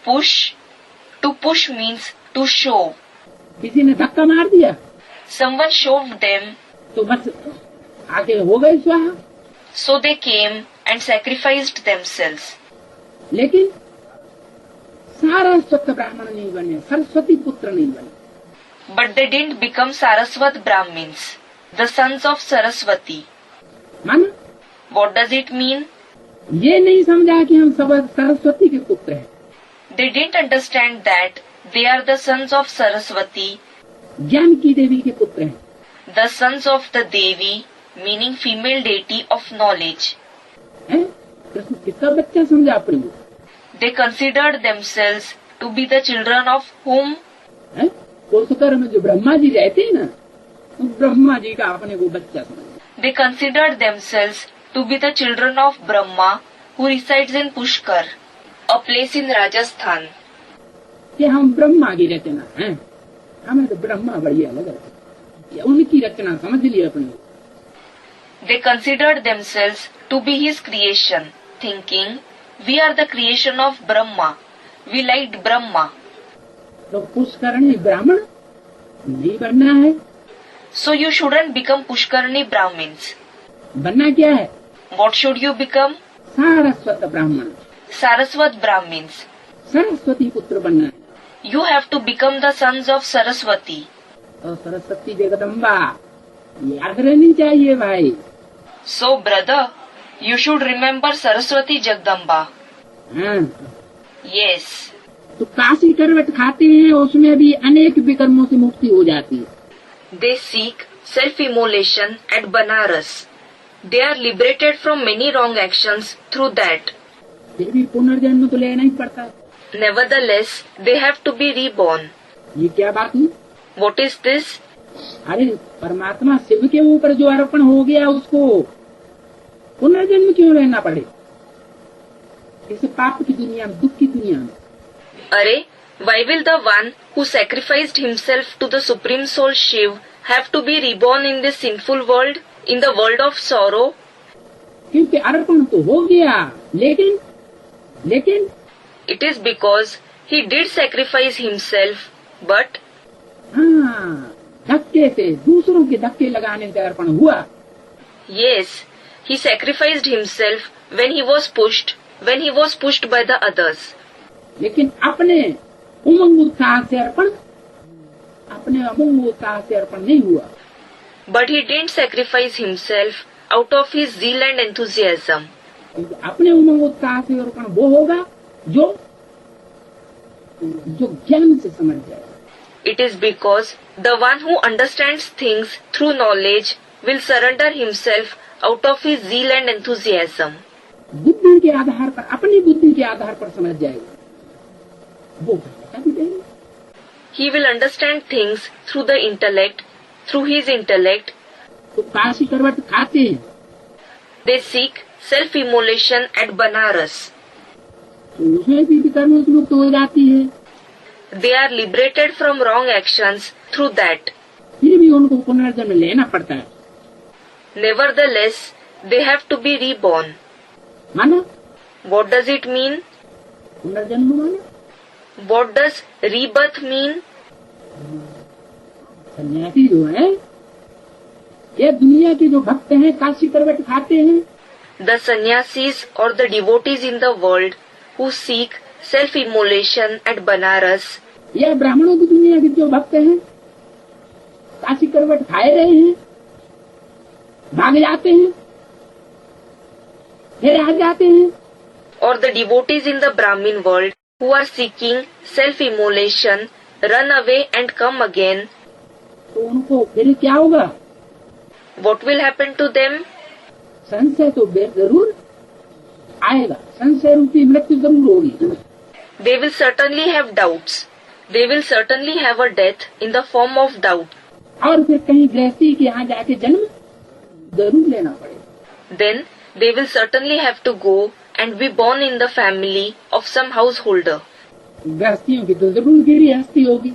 Push. To push means to show. किसी ने धक्का मार दिया Someone shoved them, तो बस आगे हो गए स्वाहा। so they came and sacrificed themselves. लेकिन सारस्वत ब्राह्मण नहीं बने, सरस्वती पुत्र नहीं बने। But they didn't become Saraswat Brahmins, the sons of Saraswati. माना, What does it mean? ये नहीं समझा कि हम सब सरस्वती के पुत्र हैं। They didn't understand that they are the sons of Saraswati, ज्ञान की देवी के पुत्र हैं। the sons of the Devi, meaning female deity of knowledge. हैं? कृष्ण किसका बच्चा समझा अपने को? They considered themselves to be the children of whom? हैं? कोसकर में जो ब्रह्मा जी रहते हैं ना, उस ब्रह्मा जी का अपने को बच्चा समझा। They considered themselves to be the children of Brahma, who resides in Pushkar, a place in Rajasthan. कि हम ब्रह्मा की रचना हैं, हमें तो ब्रह्मा बढ़िया लगा, उनकी रचना समझ लिया अपने को। They considered themselves to be his creation, thinking, we are the creation of Brahma. We liked Brahma. तो पुष्करणी ब्राह्मण नहीं बनना है। So you shouldn't become Pushkarni Brahmins. बनना क्या है? What should you become? Saraswat ब्राह्मण, Saraswat Brahmins. सरस्वती पुत्र बनना है। You have to become the sons of Saraswati. और सरस्वती जगदम्बा याद रहनी चाहिए भाई। So brother, you should remember Saraswati Jagdamba. हाँ, Yes. तो काशी करवट खाते हैं, उसमें भी अनेक विकर्मों से मुक्ति हो जाती है। They seek self-immolation at Banaras. They are liberated from many wrong actions through that. फिर भी पुनर्जन्म तो लेना ही पड़ता है। Nevertheless, they have to be reborn. ये क्या बात हुई? What is this? अरे परमात्मा शिव के ऊपर जो अर्पण हो गया, उसको पुनर्जन्म क्यों लेना पड़े? इस पाप की दुनिया में, दुख की दुनिया में। Arey, why will the one who sacrificed himself to the Supreme Soul Shiv have to be reborn in this sinful world, in the world of sorrow? क्योंकि अर्पण तो हो गया, लेकिन It is because he did sacrifice himself, but हाँ, धक्के से, दूसरों के धक्के लगाने से अर्पण हुआ। yes, he sacrificed himself when he was pushed by the others. लेकिन अपने उमंग उत्साह से अर्पण नहीं हुआ। But he didn't sacrifice himself out of his zeal and enthusiasm. क्योंकि अपने उमंग उत्साह से अर्पण वो होगा जो ज्ञान से समझ जाए। It is because the one who understands things through knowledge will surrender himself out of his zeal and enthusiasm. बुद्धि के आधार पर, अपनी बुद्धि के आधार पर समझ जाएगा, वो बता भी देगा। He will understand things through the intellect, through his intellect. तो काशी करवट खाते हैं, They seek self-immolation at Banaras. तो उसमें भी कर्म से मुक्त हो जाती है। They are liberated from wrong actions through that. फिर भी उनको पुनर्जन्म लेना पड़ता है। Nevertheless, they have to be reborn. माना What does it mean? पुनर्जन्म माना What does rebirth mean? सन्यासी जो है, ये दुनिया के जो भक्त हैं, काशी करवट खाते हैं, The sannyasis or the devotees in the world who seek self-immolation at Banaras, या ब्राह्मणों की दुनिया के जो भक्त हैं, काशी करवट खाए रहे हैं, भाग जाते हैं, फिर आ जाते हैं। or the devotees in the Brahmin world who are seeking self-immolation, run away and come again. तो उनको फिर क्या होगा? what will happen to them? संशय तो जरूर आएगा, संशय रूपी मृत्यु जरूर होगी. They will certainly have doubts. They will certainly have a death in the form of doubt. और फिर कहीं गृहस्थी के यहाँ जाके जन्म जरूर लेना पड़ेगा. Then they will certainly have to go and be born in the family of some householder. गृहस्थियों की तो जरूर गृहस्थी होगी.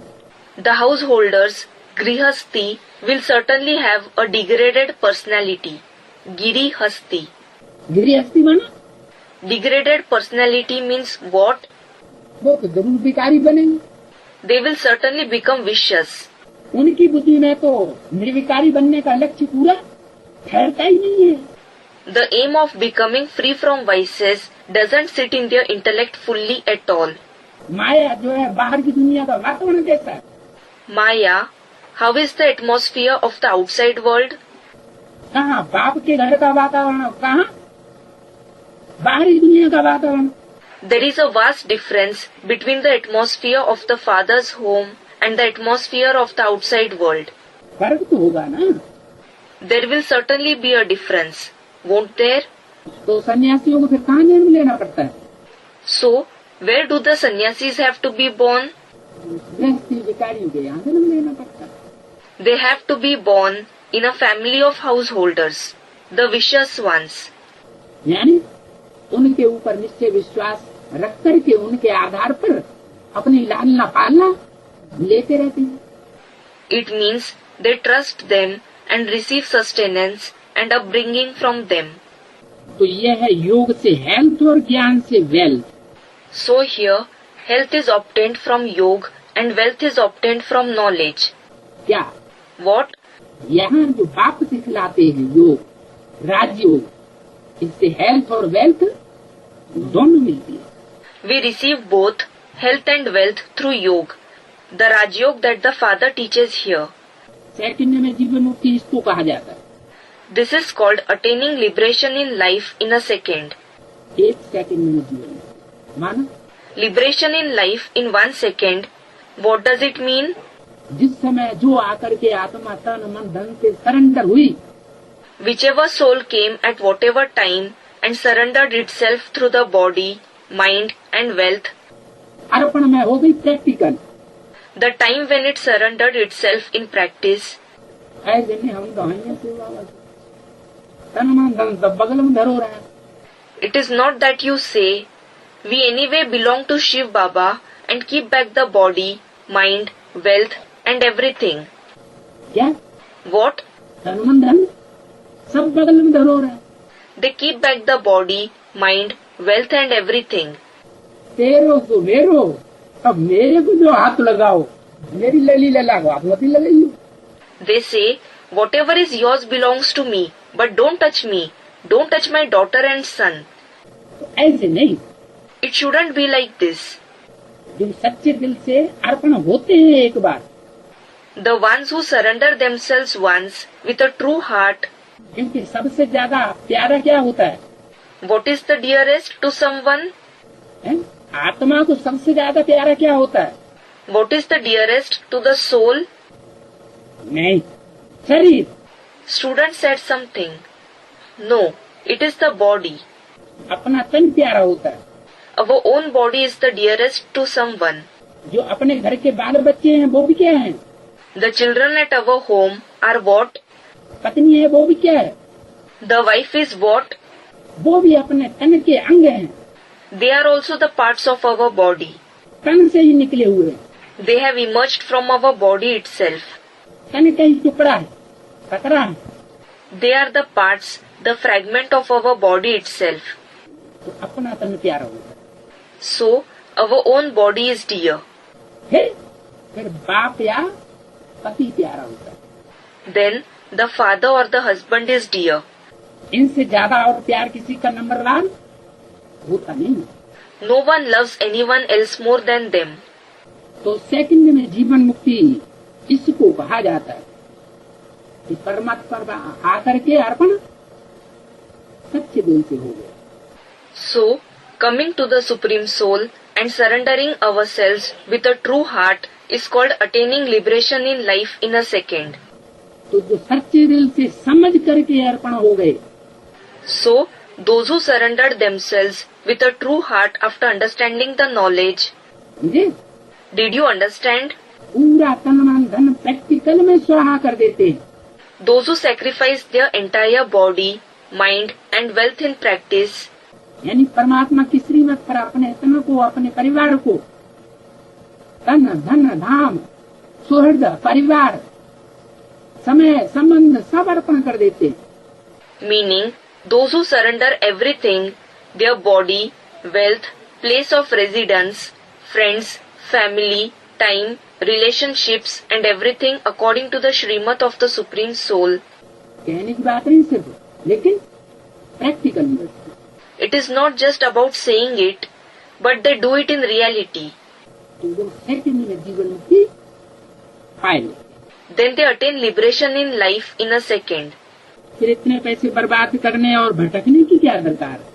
The householders, grihasti, will certainly have a degraded personality. Girihasti. गृहस्थी माना Degraded personality means what? वो तो जरूर विकारी बनेंगे. They will certainly become vicious. उनकी बुद्धि में तो निर्विकारी बनने का लक्ष्य पूरा ठहरता ही नहीं है. The aim of becoming free from vices doesn't sit in their intellect fully at all. माया जो है बाहर की दुनिया का वातावरण कैसा है? Maya, how is the atmosphere of the outside world? कहाँ बाप के घर का वातावरण, कहाँ बाहरी दुनिया का वातावरण. There is a vast difference between the atmosphere of the father's home and the atmosphere of the outside world. फर्क तो होगा ना. There will certainly be a difference, won't there? तो सन्यासियों को फिर कहाँ जन्म लेना पड़ता है? So, where do the sannyasis have to be born? गृहस्थी विकारियों के यहाँ जन्म लेना पड़ता है. They have to be born in a family of householders, the vicious ones. यानी उनके ऊपर निश्चय विश्वास रख करके उनके आधार पर अपनी लालना पालना लेते रहते हैं. It means they trust them and receive sustenance and upbringing from them. तो ये है योग से हेल्थ और ज्ञान से wealth. So here, health is obtained from yoga and wealth is obtained from knowledge. क्या What? यहाँ जो बाप सिखलाते हैं योग, राजयोग, इससे हेल्थ और वेल्थ दोनों मिलती है. We receive both health and wealth through yoga, the Rajyog that the father teaches here. Second में जीवन मुक्ति इसको कहा जाता है. This is called attaining liberation in life in a second. एक सेकंड में जीवन मुक्ति माना Liberation in life in 1 second. What does it mean? जिस समय जो आकर के आत्मा तन मन धन से सरेंडर हुई, Whichever soul came at whatever time and surrendered itself through the body, mind and wealth, अर्पण में हो गई practical. the time when it surrendered itself in practice, ऐसे में हम दवाइयाँ से तन मन धन सब बगल में धरो रहे हैं. it is not that you say, we anyway belong to Shiv Baba and keep back the body, mind, wealth and everything. क्या What? तन मन धन सब बगल में धरो रहे हैं. They keep back the body, mind, wealth and everything. तेरो तो मेरो, अब मेरे को जो हाथ लगाओ, मेरी लली लला को हाथ मत लगाइयो. They say, whatever is yours belongs to me, but don't touch me. Don't touch my daughter and son. तो ऐसे नहीं. It shouldn't be like this. जो सच्चे दिल से अर्पण होते हैं एक बार, The ones who surrender themselves once with a true heart, क्योंकि सबसे ज्यादा प्यारा क्या होता है? what is the dearest to someone? हैं? आत्मा को सबसे ज्यादा प्यारा क्या होता है? What is the dearest to the soul? नहीं, शरीर. Student said something. No, it is the body. अपना तन प्यारा होता है. Our own body is the dearest to someone. जो अपने घर के बाल बच्चे हैं वो भी क्या है? The children at our home are what? पत्नी है वो भी क्या है? The wife is what? वो भी अपने तन के अंग हैं. They are also the parts of our body. तन से ही निकले हुए. They have emerged from our body itself. तन का ही टुकड़ा है, कतरा है. They are the parts, the fragment of our body itself. तो अपना तन प्यारा होता है. So, our own body is dear. फिर बाप या पति प्यारा होता है. Then, the father or the husband is dear. इनसे ज्यादा और प्यार किसी का नंबरवार होता नहीं. No one loves anyone else more than them. तो सेकंड में जीवन मुक्ति इसको कहा जाता है कि परमात्मा आकर के अर्पण सच्चे दिल से हो गया. So, coming to the Supreme Soul and surrendering ourselves with a true heart is called attaining liberation in life in a second. तो जो सच्चे दिल से समझ करके अर्पण हो गए, So, those who surrendered themselves with a true heart after understanding the knowledge, समझे, did you understand? पूरा तन मन धन प्रैक्टिकल में स्वाहा कर देते हैं। Those who sacrifice their entire body, mind and wealth in practice, यानी परमात्मा की श्रीमत पर अपने तन को, अपने परिवार को, तन धन धाम सुहृद परिवार समय संबंध सब अर्पण कर देते हैं। meaning those who surrender everything, their body, wealth, place of residence, friends, family, time, relationships and everything according to the Srimad of the Supreme Soul. कहने की बात नहीं सिर्फ, लेकिन प्रैक्टिकल में It is not just about saying it, but they do it in reality. तो वो second में जीवन मुक्ति पाए। Then they attain liberation in life in a second. फिर इतने पैसे बर्बाद करने और भटकने की क्या दरकार है?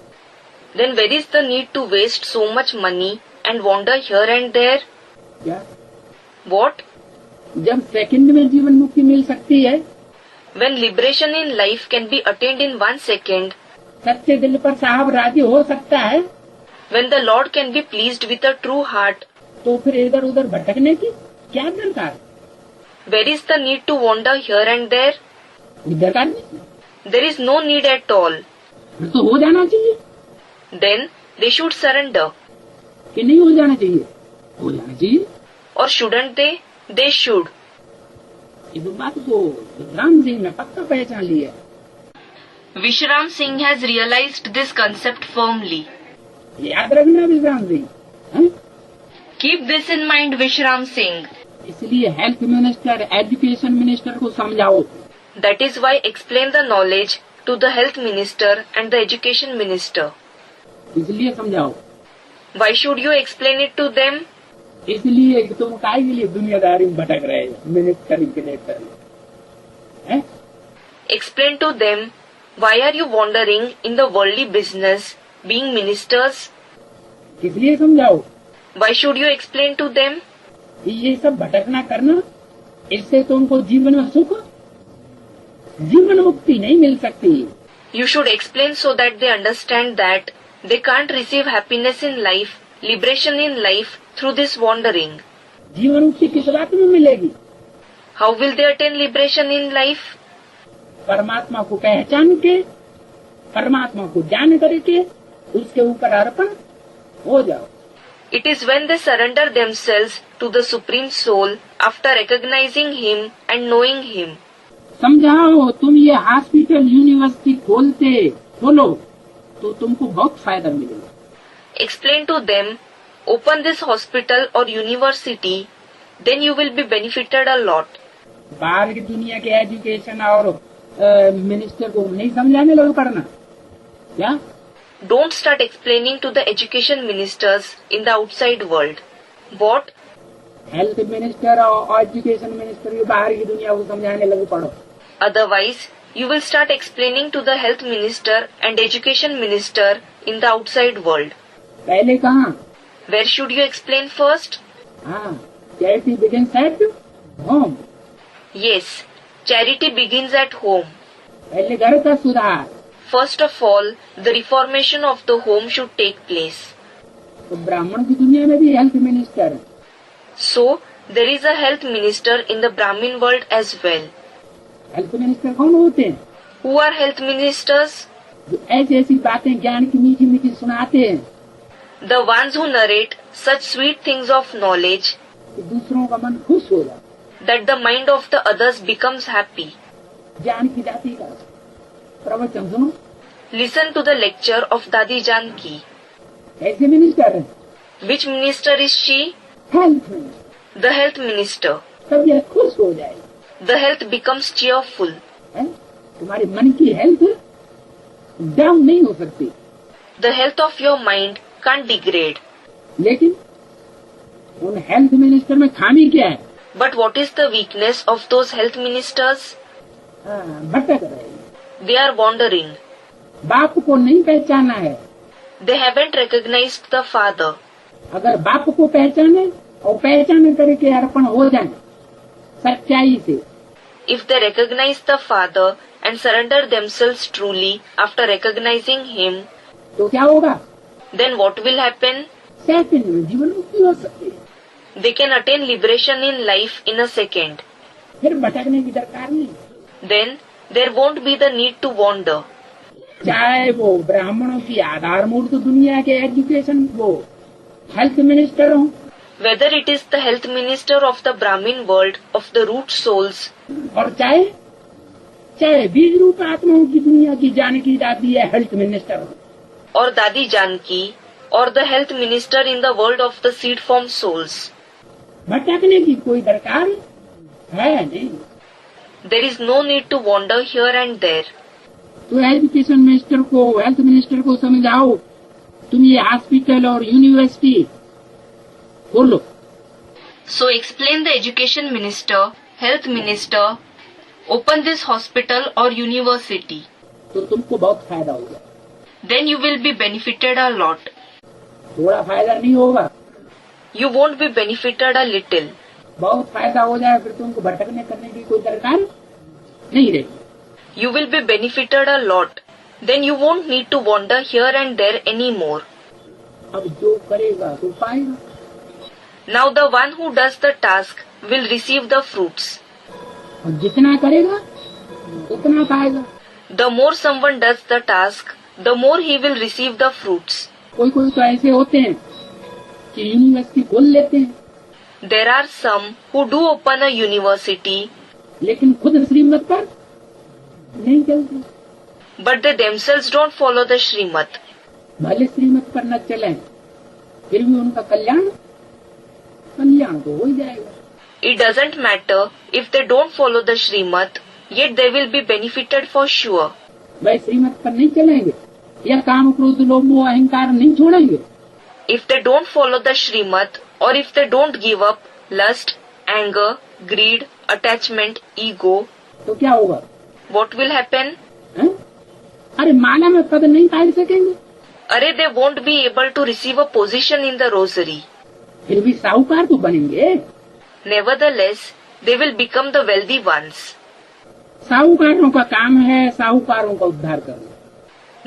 Then where is the need to waste so much money and wander here and there? क्या What? जब सेकंड में जीवन मुक्ति मिल सकती है, When liberation in life can be attained in 1 second, सच्चे दिल पर साहब राजी हो सकता है, when the Lord can be pleased with a true heart, तो फिर इधर उधर भटकने की क्या दरकार? where is the need to wander here and there? दरकार नहीं, There is no need at all. फिर तो हो जाना चाहिए Then they should surrender. कि नहीं हो जाना चाहिए? हो जाना चाहिए। Or shouldn't they? They should. इस बात को राम सिंह ने पक्का पहचान लिया। Vishram Singh has realized this concept firmly. याद रखना विश्राम सिंह, हैं? Keep this in mind, Vishram Singh. इसलिए हेल्थ मिनिस्टर, एजुकेशन मिनिस्टर को समझाओ। That is why explain the knowledge to the health minister and the education minister. इसलिए समझाओ, Why should you explain it to them? इसलिए कि तुम काय के लिए दुनियादारी में भटक रहे हो, मिनिस्टर हैं? Explain to them, why are you wandering in the worldly business, being ministers? किस लिए समझाओ? Why should you explain to them? कि ये सब भटकना करना, इससे तुमको जीवन में सुख, जीवन मुक्ति नहीं मिल सकती। You should explain so that they understand that they can't receive happiness in life, liberation in life through this wandering. जीवन मुक्ति किस बात में मिलेगी? How will they attain liberation in life? परमात्मा को पहचान के, परमात्मा को जान करके उसके ऊपर अर्पण हो जाओ। It is when they surrender themselves to the Supreme Soul after recognizing Him and knowing Him. समझाओ, तुम ये हॉस्पिटल यूनिवर्सिटी खोलो तो तुमको बहुत फायदा मिलेगा। Explain to them, open this hospital or university, then you will be benefited a lot. बाहर की दुनिया के एजुकेशन और मिनिस्टर को नहीं समझाने लगो करना क्या? Don't start explaining to the education ministers in the outside world. What? Health minister और एजुकेशन मिनिस्टर ये बाहर की दुनिया को समझाने लगो पढ़ो। Otherwise, you will start explaining to the health minister and education minister in the outside world. पहले कहाँ? Where should you explain first? हाँ, charity begins at home. Yes, charity begins at home. पहले घर का सुधार। First of all, the reformation of the home should take place. तो ब्राह्मण की दुनिया में भी हेल्थ मिनिस्टर है। So, there is a health minister in the Brahmin world as well. Health minister कौन होते हैं? Who are health ministers? जो ऐसी ऐसी बातें ज्ञान की मीठी मीठी सुनाते हैं The ones who narrate such sweet things of knowledge कि दूसरों का मन खुश हो जाए। that the mind of the others becomes happy. ज्ञान की जाति का प्रवचन सुनो। Listen to the lecture of Dadi Janki. ऐसे मिनिस्टर है, Which minister is she? Health minister. The health minister. सब यह खुश हो जाए। The health becomes cheerful. तुम्हारे मन की हेल्थ डाउन नहीं हो सकती, The health of your mind can't degrade. लेकिन उन हेल्थ मिनिस्टर में खामी क्या है? But what is the weakness of those health ministers? भटक रहे हैं। They are wandering. बाप को नहीं पहचाना है। They haven't recognized the Father. अगर बाप को पहचाने और पहचान करके अर्पण हो जाए सच्चाई से, if they recognize the Father and surrender themselves truly after recognizing Him, तो क्या होगा? then what will happen? Second में जीवन मुक्ति हो सकती है, They can attain liberation in life in a second. फिर भटकने की दरकार नहीं। Then there won't be the need to wander. चाहे वो ब्राह्मणों की आधारभूत दुनिया के एजुकेशन वो हेल्थ मिनिस्टर हो, Whether it is the health minister of the Brahmin world of the root souls, और चाहे बीज रूप आत्माओं की दुनिया की जानकी दादी है हेल्थ मिनिस्टर हो, or Dadi Janki, or the health minister in the world of the seed form souls, भटकने की कोई दरकार है नहीं। there is no need to wander here and there. तो एजुकेशन मिनिस्टर को, हेल्थ मिनिस्टर को समझाओ, तुम ये हॉस्पिटल और यूनिवर्सिटी खोलो। So explain the education minister, health minister, open this hospital or university. तो तुमको बहुत फायदा होगा। Then you will be benefited a lot. थोड़ा फायदा नहीं होगा, You won't be benefited a little. बहुत फायदा हो जाए, फिर तुमको भटकने करने की कोई दरकार नहीं रहेगी। You will be benefited a lot. Then you won't need to wander here and there anymore. अब जो करेगा तो पाएगा। Now the one who does the task will receive the fruits. और जितना करेगा उतना पाएगा। The more someone does the task, the more he will receive the fruits. कोई तो ऐसे होते हैं कि यूनिवर्सिटी खोल लेते हैं, There are some who do open a university, लेकिन खुद श्रीमत पर नहीं चलते। but they themselves don't follow the Srimad. भले श्रीमत पर न चले, फिर भी उनका कल्याण तो हो ही जाएगा। It doesn't matter if they don't follow the Srimad, yet they will be benefited for sure. वह श्रीमत पर नहीं चलेंगे या काम क्रोध लोभ मोह अहंकार नहीं छोड़ेंगे, If they don't follow the Srimad, or if they don't give up lust, anger, greed, attachment, ego, तो क्या होगा? what will happen? हैं? अरे माला में पद नहीं पाल सकेंगे, Arey, they won't be able to receive a position in the rosary. फिर भी साहूकार तो बनेंगे। Nevertheless, they will become the wealthy ones. साहूकारों का काम है साहूकारों का उद्धार करना।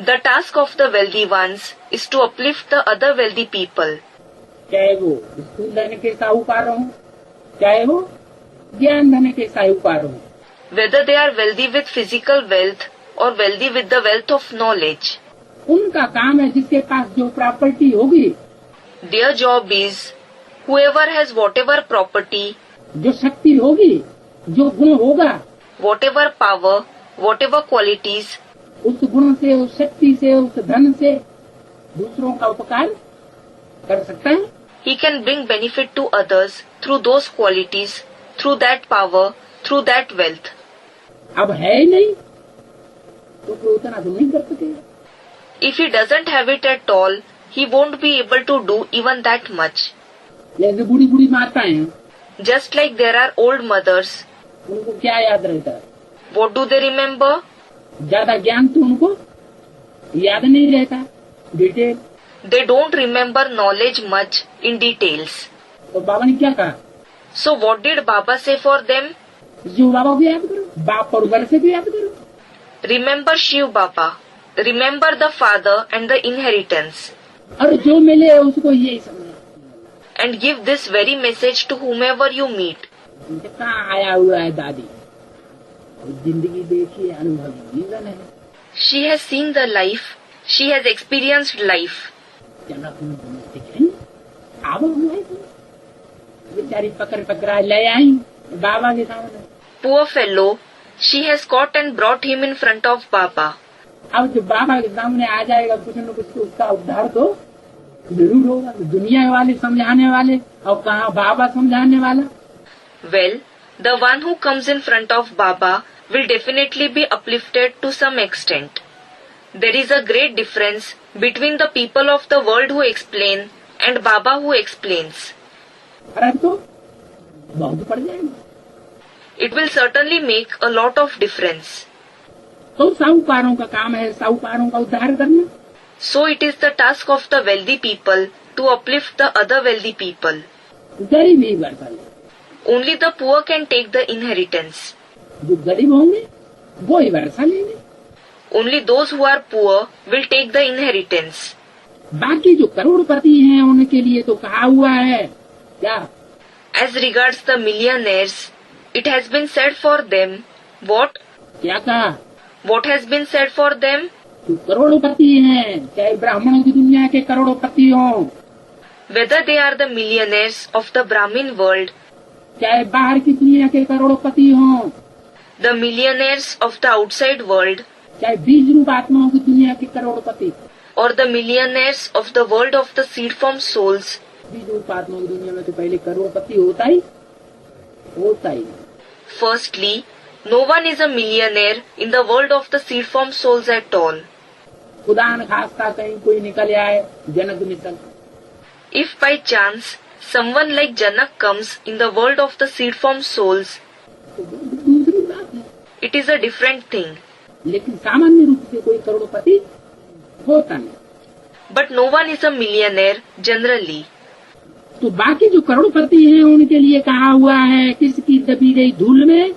The task of the wealthy ones is to uplift the other wealthy people. चाहे वो स्थूल धन के साहूकार हों, चाहे वो ज्ञान धन के साहूकार हों, Whether they are wealthy with physical wealth or wealthy with the wealth of knowledge, उनका काम है जिसके पास जो प्रॉपर्टी होगी, their job is whoever has whatever property, जो शक्ति होगी, जो गुण होगा, whatever power, whatever qualities, उस गुण से, उस शक्ति से, उस धन से दूसरों का उपकार कर सकता है। he can bring benefit to others through those qualities, through that power, through that wealth. अब है ही नहीं तो फिर उतना तो नहीं कर सकेगा। If he doesn't have it at all, he won't be able to do even that much. जैसे बूढ़ी बूढ़ी माताएं हैं, Just like there are old mothers, उनको क्या याद रहता है? what do they remember? ज्यादा ज्ञान तो उनको याद नहीं रहता detail. They don't remember knowledge much in details. तो बाबा ने क्या कहा? So what did Baba say for them? जो बाबा को याद करो, बाप और घर से भी याद करो। Remember Shiv Baba. Remember the father and the inheritance. और जो मिले उसको यही समझना। And give this very message to whomever you meet. कहाँ आया हुआ है दादी, जिंदगी देखी है, अनुभवी जीवन है। She has seen the life. She has experienced life. जनक में दिख रही आवा हुआ है, बेचारी पकड़ा ले आई बाबा के सामने। Poor fellow, she has caught and brought him in front of Baba. अब जब बाबा के सामने आ जाएगा कुछ न कुछ तो उसका उद्धार तो जरूर होगा। दुनिया वाले समझाने वाले और कहाँ बाबा समझाने वाला। Well, the one who comes in front of Baba will definitely be uplifted to some extent. There is a great difference between the people of the world who explain and Baba who explains. फर्क तो बहुत पड़ जाएगा। It will certainly make a lot of difference. तो साहूकारों का काम है साहूकारों का उद्धार करना। So it is the task of the wealthy people to uplift the other wealthy people. गरीब ही बरता ले। Only the poor can take the inheritance. जो गरीब होंगे वो ही वर्षा लेंगे। Only those who are poor will take the inheritance. बाकी जो करोड़पति हैं उनके लिए तो कहा हुआ है क्या? As regards the millionaires, it has been said for them. What? क्या कहा? What has been said for them? जो करोड़पति हैं, चाहे ब्राह्मणों की दुनिया के करोड़पति हों, Whether they are the millionaires of the Brahmin world, चाहे बाहर की दुनिया के करोड़पति हों, the millionaires of the outside world, चाहे बीज रूप आत्माओं की दुनिया के करोड़पति, or the millionaires of the world of the seed form souls, बीज रूप आत्माओं की दुनिया में तो पहले करोड़पति होता ही। Firstly, no one is a millionaire in the world of the seed form souls at all. खुदा न खास्ता कहीं कोई निकल आए जनक मिसल, If by chance someone like Janak comes in the world of the seed form souls, तो दूसरी बात है। it is a different thing. लेकिन सामान्य रूप से कोई करोड़पति होता नहीं। But no one is a millionaire generally. तो बाकी जो करोड़पति हैं उनके लिए कहा हुआ है किसकी दबी गई धूल में।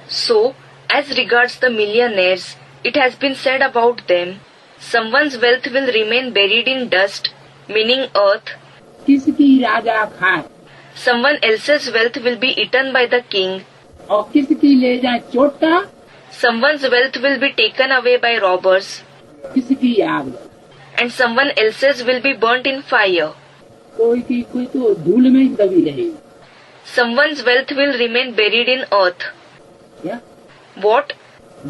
So, as regards the millionaires, it has been said about them, someone's wealth will remain buried in dust, meaning earth. किसकी राजा खाए, Someone else's wealth will be eaten by the king. और किसकी ले जाए चोटा, Someone's wealth will be taken away by robbers. किसकी आग लगे। And someone else's will be burnt in fire. कोई तो धूल में ही दबी रहेगी। Someone's wealth will remain buried in earth. क्या? What?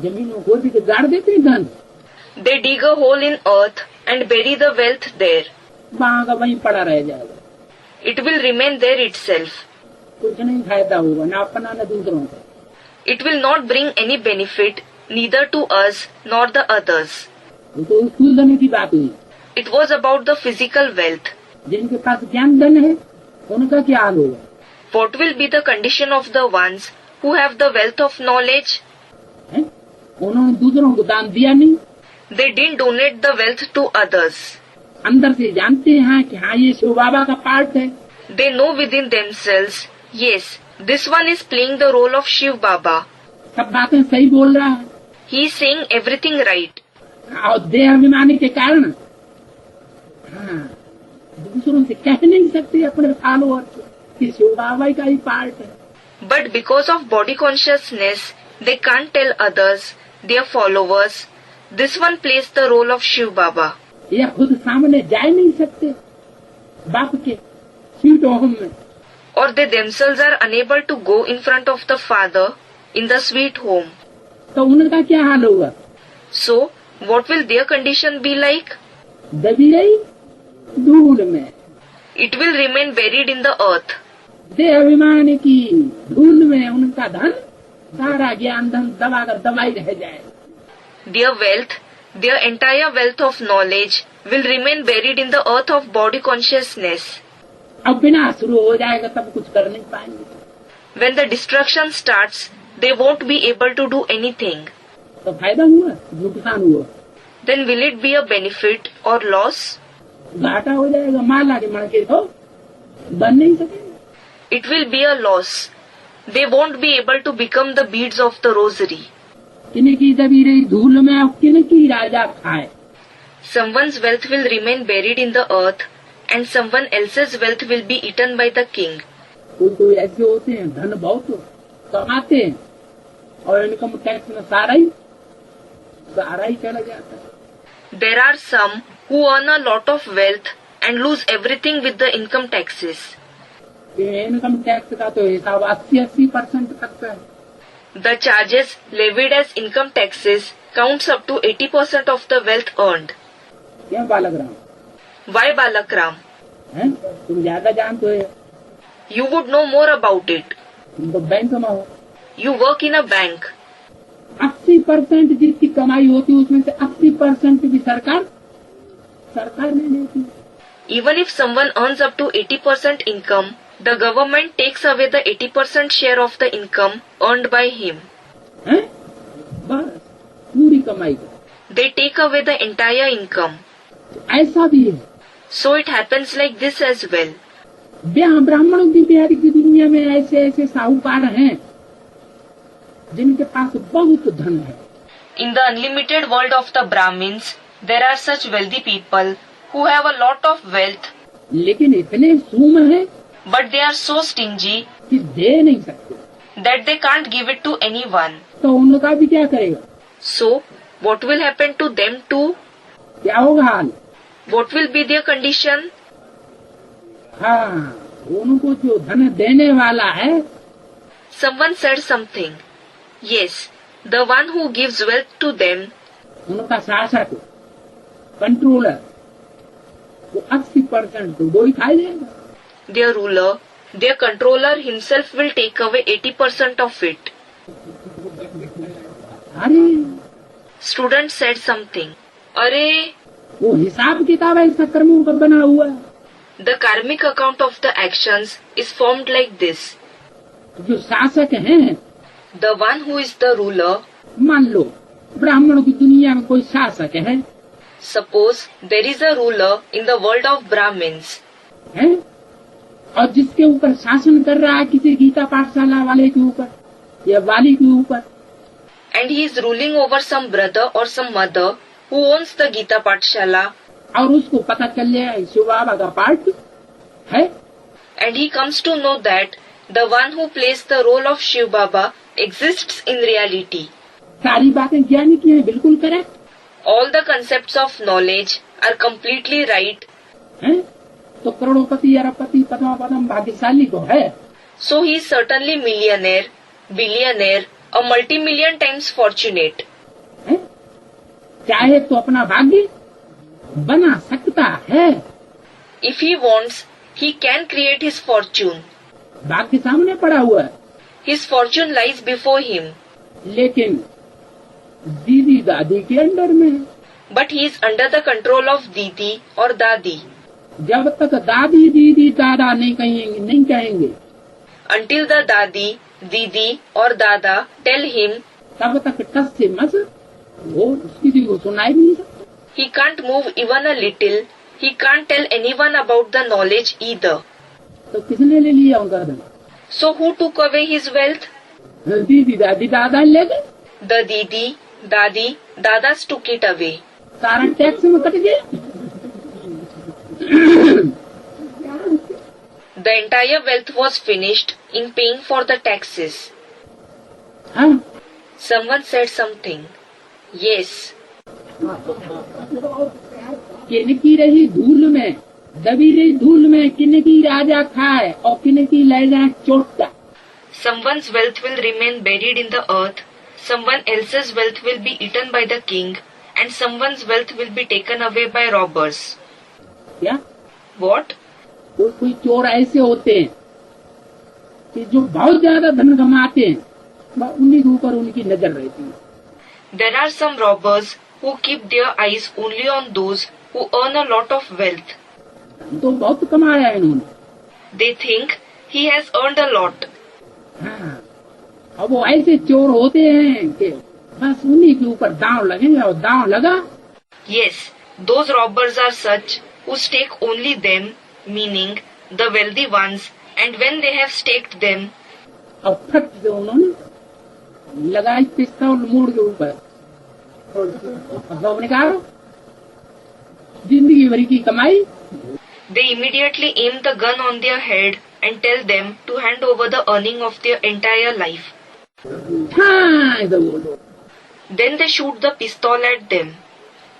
जमीन में खोद के गाड़ देते हैं धन, They dig a hole in earth and bury the wealth there. वहाँ का वहीं पड़ा रह जाएगा, It will remain there itself. कुछ नहीं फायदा होगा ना अपना न दूसरों का। It will not bring any benefit, neither to us nor the others. वो तो स्थूल धन की बात हुई। It was about the physical wealth. जिनके पास ज्ञान धन है उनका क्या हाल होगा? What will be the condition of the ones who have the wealth of knowledge? है? उन्होंने दूसरों को दान दिया नहीं, They didn't donate the wealth to others. अंदर से जानते हैं कि हाँ ये शिव बाबा का पार्ट है। They know within themselves, yes, this one is playing the role of Shiv Baba. सब बातें सही बोल रहा है। He is saying everything right. और देह अभिमानी के कारण हाँ, दूसरों से कह नहीं सकते अपने फॉलोअर कि शिव बाबा का ही पार्ट है। But because of body consciousness, they can't tell others, their followers, this one plays the role of Shiv Baba. या खुद सामने जा नहीं सकते बाप के स्वीट होम में, Or they themselves are unable to go in front of the Father in the sweet home. तो उनका क्या हाल होगा? So, what will their condition be like? दबी गई धूल में, It will remain buried in the earth. देह अभिमान की धूल में उनका धन सारा ज्ञान धन दबाकर दबाई रह जाए। Their wealth, their entire wealth of knowledge will remain buried in the earth of body consciousness. अब विनाश शुरू हो जाएगा तब कुछ कर नहीं पाएंगे। When the destruction starts, they won't be able to do anything. तो फायदा हुआ नुकसान हुआ? Then will it be a benefit or loss? घाटा हो जाएगा। माला के मणके तो बन नहीं सकेंगे। It will be a loss. They won't be able to become the beads of the rosary. किनकी दबी रही धूल में अब किनकी राजा खाए। Someone's wealth will remain buried in the earth and someone else's wealth will be eaten by the king. कोई ऐसे होते हैं धन बहुत कमाते हैं और इनकम टैक्स में सारा ही चला जाता है। There are some who earn a lot of wealth and lose everything with the income taxes. Income tax का तो हिसाब 80% तक का है। The charges levied as income taxes counts up to 80% of the wealth earned. क्या Balakram? Why Balakram? हैं? तुम ज्यादा जानते हो। You would know more about it. तुम तो बैंक में हो। You work in a bank. 80% जितनी कमाई होती है उसमें से 80% भी सरकार नहीं देती। Even if someone earns up to 80% income, the government takes away the 80% share of the income earned by him. हैं? बस पूरी कमाई का। They take away the entire income. ऐसा भी है। So it happens like this as well. ब्राह्मणों की बिहारी की दुनिया में ऐसे साहूकार हैं जिनके पास बहुत धन है। In the unlimited world of the Brahmins, there are such wealthy people who have a lot of wealth, लेकिन इतने सूम है but they are so stingy कि दे नहीं सकते, that they can't give it to anyone. तो उनका भी क्या करेगा? So, what will happen to them too? क्या होगा हाल? What will be their condition? हाँ, उनको जो धन देने वाला है, Someone said something. Yes, the one who gives wealth to them, उनका शासक, कंट्रोलर, वो 80% तो वो ही खाई देगा। their ruler, their controller himself will take away 80% of it. अरे Student said something. Arey, वो हिसाब किताब ऐसा कर्मों का बना हुआ है। the karmic account of the actions is formed like this. जो शासक हैं, The one who is the ruler, मान लो ब्राह्मणों की दुनिया में कोई शासक है, suppose there is a ruler in the world of Brahmins, हैं? और जिसके ऊपर शासन कर रहा है किसी गीता पाठशाला वाले के ऊपर या वाली के ऊपर, and he is ruling over some brother or some mother who owns the Gita Pathshala, और उसको पता चल जाए शिव बाबा का पाठ है, and he comes to know that the one who plays the role of Shiv Baba exists in reality. सारी बातें ज्ञानी की हैं, बिल्कुल correct All the concepts of knowledge are completely right, है, तो करोड़पति अरबपति पद्म भाग्यशाली को है। so he is certainly millionaire, billionaire, a multi-million times fortunate. है? चाहे तो अपना भाग्य बना सकता है, If he wants, he can create his fortune. भाग्य सामने पड़ा हुआ है, His fortune lies before him, लेकिन दीदी दादी के अंडर में है। but he is under the control of Didi or Dadi. जब तक दादी दीदी दादा नहीं कहेंगे Until the Dadi, Didi or Dada tell him, तब तक टस से मस वो किसी को सुनाई भी नहीं सकता। he can't move even a little, he can't tell anyone about the knowledge either. तो किसने ले लिया उनका धन? So who took away his wealth? दीदी दादी दादा ले गए, The Didi, Dadi, Dadas took it away. सारा टैक्स में कट गया। The entire wealth was finished in paying for the taxes. हाँ, Someone said something. Yes, किनकी रही धूल में, दबी रही धूल में किनकी राजा खाए और किनकी ले जाए चोटा। someone's wealth will remain buried in the earth, someone else's wealth will be eaten by the king, and someone's wealth will be taken away by robbers. क्या What? कोई चोर ऐसे होते हैं कि जो बहुत ज्यादा धन कमाते हैं, उन्हीं के ऊपर उनकी नजर रहती है। There are some robbers who keep their eyes only on those who earn a lot of wealth. तो बहुत कमाया है इन्होंने। They think he has earned a lot. हाँ, अब वो ऐसे चोर होते हैं कि बस उन्हीं के ऊपर दांव लगेगा और दांव लगा। Yes, those robbers are such who stake only them, meaning the wealthy ones, and when they have staked them, और फट से उन्होंने लगाई पिस्तौल मोड़ के ऊपर, और निकालो जिंदगी भर की कमाई। they immediately aim the gun on their head and tell them to hand over the earning of their entire life. हाँ, इधर बोलो। Then they shoot the pistol at them.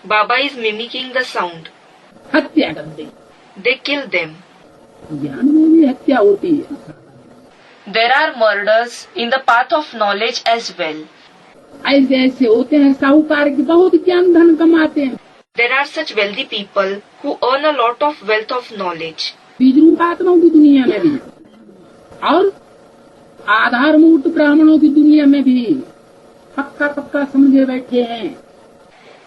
Baba is mimicking the sound. हत्या कर दी। They kill them. ज्ञान में भी हत्या होती है। There are murders in the path of knowledge as well. ऐसे ऐसे होते हैं साहूकार के बहुत ज्ञान धन कमाते हैं। There are such wealthy people who earn a lot of wealth of knowledge. बीज रूप आत्माओं की दुनिया में भी और आधार मूर्त ब्राह्मणों की दुनिया में भी पक्का पक्का समझे बैठे हैं।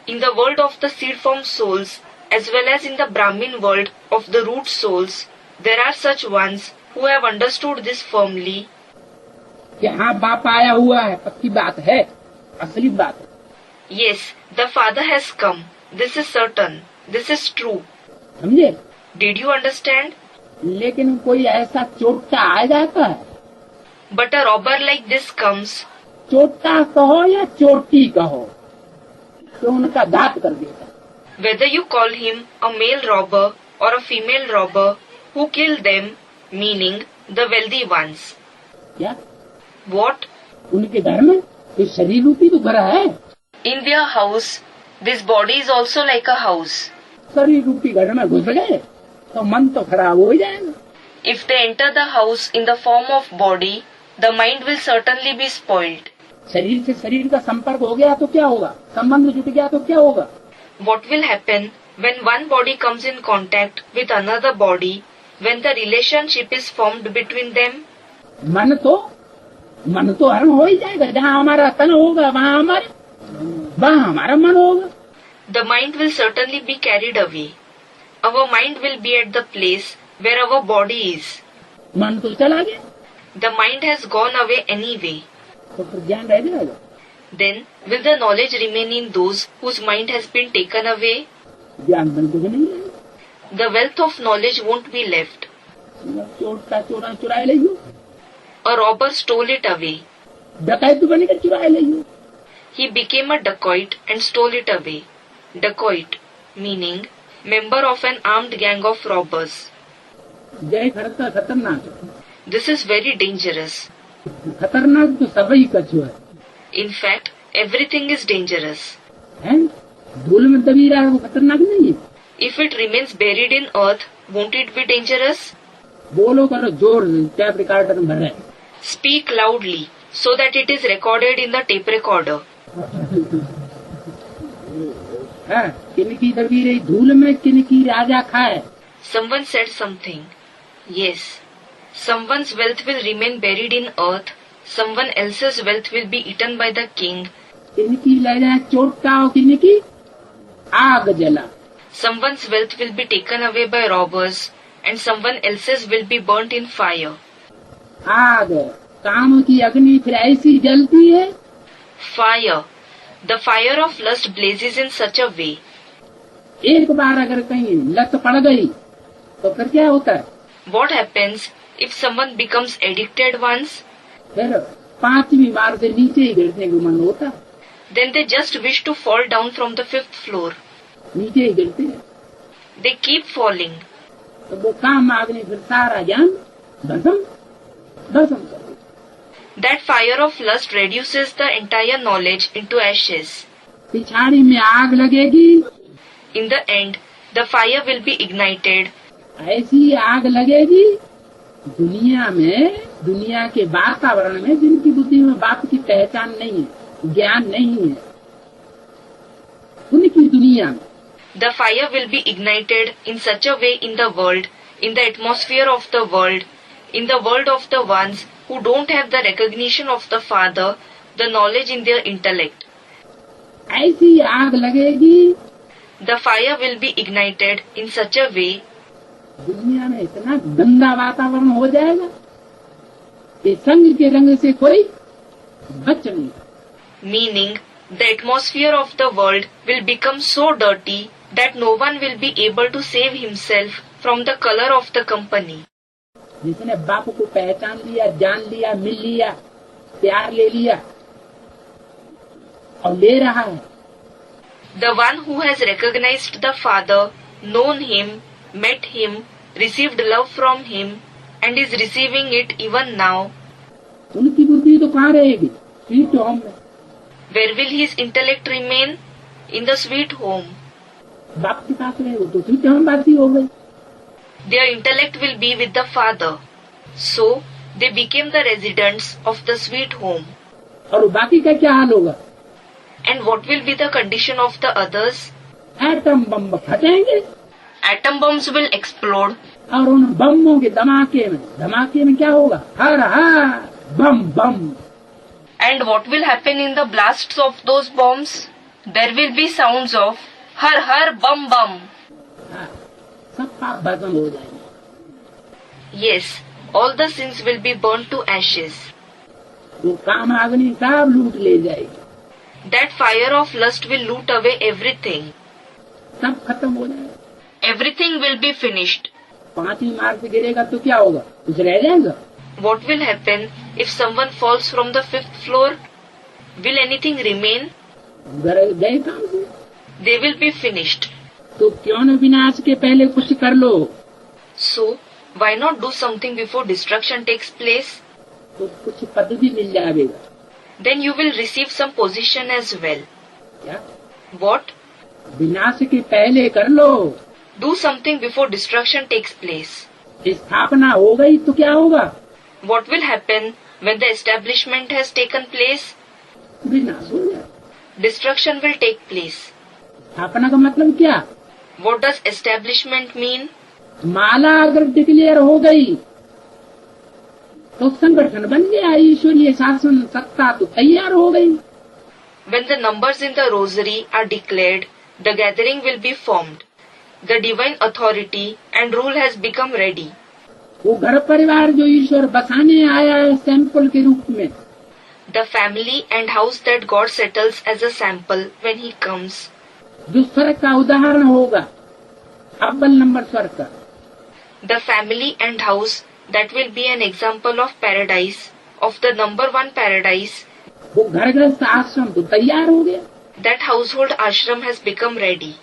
In the world of the seed form souls, as well as in the Brahmin world of the root souls, there are such ones who have understood this firmly. कि हाँ बाप आया हुआ है, पक्की बात है, असली बात है। Yes, the Father has come. This is certain. This is true. समझे? Did you understand? लेकिन कोई ऐसा चोटा आ जाता है, But a robber like this comes, चोटा कहो या चोटी कहो, तो उनका घात कर देता। Whether you call him a male robber or a female robber, who killed them, meaning the wealthy ones. क्या? What? उनके घर में ये शरीर रूपी तो घर है। In their house, this body is also like a house. शरीर रूपी घर में घुस गए तो मन तो खराब हो जाएगा। If they enter the house in the form of body, the mind will certainly be spoiled. शरीर से शरीर का संपर्क हो गया तो क्या होगा? संबंध जुट गया तो क्या होगा? What will happen when one body comes in contact with another body, when the relationship is formed between them? मन तो हरण हो ही जाएगा। जहाँ हमारा तन होगा वहाँ हमारा मन होगा। The mind will certainly be carried away. Our mind will be at the place where our body is. मन तो चला गया The mind has gone away anyway. तो फिर ज्ञान रह जाएगा। Then will the knowledge remain in those whose mind has been taken away? ज्ञान बिल्कुल नहीं है। The wealth of knowledge won't be left. चुराए ले लो, A robber stole it away. डकैत तो बनेगा, चुराए ले लो। He became a dacoit and stole it away. Dacoit, meaning member of an armed gang of robbers. जय खरता खतरनाक, This is very dangerous. खतरनाक तो सभी कछु है। In fact, everything is dangerous. हैं? धूल में दबी रहा है वो खतरनाक नहीं है। If it remains buried in earth, won't it be dangerous? बोलो करो जोर से, टैप रिकॉर्डर में भर रहे। Speak loudly so that it is recorded in the tape recorder. किनकी दबी रही धूल में, किनकी राजा खाए। Someone said something. Yes. Someone's wealth will remain buried in earth. Someone else's wealth will be eaten by the king. किनकी ले जाए चोटा और किनकी आग जला। Someone's wealth will be taken away by robbers and someone else's will be burnt in fire. आग काम की अग्नि फिर ऐसी जलती है। Fire. The fire of lust blazes in such a way. एक बार अगर कहीं लत पड़ गई तो फिर क्या होता है? What happens if someone becomes addicted once? फिर 5वीं बार से नीचे ही गिरने का मन होता। Then they just wish to fall down from the 5th floor. नीचे ही गिरते हैं They keep falling. तो वो काम अग्नि फिर सारा ज्ञान भस्म कर देती। That fire of lust reduces the entire knowledge into ashes. पिछाड़ी में आग लगेगी, In the end, the fire will be ignited. ऐसी आग लगेगी दुनिया में, दुनिया के वातावरण में, जिनकी बुद्धि में बाप की पहचान नहीं है, ज्ञान नहीं है, उनकी दुनिया में। The fire will be ignited in such a way in the world, in the atmosphere of the world, in the world of the ones who don't have the recognition of the Father, the knowledge in their intellect. ऐसी आग लगेगी The fire will be ignited in such a way. दुनिया में इतना गंदा वातावरण हो जाएगा कि संग के रंग से कोई बच नहीं। Meaning, the atmosphere of the world will become so dirty that no one will be able to save himself from the color of the company. जिसने बाप को पहचान लिया, जान लिया, मिल लिया, प्यार ले लिया और ले रहा है, The one who has recognized the Father, known him, met him, received love from him, and is receiving it even now, उनकी बुद्धि तो कहाँ रहेगी? स्वीट होम में। where will his intellect remain? In the sweet home. बाप के पास रहेगा तो स्वीट होम बाती हो गई। Their intellect will be with the Father. So, they became the residents of the sweet home. और बाकी का क्या हाल होगा? And what will be the condition of the others? Atom bomb फटेंगे Atom bombs will explode. और उन बमों के धमाके में क्या होगा? हर हर बम बम। And what will happen in the blasts of those bombs? There will be sounds of har har bum bum. सब पाप भस्म हो जाएंगे। Yes, all the sins will be burnt to ashes. वो काम अग्नि सब लूट ले जाएगी। That fire of lust will loot away everything. सब खत्म हो जाएगा। Everything will be finished. 5वीं मार्ग से गिरेगा तो क्या होगा? कुछ रह जाएगा? What will happen if someone falls from the 5th floor? Will anything remain? गए काम से। They will be finished. तो क्यों न विनाश के पहले कुछ कर लो। So, why not do something before destruction takes place? तो कुछ पद भी मिल जाएगा। Then you will receive some position as well. क्या? What? विनाश के पहले कर लो। Do something before destruction takes place. स्थापना हो गई तो क्या होगा? What will happen when the establishment has taken place? विनाश हो जाए। Destruction will take place. स्थापना का मतलब क्या? What does establishment mean? माला अगर डिक्लेयर हो गई तो संगठन बन गया, ईश्वरीय शासन सत्ता तो तैयार हो गई। When the numbers in the rosary are declared, the gathering will be formed. The divine authority and rule has become ready. वो घर परिवार जो ईश्वर बसाने आया है सैंपल के रूप में, The family and house that God settles as a sample when He comes. जो स्वर्ग का उदाहरण होगा, अव्वल नंबर स्वर्ग का, The family and house that will be an example of paradise, of the number one paradise, वो घर गृहस्थ आश्रम तो तैयार हो गया। that household ashram has become ready.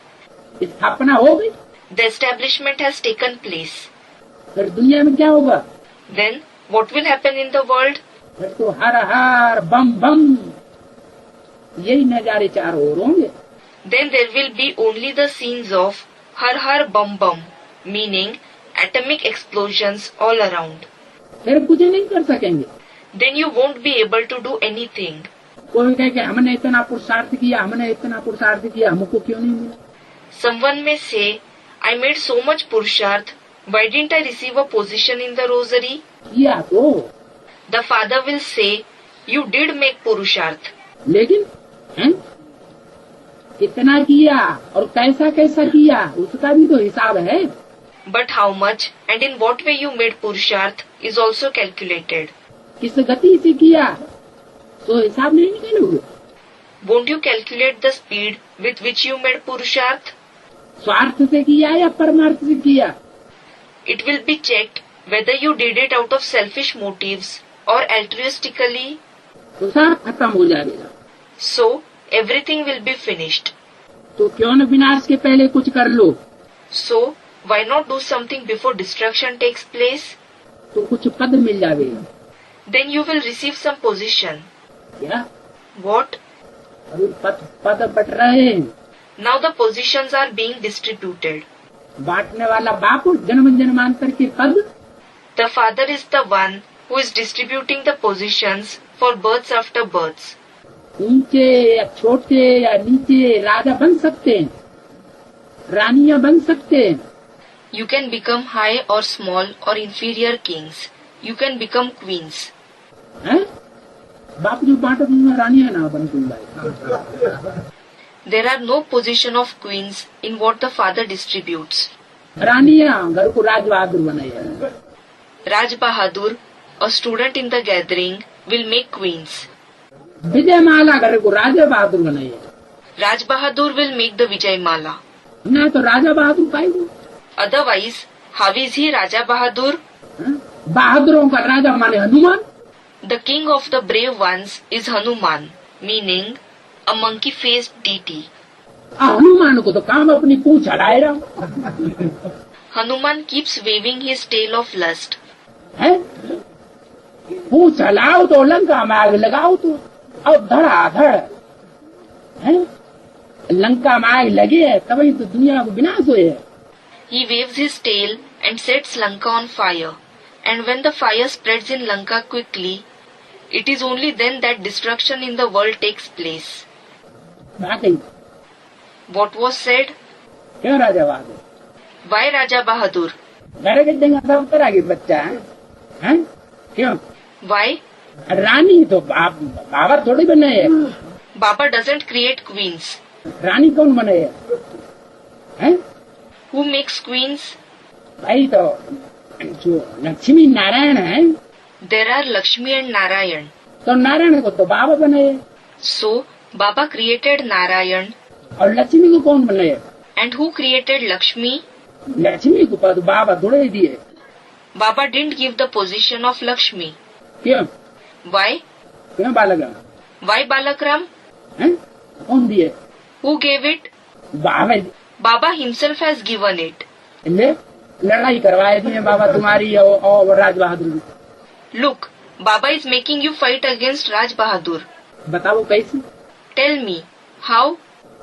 स्थापना हो गई। The establishment has taken place. फिर दुनिया में क्या होगा? Then, what will happen in the world? फिर तो हर हर बम बम यही नजारे चारों ओर होंगे। Then there will be only the scenes of Har Har Bum Bum, meaning atomic explosions all around. फिर कुछ नहीं कर सकेंगे। Then you won't be able to do anything. कोई कहे कि हमने इतना पुरुषार्थ किया, हमने इतना पुरुषार्थ किया, हमको क्यों नहीं मिला? Someone may say, I made so much purusharth, why didn't I receive a position in the rosary? किया तो, The father will say, you did make purusharth. लेकिन हैं? कितना किया और कैसा कैसा किया उसका भी तो हिसाब है। But how much and in what way you made purusharth is also calculated. किस गति से किया तो हिसाब नहीं निकालोगे। Won't you calculate the speed with which you made purusharth? स्वार्थ से किया या परमार्थ से किया? It will be checked whether you did it out of selfish motives or altruistically. तो सब खत्म हो जाएगा। So, everything will be finished. तो क्यों न विनाश के पहले कुछ कर लो। So, why not do something before destruction takes place? तो कुछ पद मिल जाएगा। Then you will receive some position. क्या? What? अभी पद बट रहे हैं। Now the positions are being distributed. बांटने वाला बाप जन्म जन्मांतर के पद। The father is the one who is distributing the positions for births after births. ऊंचे या छोटे या नीचे राजा बन सकते हैं, रानियां बन सकते हैं। You can become high or small or inferior kings. You can become queens. हैं? बाप जो बांटो तुम रानियां ना बन तुम भाई। There are no position of queens in what the father distributes. रानियां घर को राज बहादुर बनाए। Raj Bahadur, a student in the gathering, will make queens. विजय माला घर को राजा बहादुर बनाए। Raj Bahadur will make the Vijay Mala. ना तो राजा बहादुर पाएगा। Otherwise, how is he Raja Bahadur? बहादुरों का राजा माने Hanuman. The king of the brave ones is Hanuman, meaning a monkey-faced deity. Hanuman को तो काम अपनी पूंछ हटाए रहा। Hanuman keeps waving his tail of lust. है? पूंछ हलाओ तो लंका में आग लगाओ तो अब धड़ाधड़ है। लंका में आग लगी है तभी तो दुनिया को विनाश हुए है। He waves his tail and sets Lanka on fire. And when the fire spreads in Lanka quickly, it is only then that destruction in the world takes place. What was said? क्यों राजा बहादुर? Why Raja Bahadur? घर के देंगे सब तरह के बच्चा है? क्यों? Why? रानी तो बाबा थोड़ी बने है। Baba doesn't create queens. रानी कौन बने है? Who makes queens? भाई तो जो लक्ष्मी नारायण है। There are Lakshmi and Narayan. तो नारायण को तो बाबा बने। So, Baba created Narayan. और लक्ष्मी को कौन बने? And who created Lakshmi? Lakshmi को तो बाबा थोड़े दिए। Baba didn't give the position of Lakshmi. क्यों? Why? क्यों बालक? Why Balakram? हैं? कौन दिए? Who gave it? Baba Baba himself has given it. ले लड़ाई करवाए थे बाबा तुम्हारी और Raj Bahadur. Look, Baba is making you fight against Raj Bahadur. बताओ कैसे? Tell me, how?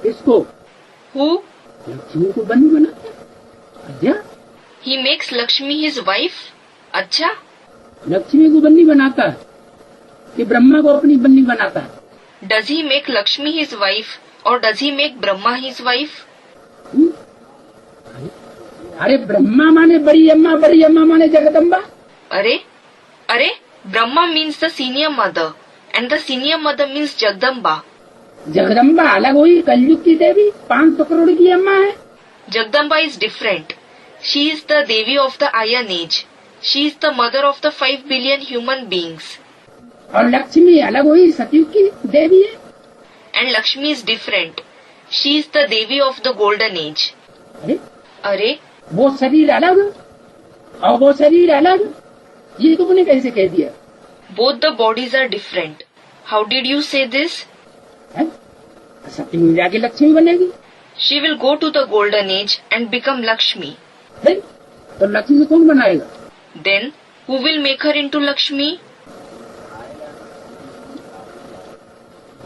इसको Who? लक्ष्मी को बंदी बनाता है। अच्छा, He makes Lakshmi his wife? अच्छा? लक्ष्मी को बंदी बनाता है कि ब्रह्मा को अपनी बंदी बनाता है? Does he make Lakshmi his wife or does he make Brahma his wife? अरे ब्रह्मा माने बड़ी अम्मा माने Jagdamba. Arey? Brahma means the senior mother and the senior mother means Jagdamba. Jagdamba अलग हुई, कलयुग की देवी 500 करोड़ की अम्मा है। Jagdamba is different. She is the Devi of the Iron Age. She is the mother of the 5 billion human beings. और लक्ष्मी अलग हुई, सतयुग की देवी है। And Lakshmi is different. She is the Devi of the Golden Age. Arey? वो शरीर अलग और वो शरीर अलग, ये तुमने कैसे कह दिया? Both the bodies are different. How did you say this? सत्य में जाके लक्ष्मी बनेगी। She will go to the Golden Age and become Lakshmi. तो लक्ष्मी कौन बनाएगा? Then, who will make her into Lakshmi?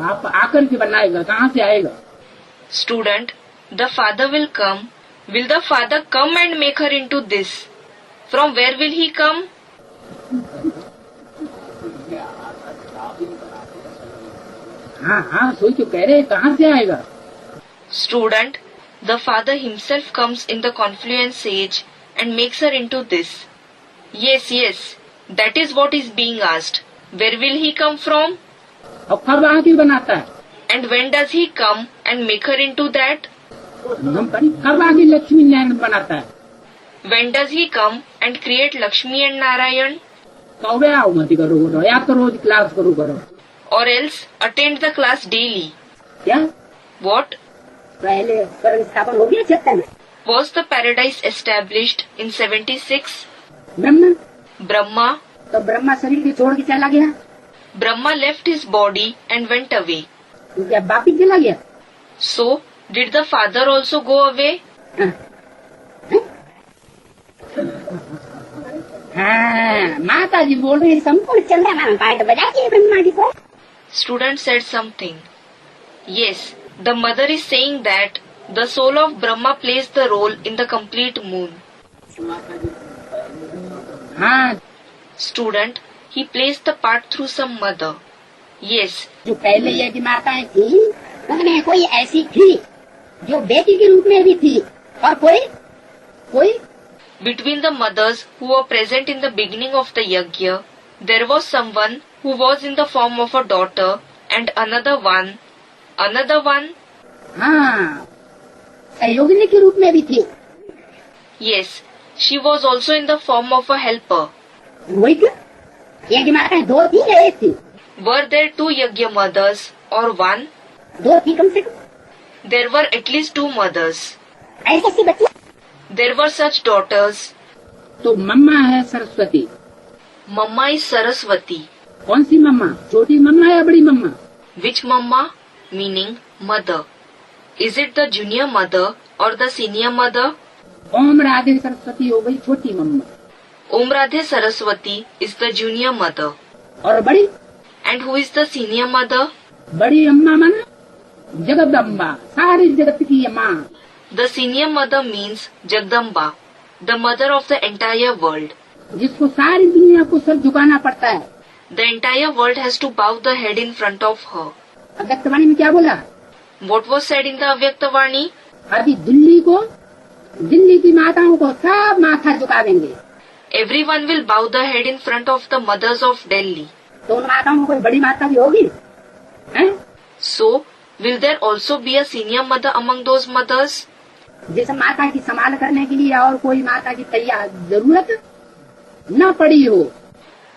आप आकर के बनाएगा, कहाँ से आएगा? Student, the father will come. Will the father come and make her into this? From where will he come? हाँ सोच तो कह रहे, कहाँ से आएगा? Student, the father himself comes in the Confluence Age and makes her into this. Yes, that is what is being asked. Where will he come from? और कब आके बनाता है? And when does he come and make her into that? कब आके लक्ष्मी नारायण बनाता है? When does he come and create Lakshmi and Narayan? कौवे आओ मत करो, या तो रोज क्लास करो। Or else attend the class daily. क्या? What? पहले स्वर्ग स्थापन हो गया 76 में। Was the paradise established in 76? Brahma तो ब्रह्मा शरीर को छोड़ के चला गया। Brahma left his body and went away. क्या वापिस चला गया? So, did the father also go away? हाँ, माता जी बोल रही संपूर्ण चंद्रमा पाठ बजा के ब्रह्मा जी को। Student said something. Yes, the mother is saying that the soul of Brahma plays the role in the complete moon. हाँ, Student, he plays the part through some mother. Yes, जो पहले यज्ञ माताएं थी, उनमें कोई ऐसी थी जो बेटी के रूप में भी थी, और कोई between the mothers who were present in the beginning of the yajna, there was someone who was in the form of a daughter and another one. हाँ, सहयोगिनी के रूप में भी थी। Yes, she was also in the form of a helper. वही क्या? यज्ञ माताएं 2 थी या 1 थी? Were there 2 yajna mothers or 1? 2 थी कम से कम। There were at least 2 mothers. ऐसी बच्ची? There were such daughters. तो मम्मा है सरस्वती। Mamma is Saraswati. कौन सी मम्मा? छोटी मम्मा या बड़ी मम्मा? Which mamma? Meaning mother. Is it the junior mother or the senior mother? ओम राधे सरस्वती हो गई छोटी मम्मा। Om Radhe Saraswati is the junior mother. और बड़ी? And who is the senior mother? बड़ी अम्मा माना जगदम्बा, सारी जगत की अम्मा। The senior mother means Jagdamba, the mother of the entire world. जिसको सारी दुनिया को सर झुकाना पड़ता है। The entire world has to bow the head in front of her. अव्यक्तवाणी में क्या बोला? What was said in the Avyaktavani? अभी दिल्ली की माताओं को सब माथा झुका देंगे। Everyone will bow the head in front of the mothers of Delhi. तो उन माताओं में कोई बड़ी माता भी होगी? So, will there also be a senior mother among those mothers? जिस माता की संभाल करने के लिए और कोई माता की तैयार जरूरत न पड़ी हो।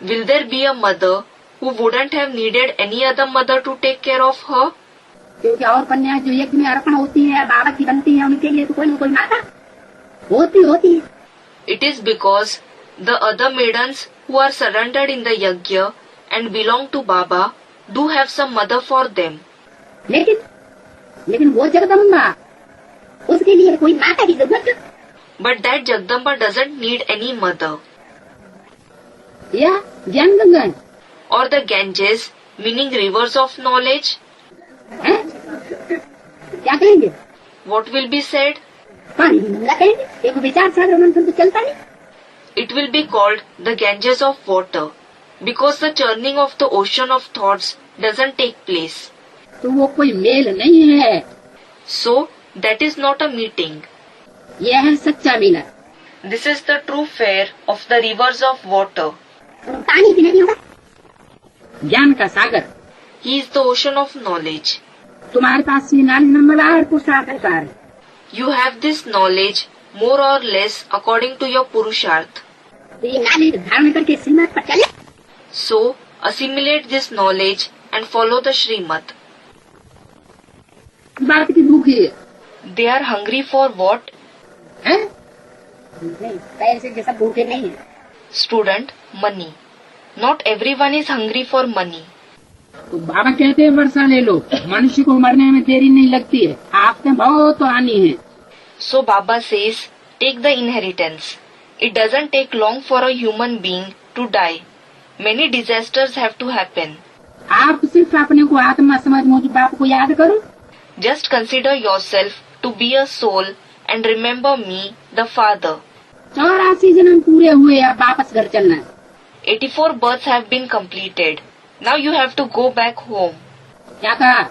Will there be a mother who wouldn't have needed any other mother to take care of her? क्योंकि और कन्या जो यज्ञ में अर्पण होती है, बाबा की बनती है, उनके लिए तो कोई न कोई माता होती है। It is because the other maidens who are surrendered in the yajna and belong to Baba do have some mother for them. लेकिन वो जगदम्बा, उसके लिए कोई माता की जरूरत, But that Jagdamba doesn't need any mother. या ज्ञान Ganga Or the Ganges, meaning rivers of knowledge. है? क्या कहेंगे? What will be said? पानी गंगा कहेंगे। एक विचार सागर मंथन तो चलता नहीं। It will be called the Ganges of water, because the churning of the ocean of thoughts doesn't take place. तो वो कोई मेल नहीं है। So, that is not a meeting. यह है सच्चा मिलन। This is the true fair of the rivers of water. पानी की नदी होगा, ज्ञान का सागर। He is the ocean of knowledge. तुम्हारे पास ये नाली नंबर और पुरुषार्थ है। You have this knowledge more or less according to your purusharth. तो ये नाली धारण करके श्रीमत पर चले। So, assimilate this knowledge and follow the Srimad. बात की भूखी है। They are hungry for what? हैं? नहीं, पैसे जैसा भूखे नहीं है। Student, money. Not everyone is hungry for money. तो बाबा कहते हैं वर्षा ले लो, मनुष्य को मरने में देरी नहीं लगती है, आपने बहुत आनी है। So Baba says, take the inheritance. It doesn't take long for a human being to die. Many disasters have to happen. आप सिर्फ अपने को आत्मा समझ मुझ बाप को याद करो। Just consider yourself to be a soul and remember me, the Father. 84 जन्म पूरे हुए, अब वापस घर चलना है। 84 births have been completed. Now you have to go back home. क्या कहा?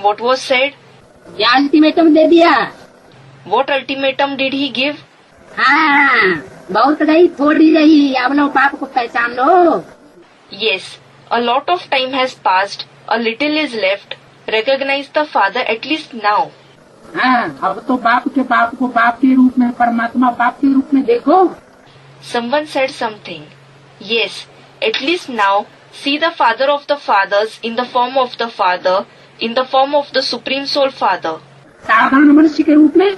What was said? क्या अल्टीमेटम दे दिया? What ultimatum did he give? हाँ, बहुत रही थोड़ी रही, अब लो पाप को पहचान लो। Yes, a lot of time has passed, a little is left. Recognize the Father at least now. हाँ, अब तो बाप को बाप के रूप में, परमात्मा बाप के रूप में देखो। Someone said something. Yes, at least now see the Father of the Fathers in the form of the Father, in the form of the Supreme Soul Father. साधारण मनुष्य के रूप में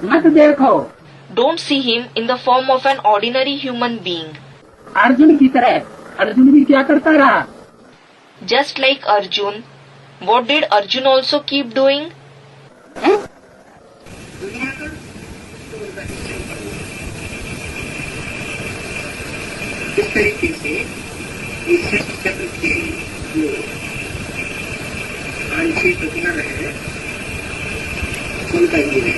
मत देखो। Don't see him in the form of an ordinary human being. Arjun की तरह, अर्जुन भी क्या करता रहा? Just like Arjun, what did Arjun also keep doing? हैं? इस तरीके से इस सृष्टि चक्र के जो आंशिक प्रतिमा है उनका ये है।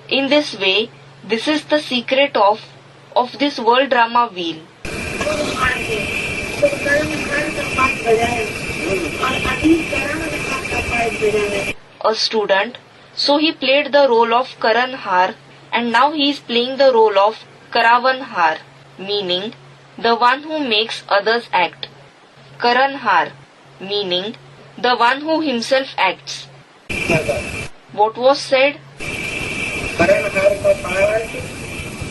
In this way, this is the secret of this world drama wheel. A student, so he played the role of Karan Har and now he is playing the role of Karavan Har, meaning the one who makes others act. Karan Har, meaning the one who himself acts. What was said? करण हार का पाठ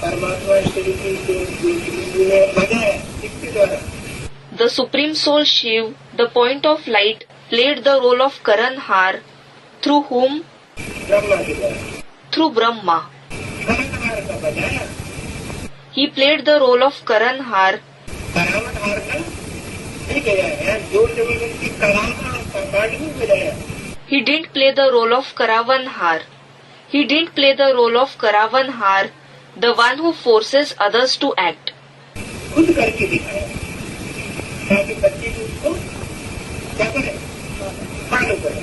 परमात्मा श्री की ने बजाया इसके द्वारा। The Supreme Soul Shiv, the point of light, played the role of Karan Har, through whom? Brahma के द्वारा। Through Brahma. करण हार का बजाया, He played the role of Karan Har. करावन हार का नहीं बजाया, जोर जबरदस्ती करावन का पाठ नहीं बजाया। He didn't play the role of Karavan Har. He didn't play the role of Karavan Har, the one who forces others to act. खुद करके दिखाया ताकि बच्चे भी उसको क्या करें, फॉलो करें।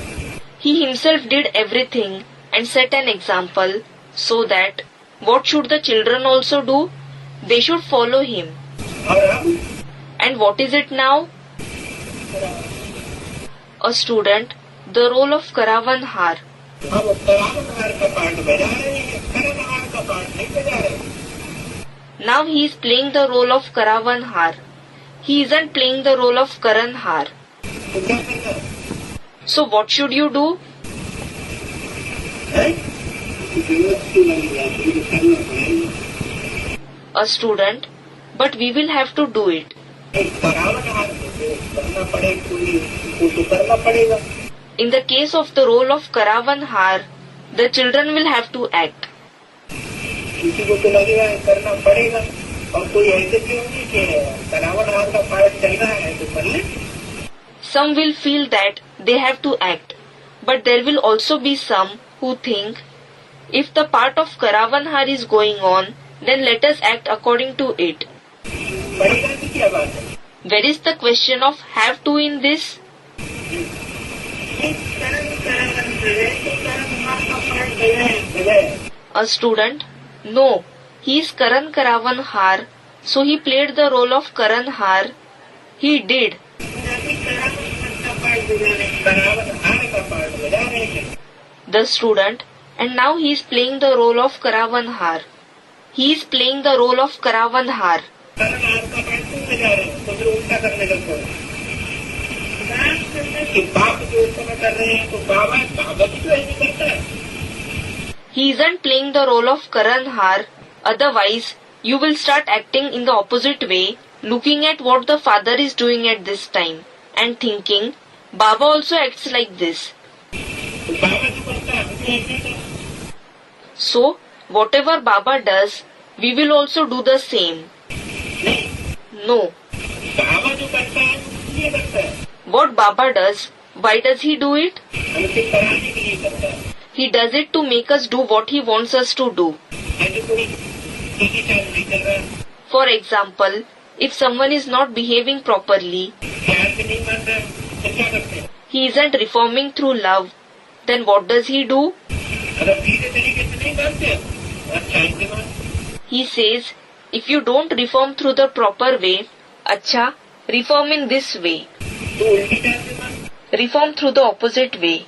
He himself did everything and set an example so that what should the children also do? They should follow him. और हम And what is it now? A student, the role of Karavan Har. हम करावन हार का पाठ बजा रहे हैं, करण हार का पाठ नहीं बजा रहे। Now he is playing the role of Karavan Har. He isn't playing the role of Karan Har. तो क्या करना So what should you do? है? जरूरत क्यों लगी जाती है, करना पड़ेगा। A student, but we will have to do it. एक करावन हार को करना पड़े, कोई वो तो करना पड़ेगा। In the case of the role of Karavan Har, the children will have to act. किसी को तो लगेगा करना पड़ेगा, और कोई ऐसे क्यों नहीं कि करावन हार का पाठ चल रहा है तो कर ले। Some will feel that they have to act, but there will also be some who think, if the part of Karavanhar is going on, then let us act according to it. Where is the question of have to in this? A student, no, he is Karan Karavanhar, so he played the role of Karanhar. He did. The student, and now he is playing the role of Karavanhar. He is playing the role of Karavanhar. He isn't playing the role of Karanhar, otherwise you will start acting in the opposite way, looking at what the father is doing at this time and thinking, Baba also acts like this. So, whatever Baba does, we will also do the same. No. What Baba does, why does he do it? He does it to make us do what he wants us to do. For example, if someone is not behaving properly, he isn't reforming through love, then what does he do? He says, if you don't reform through the proper way, Acchaa, reform in this way. Reform through the opposite way.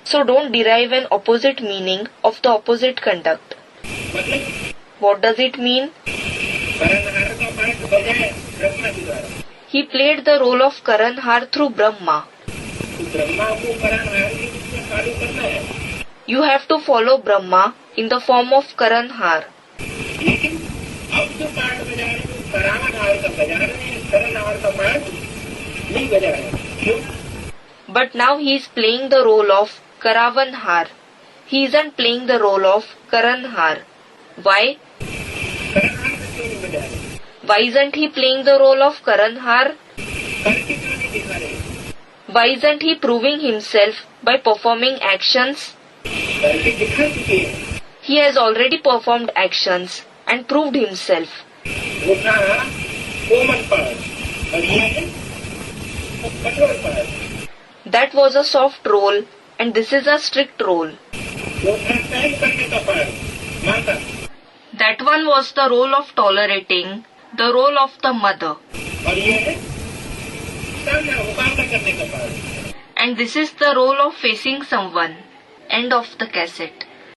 So don't derive an opposite meaning of the opposite conduct. What does it mean? He played the role of Karanhar through Brahma. You have to follow Brahma in the form of Karanhar. But now he is playing the role of Karavanhar. He isn't playing the role of Karanhar. Why? Why isn't he playing the role of Karanhar? Why isn't he proving himself by performing actions? He has already performed actions and proved himself. That was a soft role and this is a strict role. That one was the role of tolerating, the role of the mother. And this is the role of facing someone. End of the cassette.